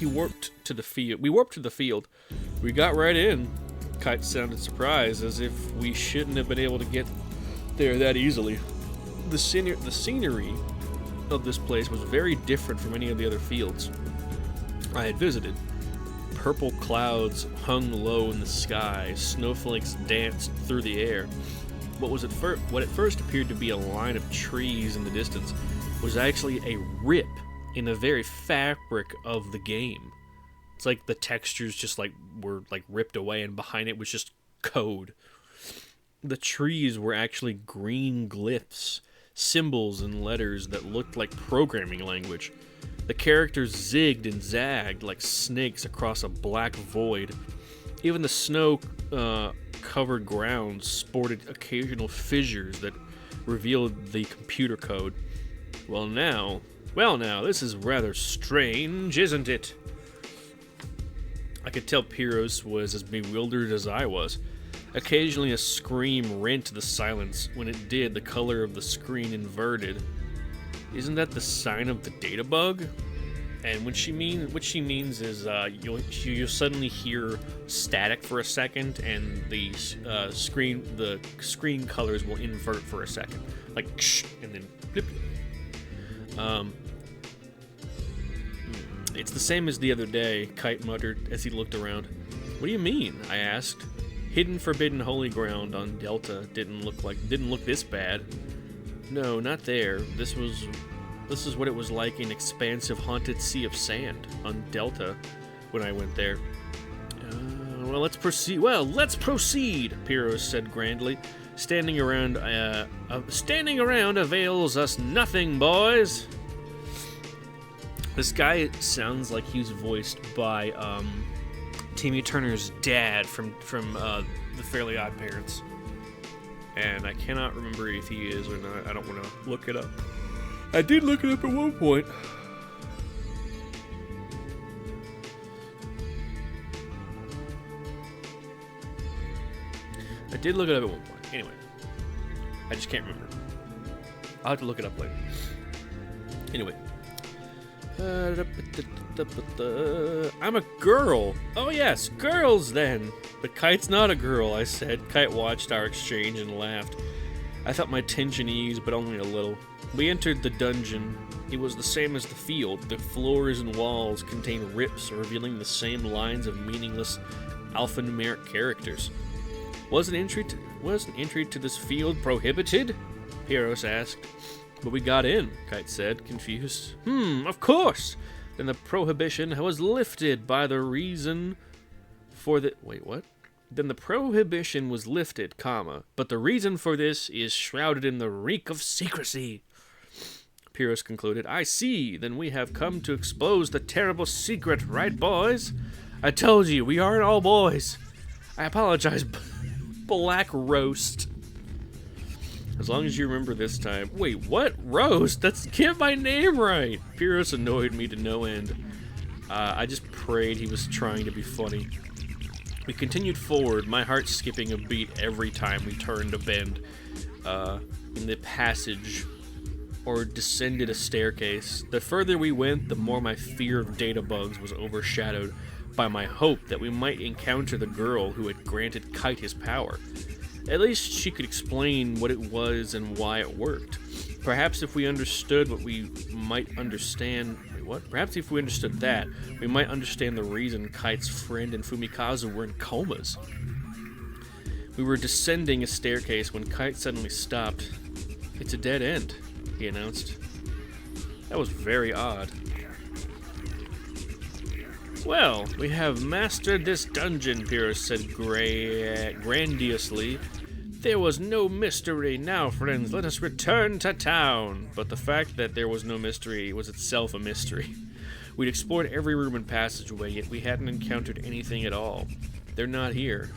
We warped to the field. We got right in. Kite sounded surprised, as if we shouldn't have been able to get there that easily. The scenery of this place was very different from any of the other fields I had visited. Purple clouds hung low in the sky. Snowflakes danced through the air. What at first appeared to be a line of trees in the distance was actually a rip in the very fabric of the game. It's like the textures just were ripped away, and behind it was just code. The trees were actually green glyphs, symbols and letters that looked like programming language. The characters zigged and zagged like snakes across a black void. Even the snow covered ground sported occasional fissures that revealed the computer code. Well now, this is rather strange, isn't it? I could tell Pyros was as bewildered as I was. Occasionally a scream rent the silence. When it did, the color of the screen inverted. Isn't that the sign of the data bug? And what she means is you'll suddenly hear static for a second, and the screen colors will invert for a second, like ksh, and then blip. It's the same as the other day, Kite muttered as he looked around. What do you mean? I asked. Hidden forbidden holy ground on Delta didn't look this bad. No, not there. This is what it was like in expansive haunted sea of sand on Delta when I went there. Well, let's proceed. Pyros said grandly. Standing around avails us nothing, boys. This guy sounds like he was voiced by Timmy Turner's dad from The Fairly Odd Parents. And I cannot remember if he is or not. I don't want to look it up. I did look it up at one point. Anyway, I just can't remember. I'll have to look it up later. Anyway, I'm a girl. Oh yes, girls then. But Kite's not a girl, I said. Kite watched our exchange and laughed. I felt my tension ease, but only a little. We entered the dungeon. It was the same as the field. The floors and walls contained rips revealing the same lines of meaningless alphanumeric characters. Was an entry to this field prohibited? Pyros asked. But we got in, Kite said, confused. Of course! Then the prohibition was lifted by the reason for the... Wait, what? Then the prohibition was lifted, comma, but the reason for this is shrouded in the reek of secrecy. Pyros concluded. I see. Then we have come to expose the terrible secret, right, boys? I told you, we aren't all boys. I apologize, Black Roast. As long as you remember this time. Wait, what? Roast? Get my name right. Pyros annoyed me to no end. I just prayed he was trying to be funny. We continued forward, my heart skipping a beat every time we turned a bend in the passage or descended a staircase. The further we went, the more my fear of data bugs was overshadowed by my hope that we might encounter the girl who had granted Kite his power. At least she could explain what it was and why it worked. Perhaps if we understood what we might understand... Wait, what? Perhaps if we understood that, we might understand the reason Kite's friend and Fumikazu were in comas. We were descending a staircase when Kite suddenly stopped. It's a dead end, he announced. That was very odd. Well, we have mastered this dungeon, Pyros said grandiosely. There was no mystery. Now, friends, let us return to town. But the fact that there was no mystery was itself a mystery. We'd explored every room and passageway, yet we hadn't encountered anything at all. They're not here.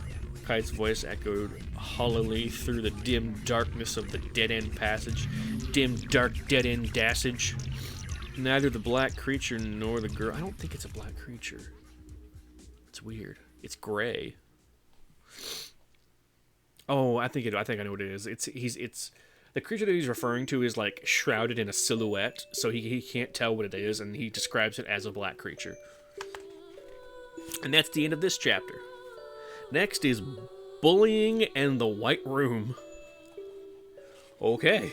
Kite's voice echoed hollowly through the dim darkness of the dead-end passage. Dim, dark, dead-end passage. Neither the black creature nor the girl. I don't think it's a black creature. It's weird. It's gray. Oh, I think I know what it is. It's the creature that he's referring to is like shrouded in a silhouette, so he can't tell what it is, and he describes it as a black creature. And that's the end of this chapter. Next is Bullying and the White Room. Okay.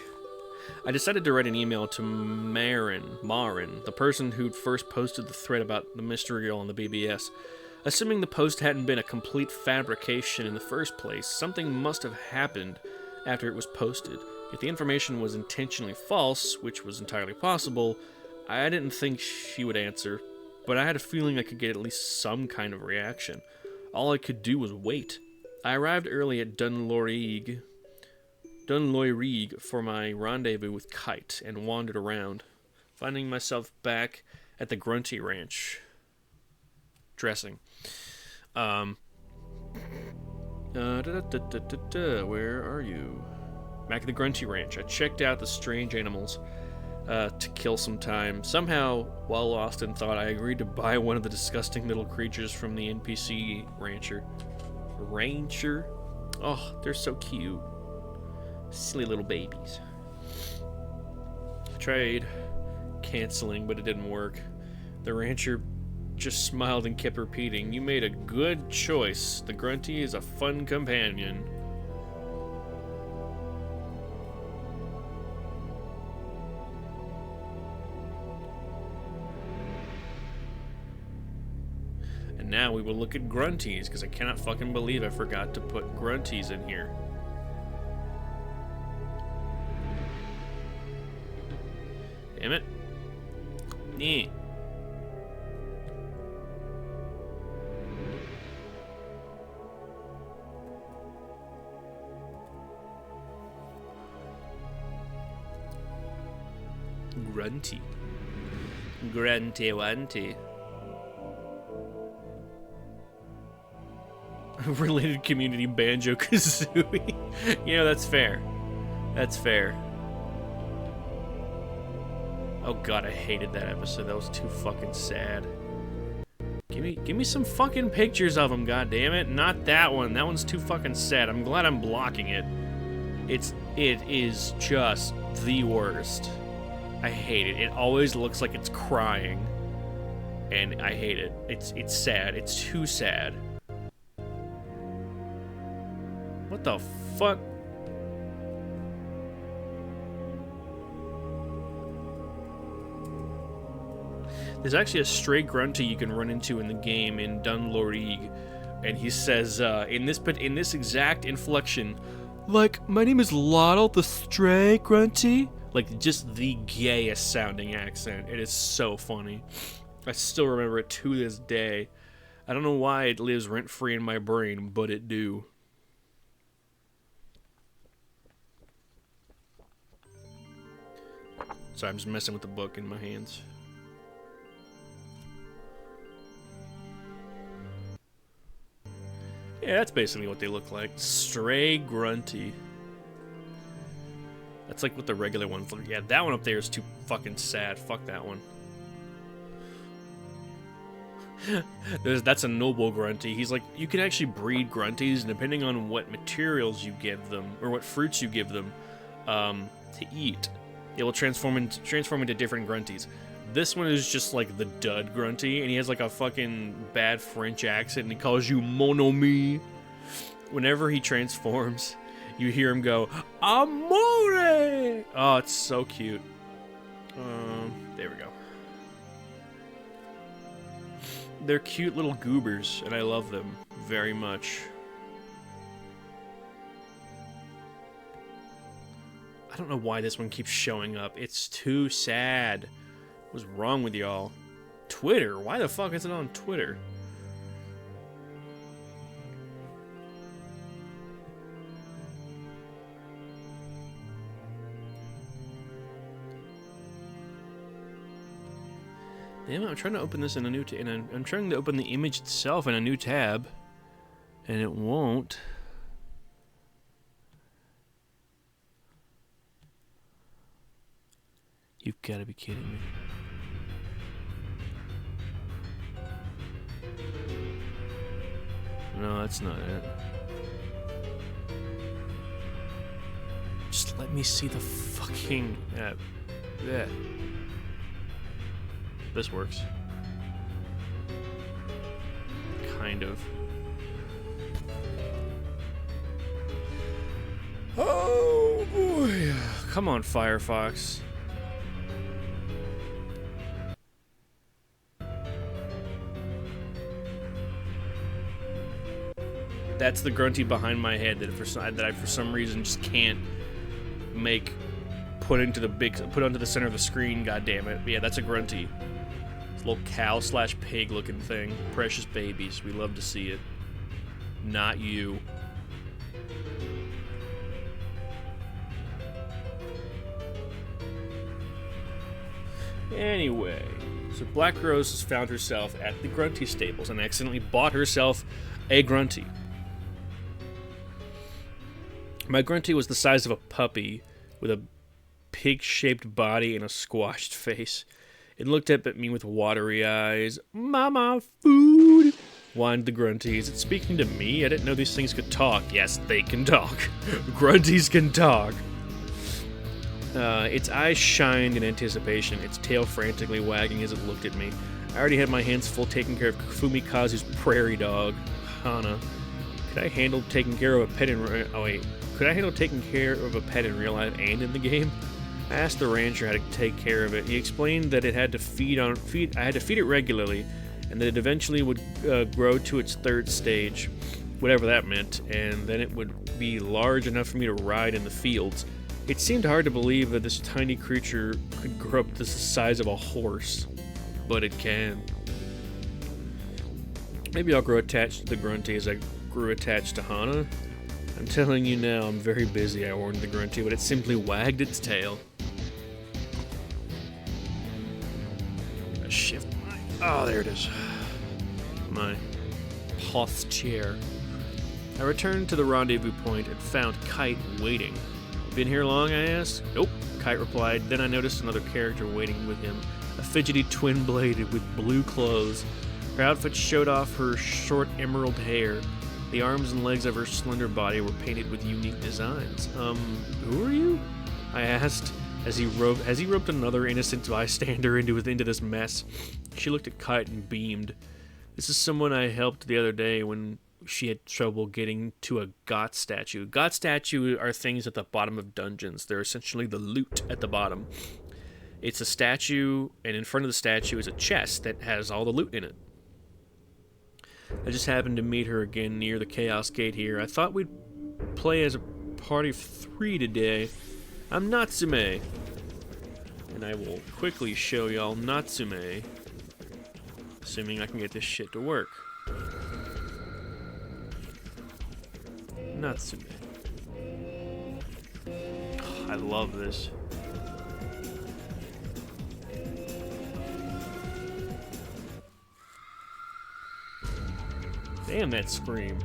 I decided to write an email to Marin, the person who'd first posted the thread about the mystery girl on the BBS. Assuming the post hadn't been a complete fabrication in the first place, something must have happened after it was posted. If the information was intentionally false, which was entirely possible, I didn't think she would answer, but I had a feeling I could get at least some kind of reaction. All I could do was wait. I arrived early at Dunloyrig for my rendezvous with Kite and wandered around, finding myself back at the Grunty Ranch, dressing. Where are you? Back at the Grunty Ranch. I checked out the strange animals to kill some time. Somehow, while lost in thought, I agreed to buy one of the disgusting little creatures from the NPC rancher. Oh, they're so cute. Silly little babies. I tried canceling, but it didn't work. The rancher just smiled and kept repeating, "You made a good choice. The Grunty is a fun companion." And now we will look at Grunties, because I cannot fucking believe I forgot to put Grunties in here. Damn it. Nee. Grunty. Grunty-wanty. Related community Banjo-Kazooie. You know, that's fair. That's fair. Oh god, I hated that episode. That was too fucking sad. Give me some fucking pictures of him, goddammit. Not that one. That one's too fucking sad. I'm glad I'm blocking it. It is just the worst. I hate it. It always looks like it's crying. And I hate it. It's sad. It's too sad. What the fuck? There's actually a stray grunty you can run into in the game in Dunlorig, and he says in this exact inflection, like, my name is Lottle the Stray Grunty. Like, just the gayest sounding accent. It is so funny. I still remember it to this day. I don't know why it lives rent-free in my brain, but it do. Sorry, I'm just messing with the book in my hands. Yeah, that's basically what they look like. Stray Grunty. That's like what the regular ones look like. Yeah, that one up there is too fucking sad. Fuck that one. That's a noble Grunty. He's like, you can actually breed Grunties, and depending on what materials you give them, or what fruits you give them to eat, it will transform into different Grunties. This one is just like the dud Grunty, and he has like a fucking bad French accent, and he calls you mon ami. Whenever he transforms, you hear him go, Amore! Oh, it's so cute. There we go. They're cute little goobers, and I love them very much. I don't know why this one keeps showing up. It's too sad. What's wrong with y'all? Twitter? Why the fuck is it on Twitter? Damn, I'm trying to open this in a new I'm trying to open the image itself in a new tab, and it won't. You've got to be kidding me. No, that's not it. Just let me see the fucking... yeah. This works. Kind of. Oh boy. Come on, Firefox. That's the Grunty behind my head that I for some reason just can't make put onto the center of the screen. God damn it! But yeah, that's a Grunty. It's a little cow/pig looking thing. Precious babies. We love to see it. Not you. Anyway, so Black Rose has found herself at the Grunty stables and accidentally bought herself a Grunty. My Grunty was the size of a puppy, with a pig-shaped body and a squashed face. It looked up at me with watery eyes. Mama, food! Whined the Grunty. Is it speaking to me? I didn't know these things could talk. Yes, they can talk. Grunties can talk. Its eyes shined in anticipation, its tail frantically wagging as it looked at me. I already had my hands full taking care of Fumikazu's prairie dog, Hana. Could I handle taking care of a pet in real life and in the game? I asked the rancher how to take care of it. He explained that it had to I had to feed it regularly, and that it eventually would grow to its third stage, whatever that meant, and then it would be large enough for me to ride in the fields. It seemed hard to believe that this tiny creature could grow up to the size of a horse, but it can. Maybe I'll grow attached to the Grunty as I grew attached to Hana. I'm telling you now, I'm very busy, I warned the Grunty, but it simply wagged its tail. I shift my... Oh, there it is. My posture. I returned to the rendezvous point and found Kite waiting. Been here long, I asked. Nope, Kite replied. Then I noticed another character waiting with him, a fidgety twin-bladed with blue clothes. Her outfit showed off her short emerald hair. The arms and legs of her slender body were painted with unique designs. Who are you? I asked, Has he roped another innocent bystander into this mess? She looked at Kite and beamed. This is someone I helped the other day when she had trouble getting to a Got statue. Got statue are things at the bottom of dungeons. They're essentially the loot at the bottom. It's a statue, and in front of the statue is a chest that has all the loot in it. I just happened to meet her again near the Chaos Gate here. I thought we'd play as a party of 3 today. I'm Natsume. And I will quickly show y'all Natsume. Assuming I can get this shit to work. Natsume. Oh, I love this. Damn, that scream.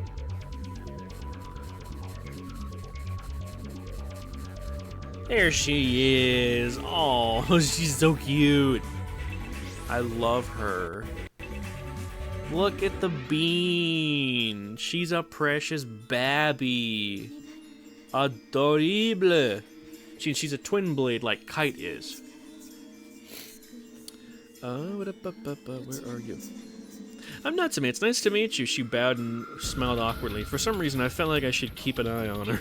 There she is. Oh, she's so cute. I love her. Look at the bean. She's a precious babby. Adorable. She's a twin blade like Kite is. Where are you? I'm Natsume. It's nice to meet you. She bowed and smiled awkwardly. For some reason, I felt like I should keep an eye on her.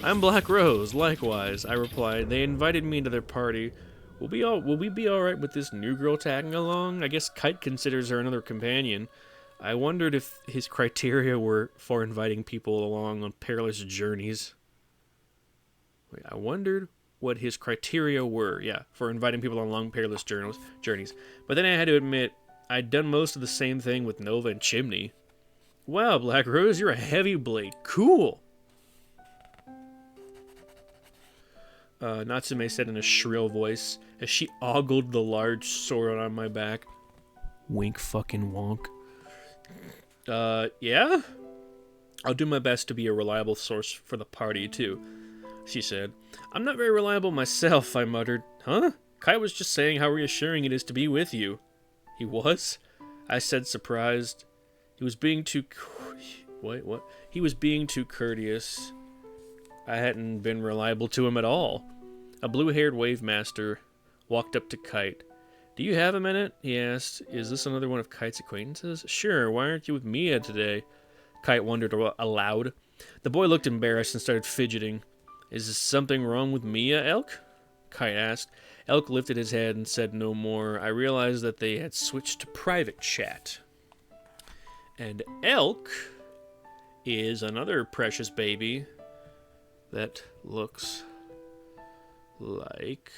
I'm Black Rose. Likewise, I replied. They invited me into their party. Will we be alright with this new girl tagging along? I guess Kite considers her another companion. I wondered if his criteria were for inviting people along on perilous journeys. Wait, I wondered what his criteria were, for inviting people on long perilous journeys. But then I had to admit, I'd done most of the same thing with Nova and Chimney. Wow, Black Rose, you're a heavy blade. Cool! Natsume said in a shrill voice as she ogled the large sword on my back. Wink fucking wonk. Yeah? I'll do my best to be a reliable source for the party, too, she said. I'm not very reliable myself, I muttered. Huh? Kai was just saying how reassuring it is to be with you. He was? I said, surprised. He was being too... Wait, what? He was being too courteous. I hadn't been reliable to him at all. A blue-haired wave master walked up to Kite. Do you have a minute? He asked. Is this another one of Kite's acquaintances? Sure, why aren't you with Mia today? Kite wondered aloud. The boy looked embarrassed and started fidgeting. Is there something wrong with Mia, Elk? Kite asked. Elk lifted his head and said no more. I realized that they had switched to private chat. And Elk is another precious baby that looks like...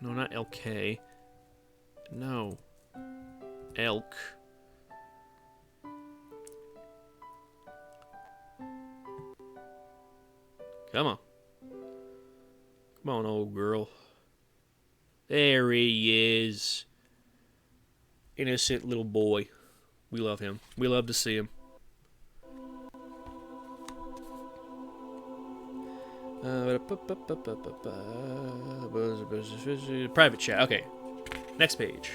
No, not LK. No. Elk. Come on. Come on, old girl. There he is. Innocent little boy. We love him. We love to see him. Private chat. Okay. Next page.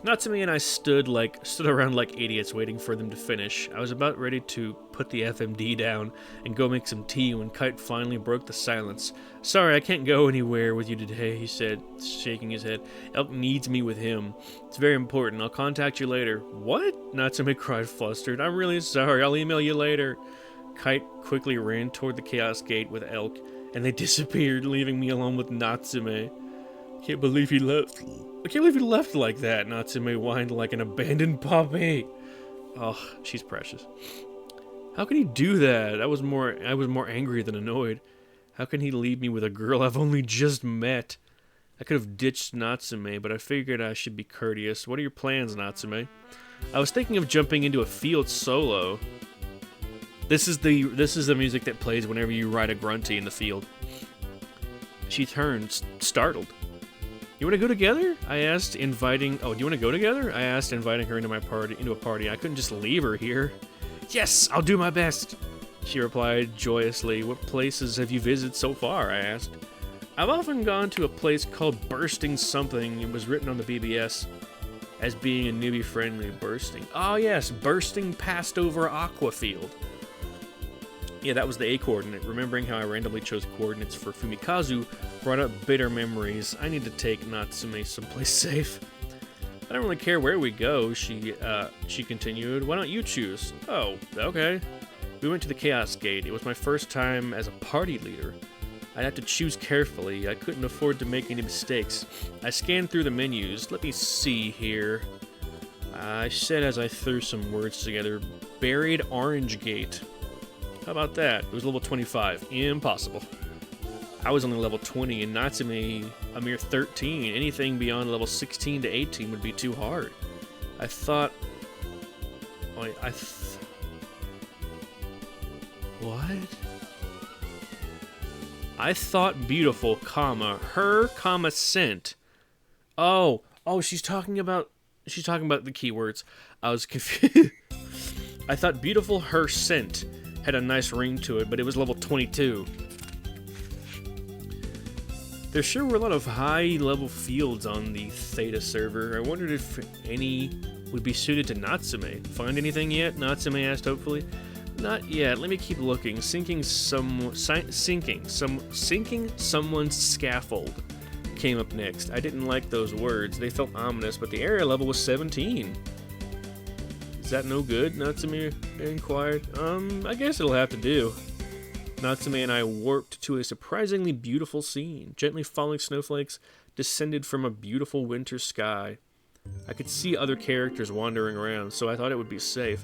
Natsume and I stood around like idiots waiting for them to finish. I was about ready to put the FMD down and go make some tea when Kite finally broke the silence. Sorry, I can't go anywhere with you today, he said, shaking his head. Elk needs me with him. It's very important. I'll contact you later. What? Natsume cried flustered. I'm really sorry. I'll email you later. Kite quickly ran toward the Chaos Gate with Elk, and they disappeared, leaving me alone with Natsume. I can't believe he left like that, Natsume whined like an abandoned puppy. Oh, she's precious. How can he do that? I was more angry than annoyed. How can he leave me with a girl I've only just met? I could have ditched Natsume, but I figured I should be courteous. What are your plans, Natsume? I was thinking of jumping into a field solo. This is the music that plays whenever you ride a grunty in the field. She turned, startled. You want to go together? I asked, inviting... Oh, do you want to go together? I asked, inviting her into a party. I couldn't just leave her here. Yes, I'll do my best, she replied joyously. What places have you visited so far? I asked. I've often gone to a place called Bursting Something. It was written on the BBS as being a newbie-friendly. Bursting. Oh, yes, Bursting Passed Over Aquafield. Yeah, that was the A coordinate. Remembering how I randomly chose coordinates for Fumikazu brought up bitter memories. I need to take Natsume someplace safe. I don't really care where we go, she continued. Why don't you choose? Oh, okay. We went to the Chaos Gate. It was my first time as a party leader. I'd have to choose carefully. I couldn't afford to make any mistakes. I scanned through the menus. Let me see here. I said as I threw some words together, Buried Orange Gate. How about that? It was level 25. Impossible. I was only level 20 and Natsume a mere 13. Anything beyond level 16 to 18 would be too hard. I thought... What? I thought beautiful, comma, her, comma, scent. Oh, she's talking about the keywords. I was confused. I thought beautiful, her, scent had a nice ring to it, but it was level 22. There sure were a lot of high-level fields on the Theta server. I wondered if any would be suited to Natsume. Find anything yet? Natsume asked hopefully. Not yet. Let me keep looking. Sinking someone's scaffold came up next. I didn't like those words. They felt ominous, but the area level was 17. Is that no good? Natsume inquired. I guess it'll have to do. Natsume and I warped to a surprisingly beautiful scene. Gently falling snowflakes descended from a beautiful winter sky. I could see other characters wandering around, so I thought it would be safe.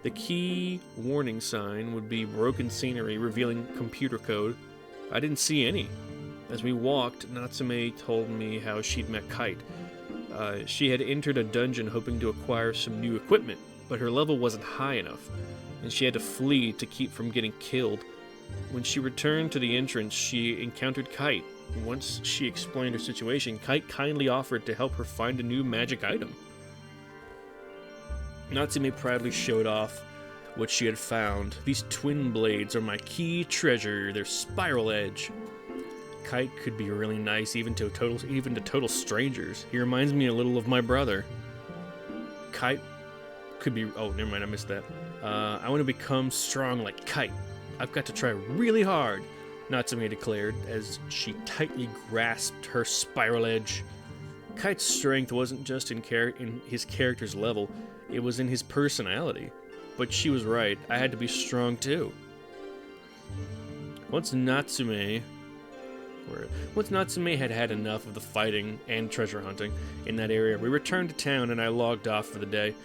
The key warning sign would be broken scenery revealing computer code. I didn't see any. As we walked, Natsume told me how she'd met Kite. She had entered a dungeon hoping to acquire some new equipment, but her level wasn't high enough, and she had to flee to keep from getting killed. When she returned to the entrance, she encountered Kite. Once she explained her situation, Kite kindly offered to help her find a new magic item. Natsume proudly showed off what she had found. These twin blades are my key treasure, their spiral edge. Kite could be really nice even to total strangers. He reminds me a little of my brother. Kite could be... Oh, never mind, I missed that. I want to become strong like Kite. I've got to try really hard, Natsume declared as she tightly grasped her spiral edge. Kite's strength wasn't just in his character's level, it was in his personality. But she was right, I had to be strong too. Once Natsume had had enough of the fighting and treasure hunting in that area, we returned to town and I logged off for the day.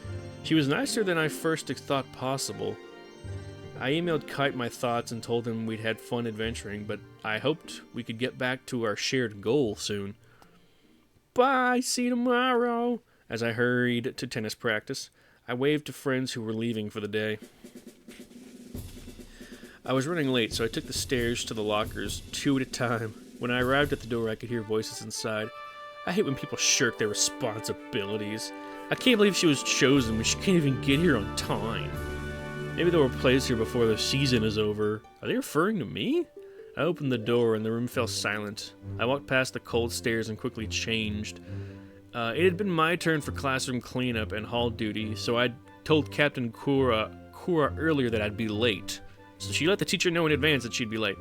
She was nicer than I first thought possible. I emailed Kite my thoughts and told him we'd had fun adventuring, but I hoped we could get back to our shared goal soon. Bye, see you tomorrow. As I hurried to tennis practice, I waved to friends who were leaving for the day. I was running late, so I took the stairs to the lockers, 2 at a time. When I arrived at the door, I could hear voices inside. I hate when people shirk their responsibilities. I can't believe she was chosen when she can't even get here on time. Maybe they'll replace her before the season is over. Are they referring to me? I opened the door and the room fell silent. I walked past the cold stairs and quickly changed. It had been my turn for classroom cleanup and hall duty, so I told Captain Kura earlier that I'd be late. So she let the teacher know in advance that she'd be late.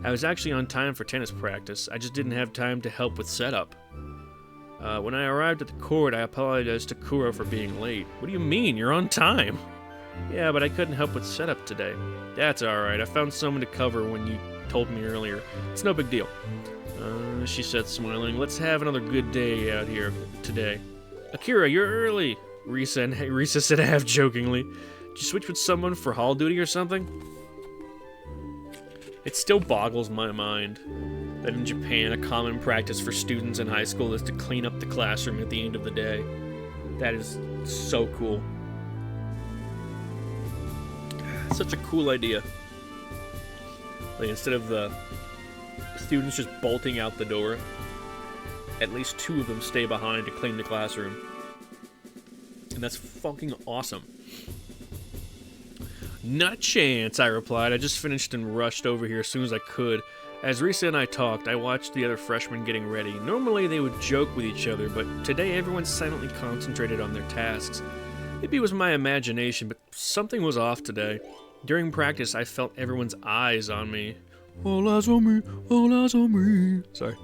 I was actually on time for tennis practice. I just didn't have time to help with setup. When I arrived at the court, I apologized to Kura for being late. What do you mean? You're on time. Yeah, but I couldn't help with setup today. That's alright. I found someone to cover when you told me earlier. It's no big deal. She said, smiling. Let's have another good day out here today. Akira, you're early, Risa said half-jokingly. Did you switch with someone for hall duty or something? It still boggles my mind that in Japan, a common practice for students in high school is to clean up the classroom at the end of the day. That is so cool. Such a cool idea. Like, instead of the students just bolting out the door, at least 2 of them stay behind to clean the classroom. And that's fucking awesome. Not a chance, I replied. I just finished and rushed over here as soon as I could. As Risa and I talked, I watched the other freshmen getting ready. Normally they would joke with each other, but today everyone silently concentrated on their tasks. Maybe it was my imagination, but something was off today. During practice, I felt everyone's eyes on me. All eyes on me, all eyes on me. Sorry.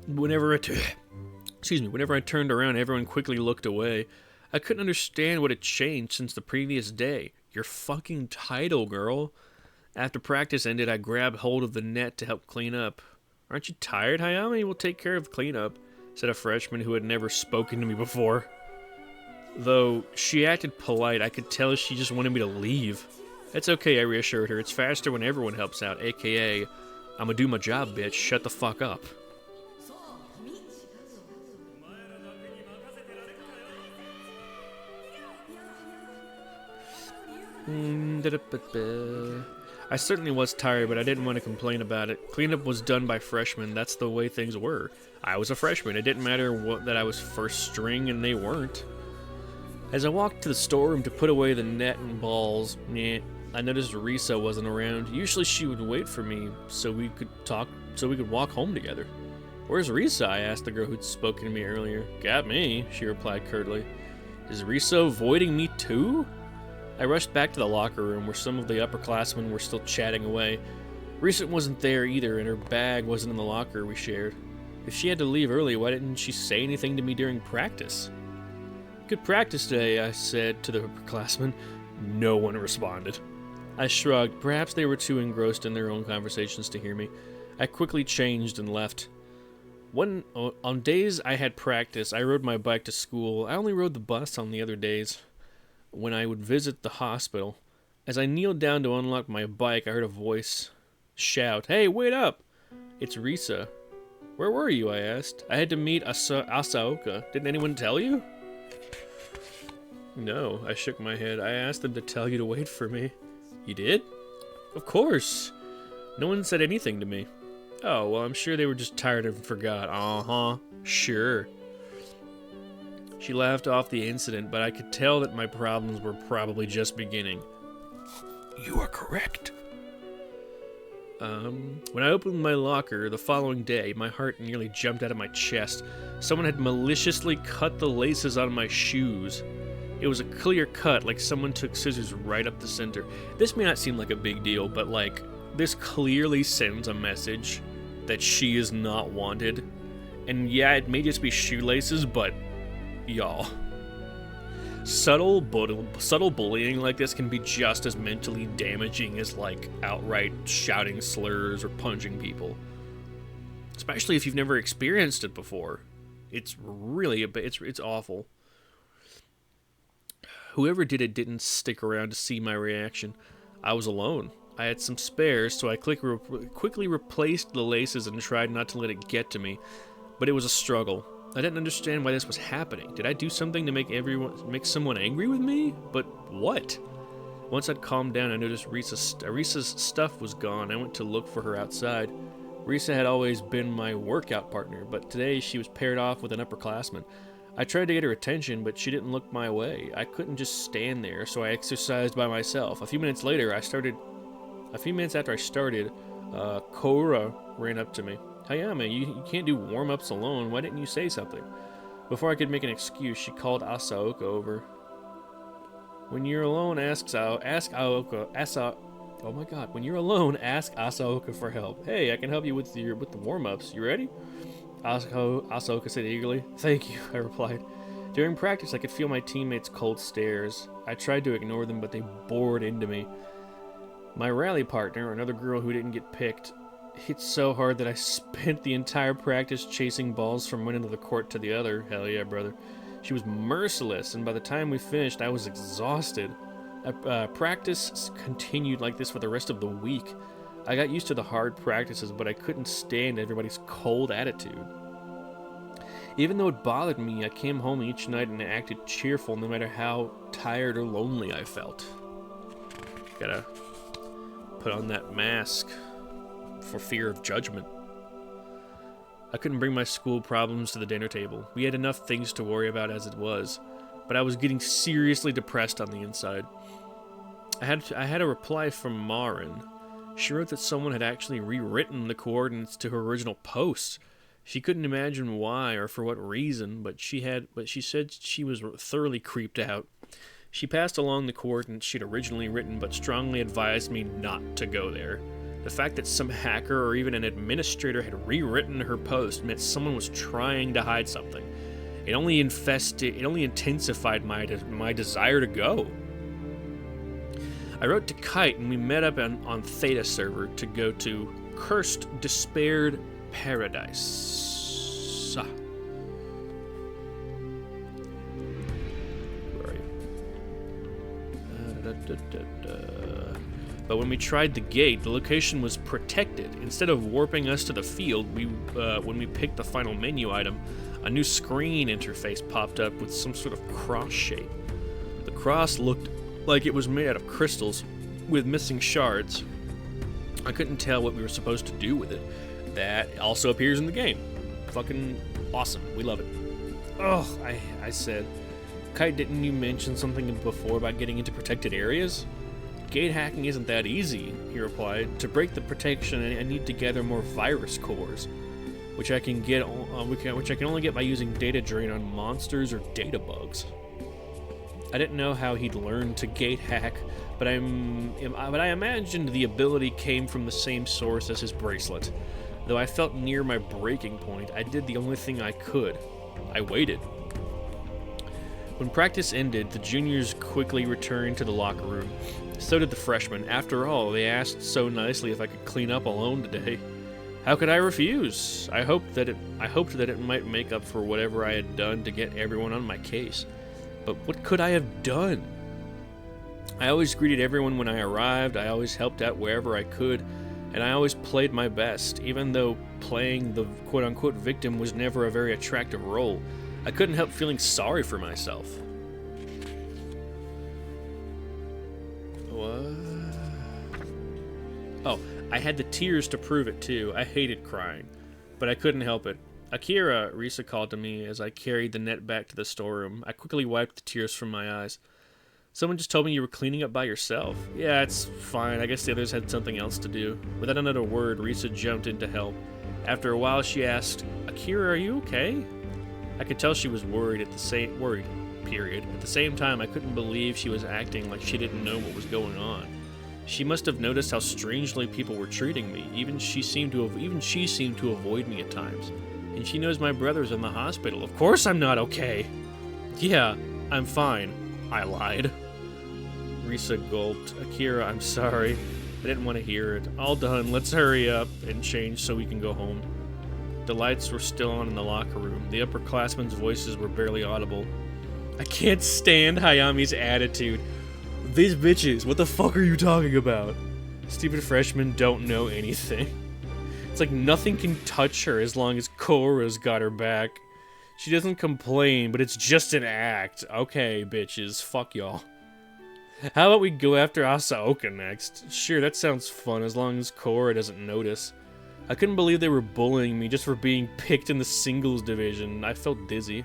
Whenever I turned around, everyone quickly looked away. I couldn't understand what had changed since the previous day. Your fucking title, girl. After practice ended, I grabbed hold of the net to help clean up. Aren't you tired, Hayami? We'll take care of the cleanup, said a freshman who had never spoken to me before. Though she acted polite, I could tell she just wanted me to leave. It's okay, I reassured her. It's faster when everyone helps out, aka, I'ma do my job, bitch. Shut the fuck up. I certainly was tired, but I didn't want to complain about it. Cleanup was done by freshmen. That's the way things were. I was a freshman. It didn't matter that I was first string and they weren't. As I walked to the storeroom to put away the net and balls, I noticed Risa wasn't around. Usually she would wait for me so we could walk home together. Where's Risa? I asked the girl who'd spoken to me earlier. Got me, she replied curtly. Is Risa avoiding me too? I rushed back to the locker room where some of the upperclassmen were still chatting away. Risa wasn't there either, and her bag wasn't in the locker we shared. If she had to leave early, why didn't she say anything to me during practice? Good practice today, I said to the upperclassmen. No one responded. I shrugged. Perhaps they were too engrossed in their own conversations to hear me. I quickly changed and left. On days I had practice, I rode my bike to school. I only rode the bus on the other days when I would visit the hospital. As I kneeled down to unlock my bike, I heard a voice shout, "Hey, wait up! It's Risa." Where were you? I asked. I had to meet Asaoka. Didn't anyone tell you? No, I shook my head. I asked them to tell you to wait for me. You did? Of course. No one said anything to me. Oh, well, I'm sure they were just tired and forgot. Uh-huh. Sure. She laughed off the incident, but I could tell that my problems were probably just beginning. You are correct. When I opened my locker the following day, my heart nearly jumped out of my chest. Someone had maliciously cut the laces on my shoes. It was a clear cut, like someone took scissors right up the center. This may not seem like a big deal, but this clearly sends a message that she is not wanted. And yeah, it may just be shoelaces, but y'all, subtle bullying like this can be just as mentally damaging as outright shouting slurs or punching people. Especially if you've never experienced it before. It's really it's awful. Whoever did it didn't stick around to see my reaction. I was alone. I had some spares, so I quickly replaced the laces and tried not to let it get to me. But it was a struggle. I didn't understand why this was happening. Did I do something to make someone angry with me? But what? Once I'd calmed down, I noticed Risa's stuff was gone. I went to look for her outside. Risa had always been my workout partner, but today she was paired off with an upperclassman. I tried to get her attention, but she didn't look my way. I couldn't just stand there, so I exercised by myself. A few minutes after I started, Kora ran up to me. Hayami, you can't do warm-ups alone. Why didn't you say something? Before I could make an excuse, she called Asaoka over. When you're alone, ask Asaoka for help. Hey, I can help you with the warm-ups. You ready? Asaoka said eagerly. Thank you, I replied. During practice, I could feel my teammates' cold stares. I tried to ignore them, but they bored into me. My rally partner, another girl who didn't get picked, hit so hard that I spent the entire practice chasing balls from one end of the court to the other. Hell yeah, brother. She was merciless, and by the time we finished, I was exhausted. Practice continued like this for the rest of the week. I got used to the hard practices, but I couldn't stand everybody's cold attitude. Even though it bothered me, I came home each night and acted cheerful no matter how tired or lonely I felt. Gotta put on that mask for fear of judgment. I couldn't bring my school problems to the dinner table. We had enough things to worry about as it was, but I was getting seriously depressed on the inside. I had a reply from Marin. She wrote that someone had actually rewritten the coordinates to her original post. She couldn't imagine why or for what reason, but she said she was thoroughly creeped out. She passed along the coordinates she'd originally written, but strongly advised me not to go there. The fact that some hacker or even an administrator had rewritten her post meant someone was trying to hide something. It only intensified my desire to go. I wrote to Kite and we met up on Theta server to go to Cursed Despaired Paradise. Where are you? But when we tried the gate, the location was protected. Instead of warping us to the field, when we picked the final menu item, a new screen interface popped up with some sort of cross shape. The cross looked like it was made out of crystals with missing shards. I couldn't tell what we were supposed to do with it. That also appears in the game. Fucking awesome. We love it. Oh, I said. Kite, didn't you mention something before about getting into protected areas? Gate hacking isn't that easy, he replied. To break the protection, I need to gather more virus cores, which I can only get by using data drain on monsters or data bugs. I didn't know how he'd learned to gate hack, but I imagined the ability came from the same source as his bracelet. Though I felt near my breaking point, I did the only thing I could. I waited. When practice ended, the juniors quickly returned to the locker room. So did the freshmen. After all, they asked so nicely if I could clean up alone today. How could I refuse? I hoped that it might make up for whatever I had done to get everyone on my case. But what could I have done? I always greeted everyone when I arrived, I always helped out wherever I could, and I always played my best, even though playing the quote-unquote victim was never a very attractive role. I couldn't help feeling sorry for myself. What? Oh, I had the tears to prove it too. I hated crying, but I couldn't help it. Akira, Risa called to me as I carried the net back to the storeroom. I quickly wiped the tears from my eyes. Someone just told me you were cleaning up by yourself. Yeah, it's fine. I guess the others had something else to do. Without another word, Risa jumped in to help. After a while, she asked, Akira, are you okay? I could tell she was worried, period. At the same time, I couldn't believe she was acting like she didn't know what was going on. She must have noticed how strangely people were treating me. Even she seemed to avoid me at times. And she knows my brother's in the hospital. Of course I'm not okay. Yeah, I'm fine. I lied. Risa gulped. Akira, I'm sorry. I didn't want to hear it. All done. Let's hurry up and change so we can go home. The lights were still on in the locker room. The upperclassmen's voices were barely audible. I can't stand Hayami's attitude. These bitches, what the fuck are you talking about? Stupid freshmen don't know anything. It's like nothing can touch her as long as Korra's got her back. She doesn't complain, but it's just an act. Okay, bitches, fuck y'all. How about we go after Asaoka next? Sure, that sounds fun as long as Korra doesn't notice. I couldn't believe they were bullying me just for being picked in the singles division. I felt dizzy.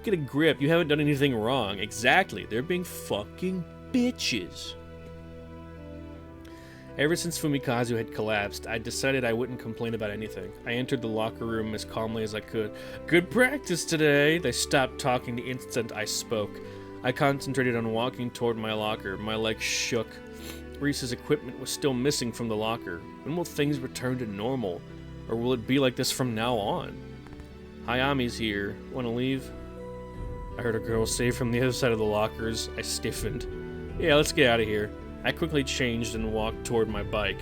Get a grip, you haven't done anything wrong. Exactly, they're being fucking bitches. Ever since Fumikazu had collapsed, I decided I wouldn't complain about anything. I entered the locker room as calmly as I could. Good practice today! They stopped talking the instant I spoke. I concentrated on walking toward my locker. My legs shook. Risa's equipment was still missing from the locker. When will things return to normal? Or will it be like this from now on? Hayami's here. Wanna leave? I heard a girl say from the other side of the lockers. I stiffened. Yeah, let's get out of here. I quickly changed and walked toward my bike.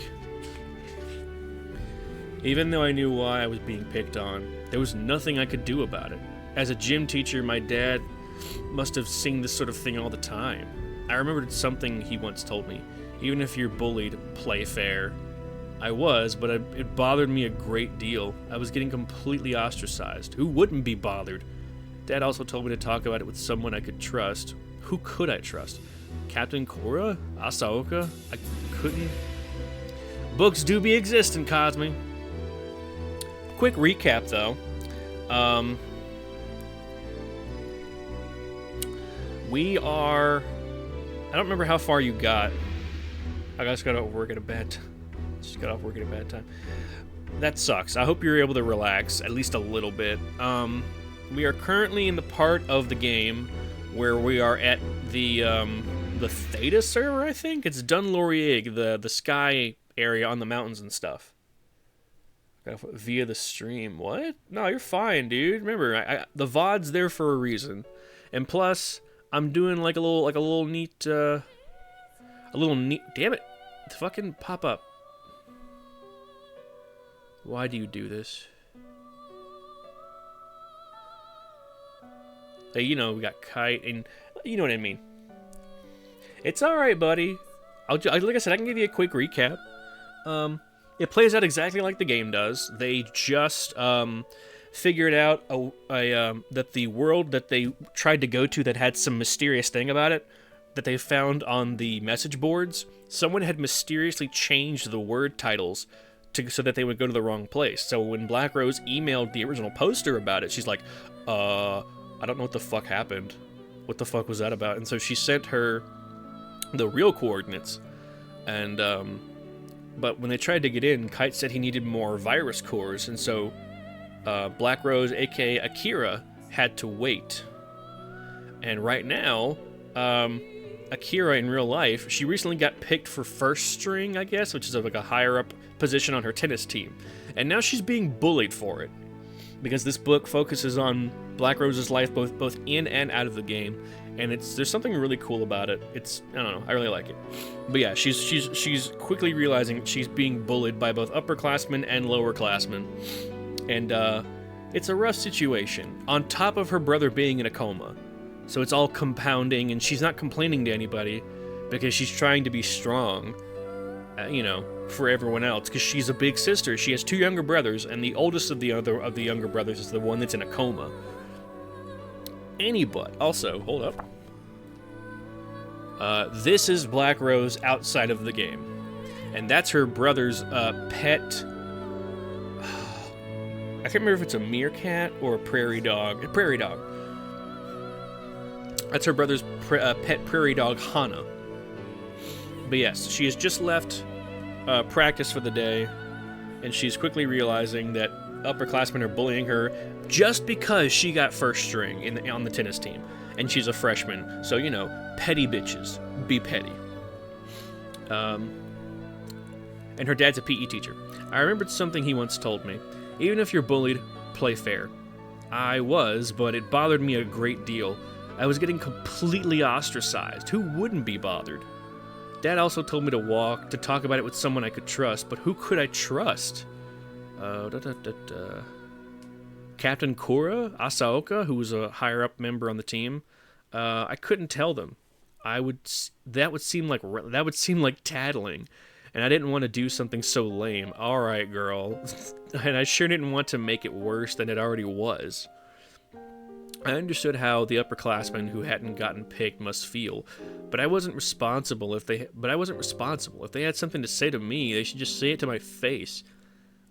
Even though I knew why I was being picked on, there was nothing I could do about it. As a gym teacher, my dad must have seen this sort of thing all the time. I remembered something he once told me. Even if you're bullied, play fair. I was, but it bothered me a great deal. I was getting completely ostracized. Who wouldn't be bothered? Dad also told me to talk about it with someone I could trust. Who could I trust? Captain Korra? Asaoka? I couldn't. Books do be existing, Cosme. Quick recap, though. We are... I don't remember how far you got. I just got off work at a bad time. That sucks. I hope you're able to relax, at least a little bit. We are currently in the part of the game where we are at the Theta server, I think? It's Dunlaurier, the sky area on the mountains and stuff. Via the stream. What? No, you're fine, dude. Remember, the VOD's there for a reason. And plus, I'm doing like a little neat, damn it. Fucking pop up. Why do you do this? Hey, you know, we got Kite, and you know what I mean. It's alright, buddy. Like I said, I can give you a quick recap. It plays out exactly like the game does. They just figured out that the world that they tried to go to that had some mysterious thing about it that they found on the message boards, someone had mysteriously changed the word titles so that they would go to the wrong place. So when Black Rose emailed the original poster about it, she's like, I don't know what the fuck happened. What the fuck was that about? And so she sent her the real coordinates. And, but when they tried to get in, Kite said he needed more virus cores. And so Black Rose, aka Akira, had to wait. And right now, Akira in real life, she recently got picked for first string, I guess, which is like a higher up position on her tennis team. And now she's being bullied for it. Because this book focuses on Black Rose's life both in and out of the game. And there's something really cool about it. I don't know, I really like it. But yeah, she's quickly realizing she's being bullied by both upperclassmen and lowerclassmen. And it's a rough situation. On top of her brother being in a coma. So it's all compounding, and she's not complaining to anybody because she's trying to be strong, for everyone else, because she's a big sister. She has two younger brothers, and the oldest of the younger brothers is the one that's in a coma. Also, hold up. This is Black Rose outside of the game, and that's her brother's pet. I can't remember if it's a meerkat or a prairie dog. A prairie dog. That's her brother's pet prairie dog, Hana. But yes, she has just left practice for the day, and she's quickly realizing that upperclassmen are bullying her just because she got first string on the tennis team, and she's a freshman. So, petty bitches. Be petty. And her dad's a PE teacher. I remembered something he once told me. Even if you're bullied, play fair. I was, but it bothered me a great deal. I was getting completely ostracized. Who wouldn't be bothered? Dad also told me to talk about it with someone I could trust, but who could I trust? Captain Kura Asaoka, who was a higher-up member on the team. I couldn't tell them. That would seem like tattling, and I didn't want to do something so lame. All right, girl. And I sure didn't want to make it worse than it already was. I understood how the upperclassmen who hadn't gotten picked must feel, but I wasn't responsible. If they had something to say to me, they should just say it to my face.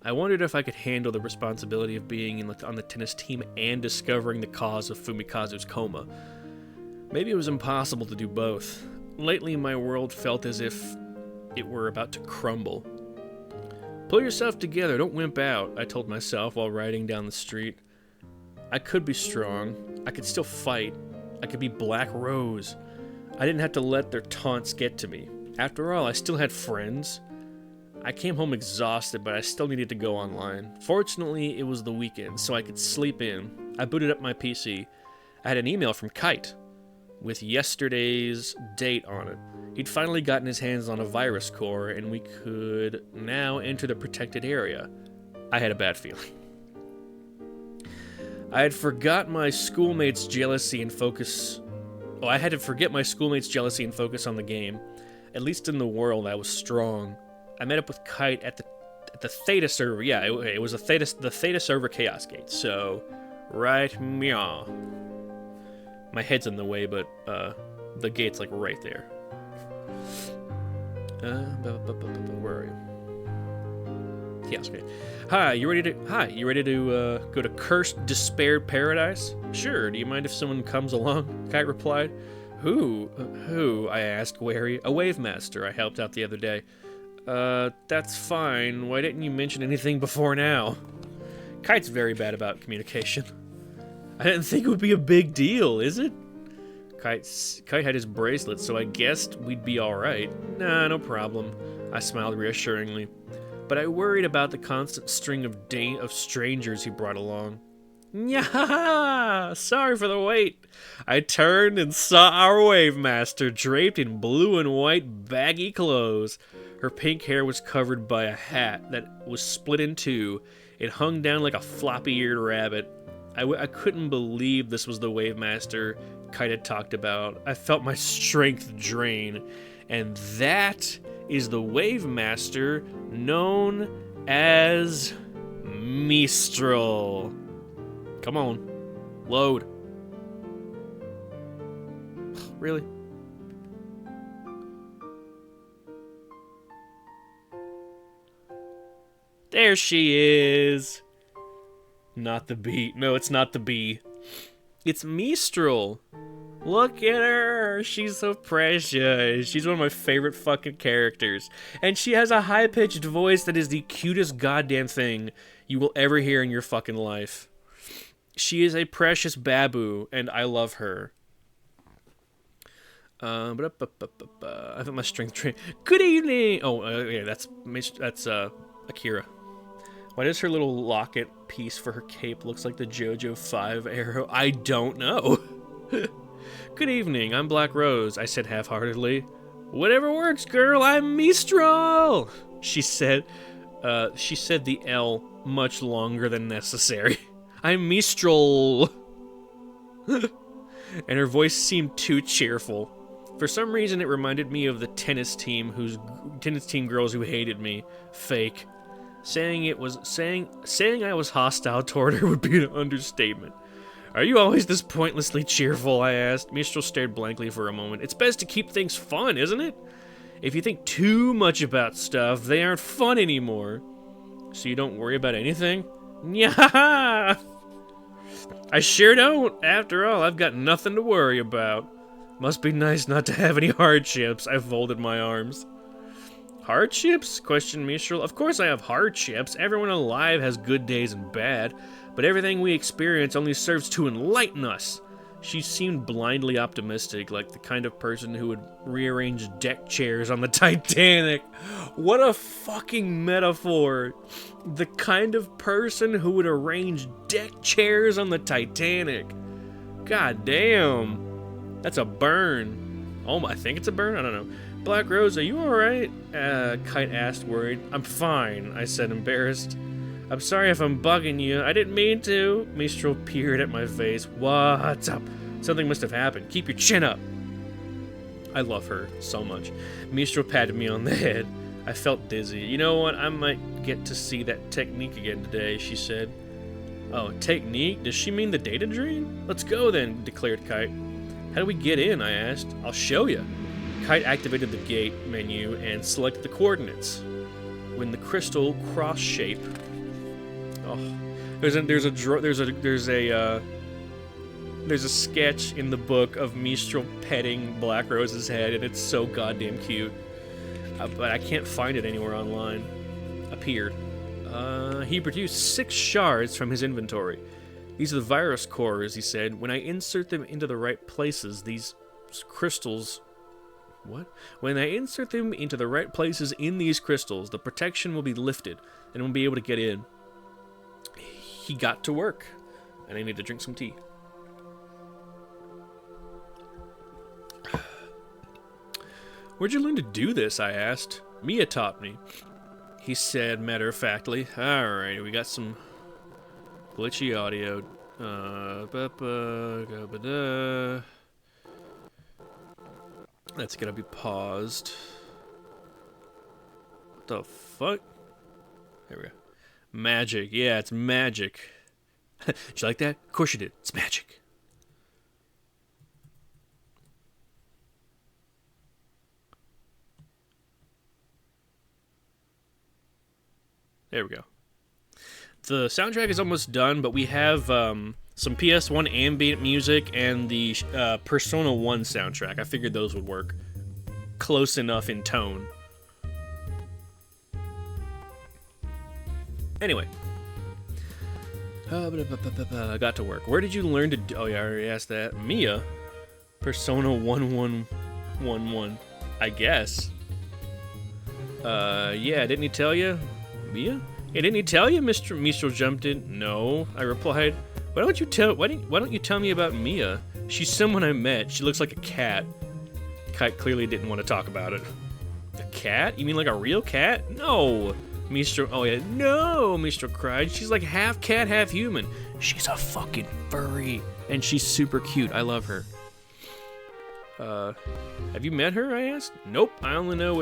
I wondered if I could handle the responsibility of being on the tennis team and discovering the cause of Fumikazu's coma. Maybe it was impossible to do both. Lately, my world felt as if it were about to crumble. Pull yourself together, don't wimp out, I told myself while riding down the street. I could be strong. I could still fight. I could be Black Rose. I didn't have to let their taunts get to me. After all, I still had friends. I came home exhausted, but I still needed to go online. Fortunately, it was the weekend, so I could sleep in. I booted up my PC. I had an email from Kite with yesterday's date on it. He'd finally gotten his hands on a virus core, and we could now enter the protected area. I had a bad feeling. I had forgot my schoolmates' jealousy and focus. Oh, I had to forget my schoolmates' jealousy and focus on the game. At least in the world, I was strong. I met up with Kite at the Theta server. Yeah, it was the Theta server Chaos Gate. So, right, meow. My head's in the way, but the gate's like right there. Where are you? Chaos Gate. Hi, you ready to go to Cursed Despair Paradise? Sure, do you mind if someone comes along? Kite replied. Who? I asked, wary. A wave master I helped out the other day. That's fine. Why didn't you mention anything before now? Kite's very bad about communication. I didn't think it would be a big deal, is it? Kite had his bracelet, so I guessed we'd be alright. Nah, no problem. I smiled reassuringly. But I worried about the constant string of strangers he brought along. Nyah! Sorry for the wait. I turned and saw our Wave Master draped in blue and white baggy clothes. Her pink hair was covered by a hat that was split in two. It hung down like a floppy-eared rabbit. I couldn't believe this was the Wave Master Kite had talked about. I felt my strength drain. And that is the Wave Master known as Mistral. Come on. Load. Really? There she is. Not the bee. No, it's not the bee. It's Mistral. Look at her. She's so precious. She's one of my favorite fucking characters. And she has a high-pitched voice that is the cutest goddamn thing you will ever hear in your fucking life. She is a precious babu, and I love her. I thought my strength train. Good evening. Oh, yeah, that's Akira. Why does her little locket piece for her cape looks like the JoJo 5 arrow? I don't know. Good evening. I'm Black Rose. I said half-heartedly. Whatever works, girl. I'm Mistral. She said the L much longer than necessary. I'm Mistral. And her voice seemed too cheerful. For some reason, it reminded me of the tennis team girls who hated me. Fake. Saying I was hostile toward her would be an understatement. Are you always this pointlessly cheerful? I asked. Mistral stared blankly for a moment. It's best to keep things fun, isn't it? If you think too much about stuff, they aren't fun anymore. So you don't worry about anything? Yeah. I sure don't. After all, I've got nothing to worry about. Must be nice not to have any hardships. I folded my arms. Hardships? Questioned Mistral. Of course I have hardships. Everyone alive has good days and bad, but everything we experience only serves to enlighten us. She seemed blindly optimistic, like the kind of person who would rearrange deck chairs on the Titanic. What a fucking metaphor. The kind of person who would arrange deck chairs on the Titanic. God damn. That's a burn. Oh, I think it's a burn? I don't know. Black Rose, are you alright? Kite asked, worried. I'm fine, I said, embarrassed. I'm sorry if I'm bugging you. I didn't mean to. Mistral peered at my face. What's up? Something must have happened. Keep your chin up. I love her so much. Mistral patted me on the head. I felt dizzy. You know what? I might get to see that technique again today, she said. Oh, technique? Does she mean the data drain? Let's go then, declared Kite. How do we get in? I asked. I'll show you. Kite activated the gate menu and selected the coordinates. When the crystal cross shape. Oh, there's a sketch in the book of Mistral petting Black Rose's head, and it's so goddamn cute. But I can't find it anywhere online. Appeared. He produced 6 shards from his inventory. These are the virus cores, he said. When I insert them into the right places, these crystals. What? When I insert them into the right places in these crystals, the protection will be lifted, and we'll be able to get in. He got to work, and I need to drink some tea. Where'd you learn to do this? I asked. Mia taught me. He said matter-of-factly. Alright, we got some glitchy audio. That's gonna be paused. What the fuck? There we go. Magic. Yeah, it's magic. Did you like that? Of course you did. It's magic. There we go. The soundtrack is almost done, but we have some PS1 ambient music and the Persona 1 soundtrack. I figured those would work close enough in tone. Anyway. I got to work. Where did you learn to... Oh, yeah, I already asked that. Mia? Persona 1111, I guess. Yeah, didn't he tell you? Mia? Yeah, didn't he tell you? Mr. Mistral jumped in. No, I replied. Why don't you tell me about Mia? She's someone I met. She looks like a cat. Kite clearly didn't want to talk about it. A cat? You mean like a real cat? No. Mistral, oh yeah, no, Mistral cried. She's like half cat, half human. She's a fucking furry. And she's super cute. I love her. Have you met her? I asked. Nope. I only know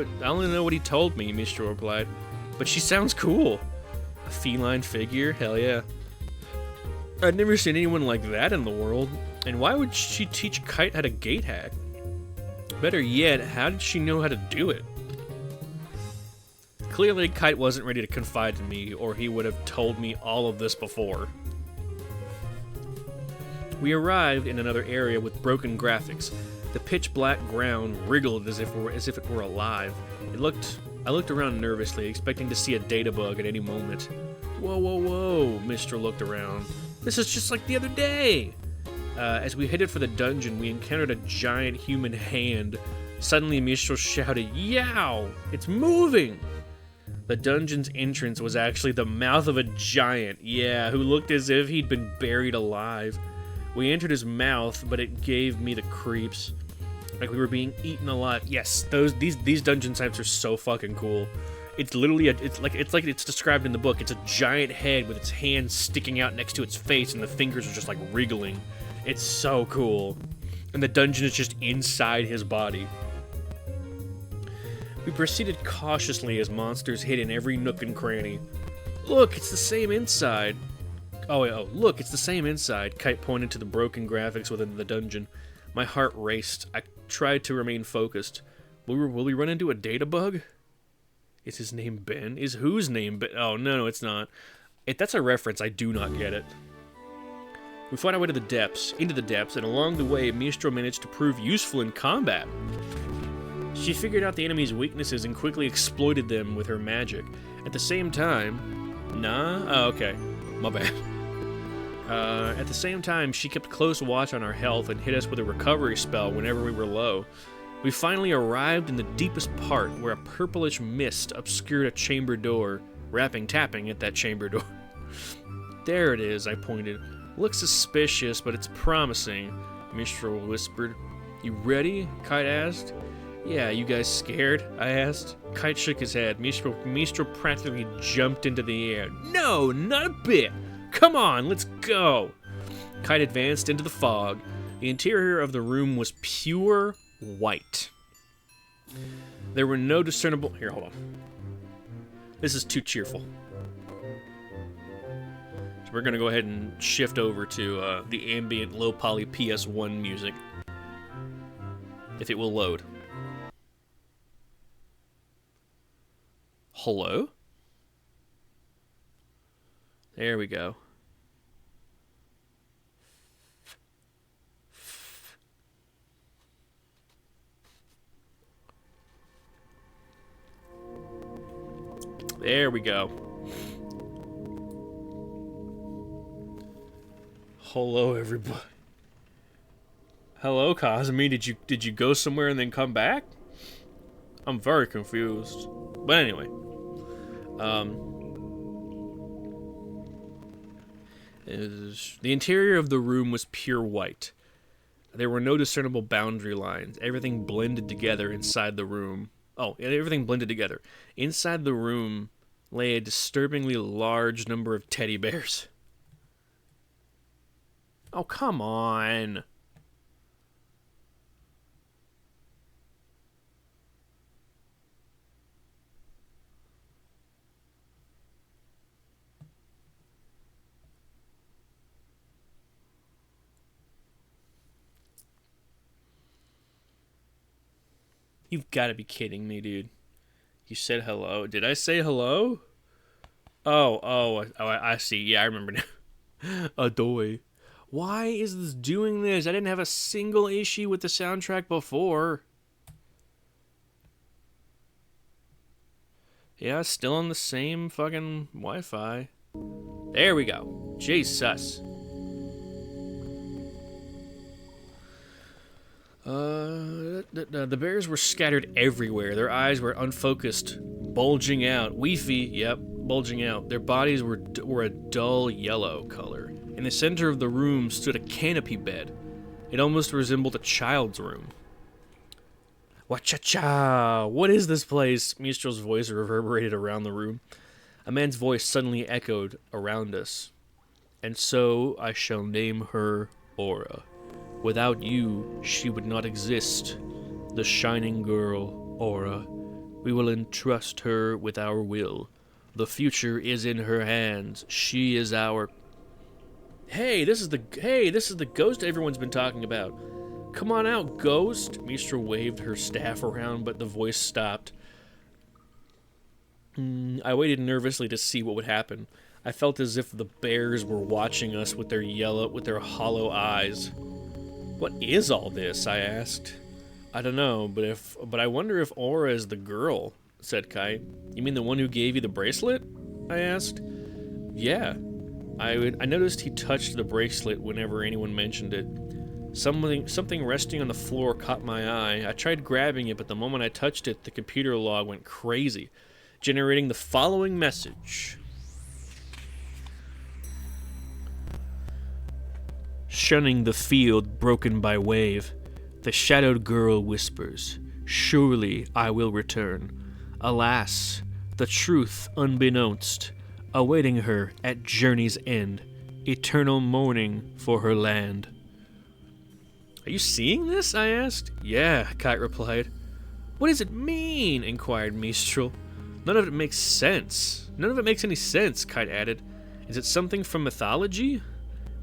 what he told me, Mistral replied. But she sounds cool. A feline figure? Hell yeah. I'd never seen anyone like that in the world. And why would she teach Kite how to gate hack? Better yet, how did she know how to do it? Clearly, Kite wasn't ready to confide in me, or he would have told me all of this before. We arrived in another area with broken graphics. The pitch-black ground wriggled as if it were alive. I looked around nervously, expecting to see a data bug at any moment. Whoa, whoa, whoa, Mr. looked around. This is just like the other day! As we headed for the dungeon, we encountered a giant human hand. Suddenly, Mistral shouted, "Yow! It's moving!" The dungeon's entrance was actually the mouth of a giant, who looked as if he'd been buried alive. We entered his mouth, but it gave me the creeps. Like we were being eaten alive. Yes, these dungeon types are so fucking cool. It's literally it's like it's described in the book. It's a giant head with its hands sticking out next to its face, and the fingers are just like wriggling. It's so cool. And the dungeon is just inside his body. We proceeded cautiously as monsters hid in every nook and cranny. Look, it's the same inside. Oh, look, it's the same inside. Kite pointed to the broken graphics within the dungeon. My heart raced. I tried to remain focused. Will we run into a data bug? Is his name Ben? Is whose name Ben? Oh, no, it's not. If that's a reference, I do not get it. We fought our way into the depths, and along the way, Mistral managed to prove useful in combat. She figured out the enemy's weaknesses and quickly exploited them with her magic. At the same time... Nah? Oh, okay. My bad. At the same time, she kept close watch on our health and hit us with a recovery spell whenever we were low. We finally arrived in the deepest part, where a purplish mist obscured a chamber door, tapping at that chamber door. There it is, I pointed. Looks suspicious, but it's promising, Mistral whispered. You ready? Kite asked. Yeah, you guys scared? I asked. Kite shook his head. Mistral practically jumped into the air. No, not a bit! Come on, let's go! Kite advanced into the fog. The interior of the room was pure white. There were no discernible... Here, hold on. This is too cheerful. So we're going to go ahead and shift over to the ambient low-poly PS1 music. If it will load. Hello? There we go. There we go. Hello, everybody. Hello, Cosme. Did you go somewhere and then come back? I'm very confused. But anyway, the interior of the room was pure white. There were no discernible boundary lines. Everything blended together inside the room. Oh, everything blended together. Inside the room lay a disturbingly large number of teddy bears. Oh, come on. You've got to be kidding me, dude. You said hello. Did I say hello? Oh, I see. Yeah, I remember now. Adoy. Why is this doing this? I didn't have a single issue with the soundtrack before. Yeah, still on the same fucking Wi-Fi. There we go. Jesus. The bears were scattered everywhere. Their eyes were unfocused, bulging out. Weefy, yep, bulging out. Their bodies were a dull yellow color. In the center of the room stood a canopy bed. It almost resembled a child's room. Wa-cha-cha! What is this place? Mistral's voice reverberated around the room. A man's voice suddenly echoed around us. And so I shall name her Aura. Without you, she would not exist. The shining girl, Aura. We will entrust her with our will. The future is in her hands. She is our... Hey, this is the ghost everyone's been talking about. Come on out, ghost. Mistral waved her staff around, but the voice stopped. I waited nervously to see what would happen. I felt as if the bears were watching us with their hollow eyes. What is all this? I asked. I don't know, but I wonder if Aura is the girl, said Kite. You mean the one who gave you the bracelet? I asked. Yeah. I noticed he touched the bracelet whenever anyone mentioned it. Something resting on the floor caught my eye. I tried grabbing it, but the moment I touched it, the computer log went crazy, generating the following message. Shunning the field broken by wave, the shadowed girl whispers, "Surely I will return." Alas, the truth unbeknownst, awaiting her at journey's end, eternal mourning for her land. Are you seeing this? I asked. Yeah, Kite replied. What does it mean? Inquired Mistral. None of it makes sense. None of it makes any sense, Kite added. Is it something from mythology?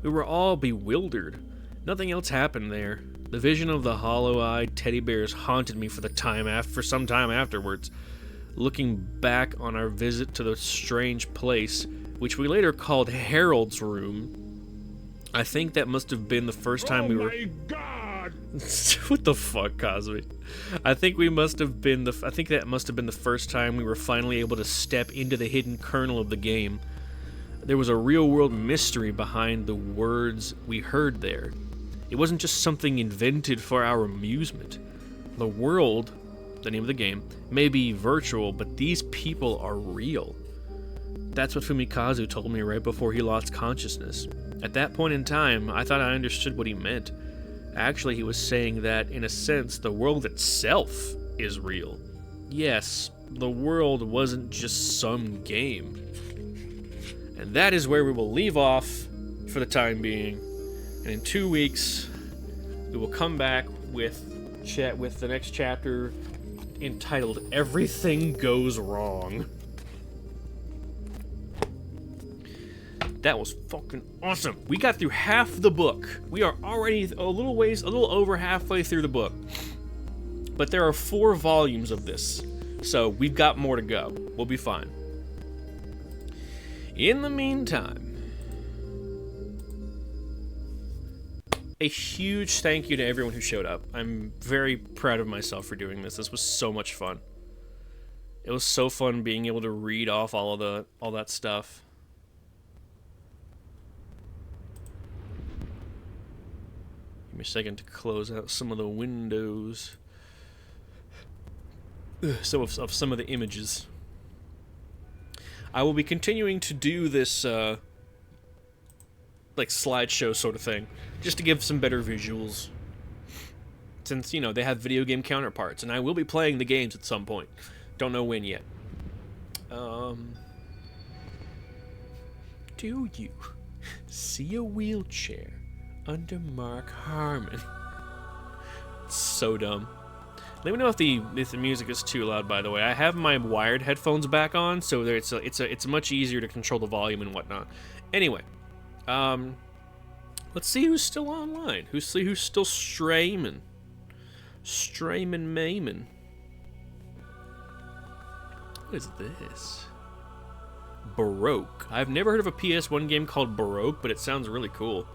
We were all bewildered. Nothing else happened there. The vision of the hollow-eyed teddy bears haunted me for some time afterwards. Looking back on our visit to the strange place, which we later called Harold's room, I think that must have been the first time we were... Oh my God! What the fuck, Cosby? I think that must have been the first time we were finally able to step into the hidden kernel of the game. There was a real-world mystery behind the words we heard there. It wasn't just something invented for our amusement. The world, the name of the game, may be virtual, but these people are real. That's what Fumikazu told me right before he lost consciousness. At that point in time, I thought I understood what he meant. Actually, he was saying that, in a sense, the world itself is real. Yes, the world wasn't just some game. And that is where we will leave off for the time being. And in 2 weeks, we will come back with the next chapter entitled Everything Goes Wrong. That was fucking awesome. We got through half the book. We are already a little over halfway through the book. But there are 4 volumes of this, so we've got more to go. We'll be fine. In the meantime, a huge thank you to everyone who showed up. I'm very proud of myself for doing this. This was so much fun. It was so fun being able to read off all that stuff. Give me a second to close out some of the windows. Some of the images. I will be continuing to do this like slideshow sort of thing, just to give some better visuals. Since, you know, they have video game counterparts, and I will be playing the games at some point. Don't know when yet. Do you see a wheelchair under Mark Harmon? It's so dumb. Let me know if the music is too loud, by the way. I have my wired headphones back on, so it's much easier to control the volume and whatnot. Anyway, let's see who's still online. Who's still streaming. Mayman. What is this? Baroque. I've never heard of a PS1 game called Baroque, but it sounds really cool.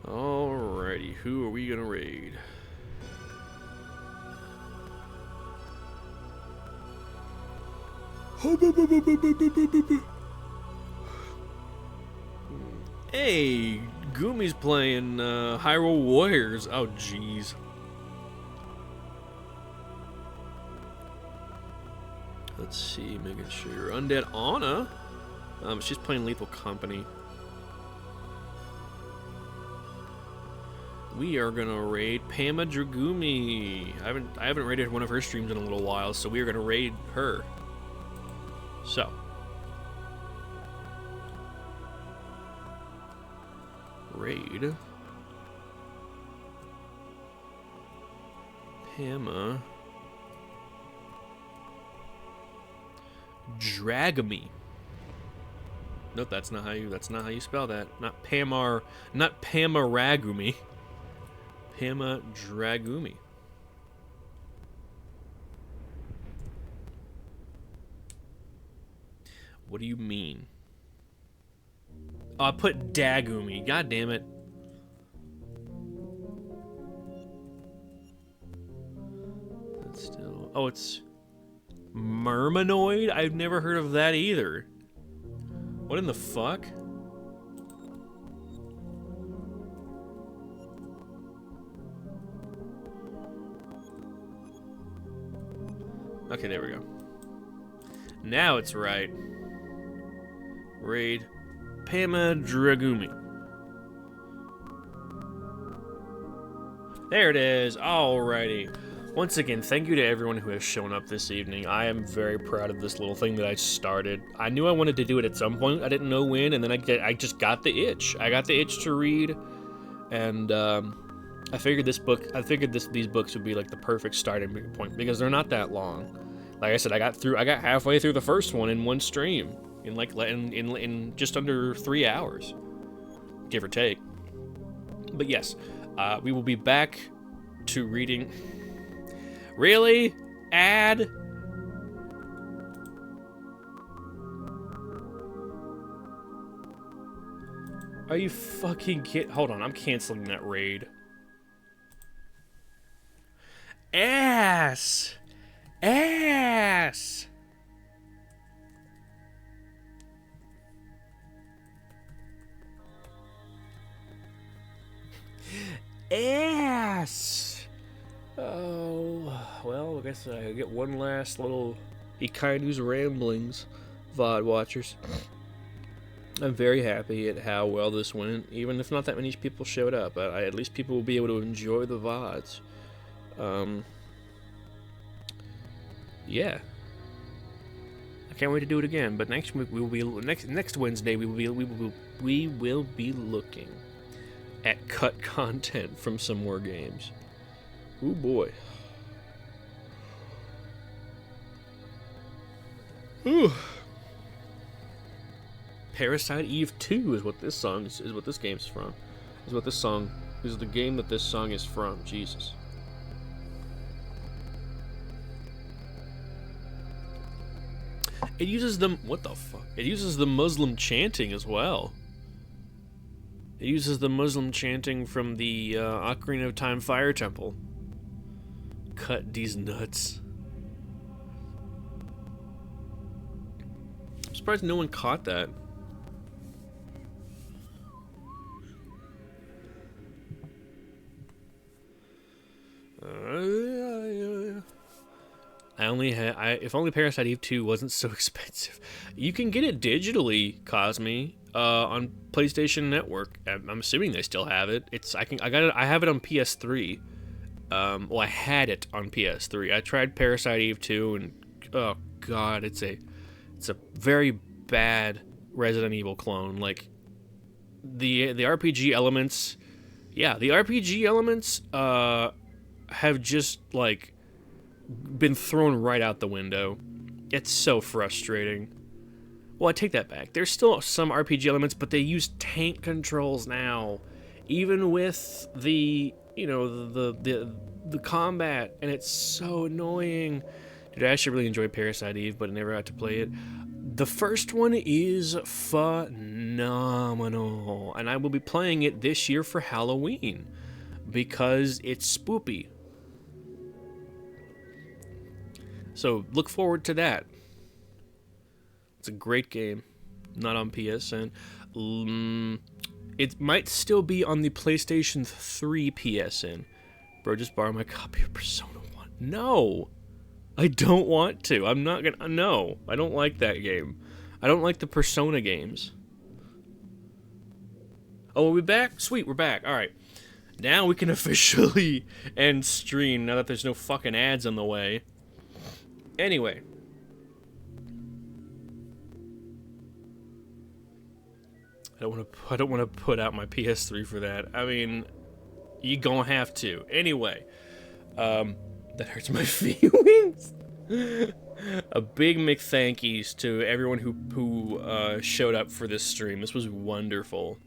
Alrighty, who are we gonna raid? Hey, Gumi's playing Hyrule Warriors. Oh, jeez. Let's see, making sure. Undead Anna. She's playing Lethal Company. We are gonna raid Pama Dragumi. I haven't raided one of her streams in a little while, so we are gonna raid her. So. Raid. Pama Dragumi. Nope, that's not how you spell that. Not Pamaragumi. Pama Dragumi. What do you mean? Oh, I put Dagumi. God damn it. That's still... Oh, it's... Murminoid? I've never heard of that either. What in the fuck? Okay, there we go. Now it's right. Raid Pama Dragumi. There it is. Alrighty. Once again, thank you to everyone who has shown up this evening. I am very proud of this little thing that I started. I knew I wanted to do it at some point. I didn't know when, and then I just got the itch. I got the itch to read, and I figured these books would be like the perfect starting point because they're not that long. Like I said, I got halfway through the first one in one stream in just under 3 hours, give or take. But yes, we will be back to reading. Really? Ad? Are you fucking kidding? Hold on, I'm canceling that raid. Ass! Ass! Ass! Oh, well, I guess I get one last little Ikainu's ramblings, VOD watchers. I'm very happy at how well this went, even if not that many people showed up. At least people will be able to enjoy the VODs. Yeah. I can't wait to do it again, but next week we will be next Wednesday we will be looking at cut content from some more games. Oh boy. Ooh. Parasite Eve 2 is what this song is what this game's from. Is the game that this song is from. Jesus. It uses what the fuck? It uses the Muslim chanting as well. It uses the Muslim chanting from the Ocarina of Time Fire Temple. Cut these nuts. I'm surprised no one caught that. If only Parasite Eve 2 wasn't so expensive. You can get it digitally, Cosme, on PlayStation Network. I'm assuming they still have it. I have it on PS3. Well, I had it on PS3. I tried Parasite Eve 2, and oh god, it's a very bad Resident Evil clone. Like the RPG elements, yeah, the RPG elements have just like been thrown right out the window. It's so frustrating. Well, I take that back. There's still some RPG elements, but they use tank controls now, even with the the combat, and it's so annoying. Dude, I actually really enjoyed Parasite Eve, but I never got to play it. The first one is phenomenal, and I will be playing it this year for Halloween because it's spoopy. So look forward to that. It's a great game. Not on PSN. It might still be on the PlayStation 3 PSN. Bro, just borrow my copy of Persona 1. No! I don't want to. I'm not gonna... No. I don't like that game. I don't like the Persona games. Oh, are we back? Sweet, we're back. Alright. Now we can officially end stream now that there's no fucking ads on the way. Anyway. I don't want to put out my PS3 for that. I mean, you gonna have to. Anyway, that hurts my feelings. A big McThankies to everyone who showed up for this stream. This was wonderful.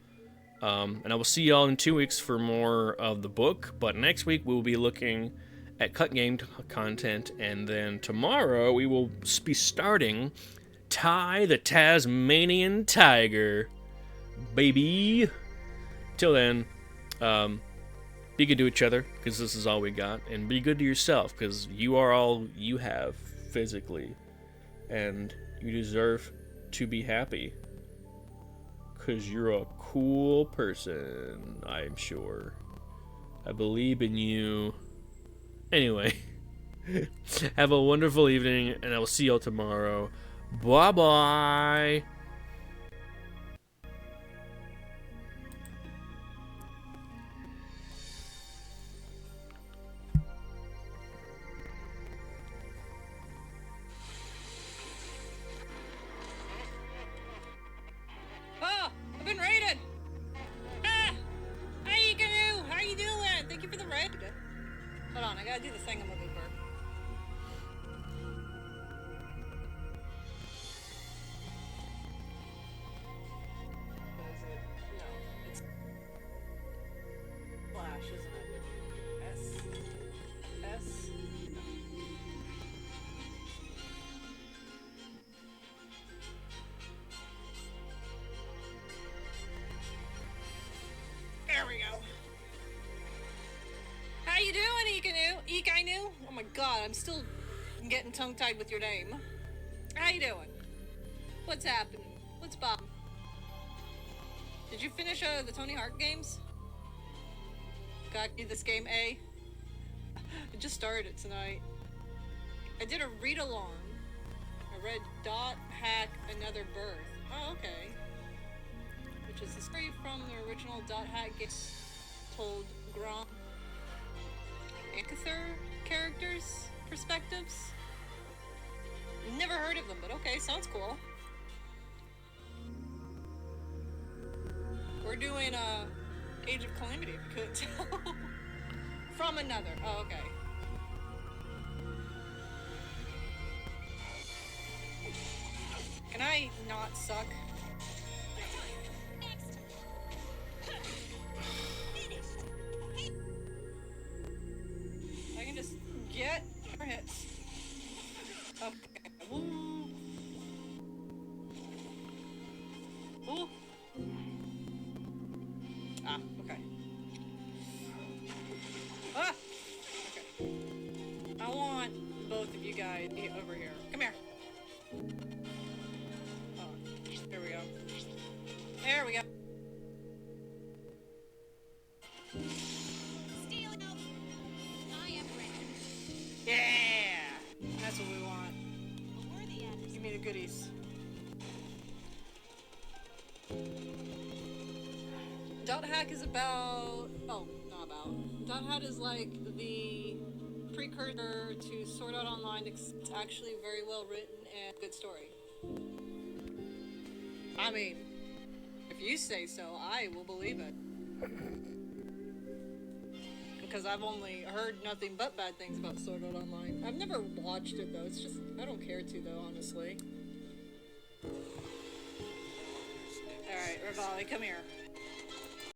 And I will see y'all in 2 weeks for more of the book. But next week we'll be looking at cut game content, and then tomorrow we will be starting Ty the Tasmanian Tiger. Baby. Till then, be good to each other, because this is all we got, and be good to yourself, because you are all you have physically, and you deserve to be happy, because you're a cool person, I'm sure. I believe in you. Anyway, have a wonderful evening, and I will see y'all tomorrow. Bye-bye. I've been raided! How you gonna? How you doing? Thank you for the raid. Hold on, I gotta do the thingamabobber. What is it? No, it's Flash, isn't it? S. No. There we go. How you doing, Ikainu? Oh my god, I'm still getting tongue-tied with your name. How you doing? What's happening? What's Bob? Did you finish the Tony Hawk games? Got you this game, A? I just started it tonight. I did a read-along. I read Dot Hack Another Birth. Oh, okay. Which is the story from the original Dot Hack games told Grom Ankather characters' perspectives. Never heard of them, but okay, sounds cool. We're doing Age of Calamity, if you couldn't tell. From Another. Oh, okay. Can I not suck? I can just get more hits. Okay. Woo. Ooh. Ah, okay. Ah! Okay. I want both of you guys over here. Come here. Oh, there we go. There we go. Yeah! That's what we want. Give me the goodies. Dot Hack is about... Oh, not about. Dot Hack is like the precursor to Sword Art Online. It's actually very well written and good story. I mean, if you say so, I will believe it. Because I've only heard nothing but bad things about Sword Art Online. I've never watched it though, it's just, I don't care to though, honestly. Alright, Rivali, come here.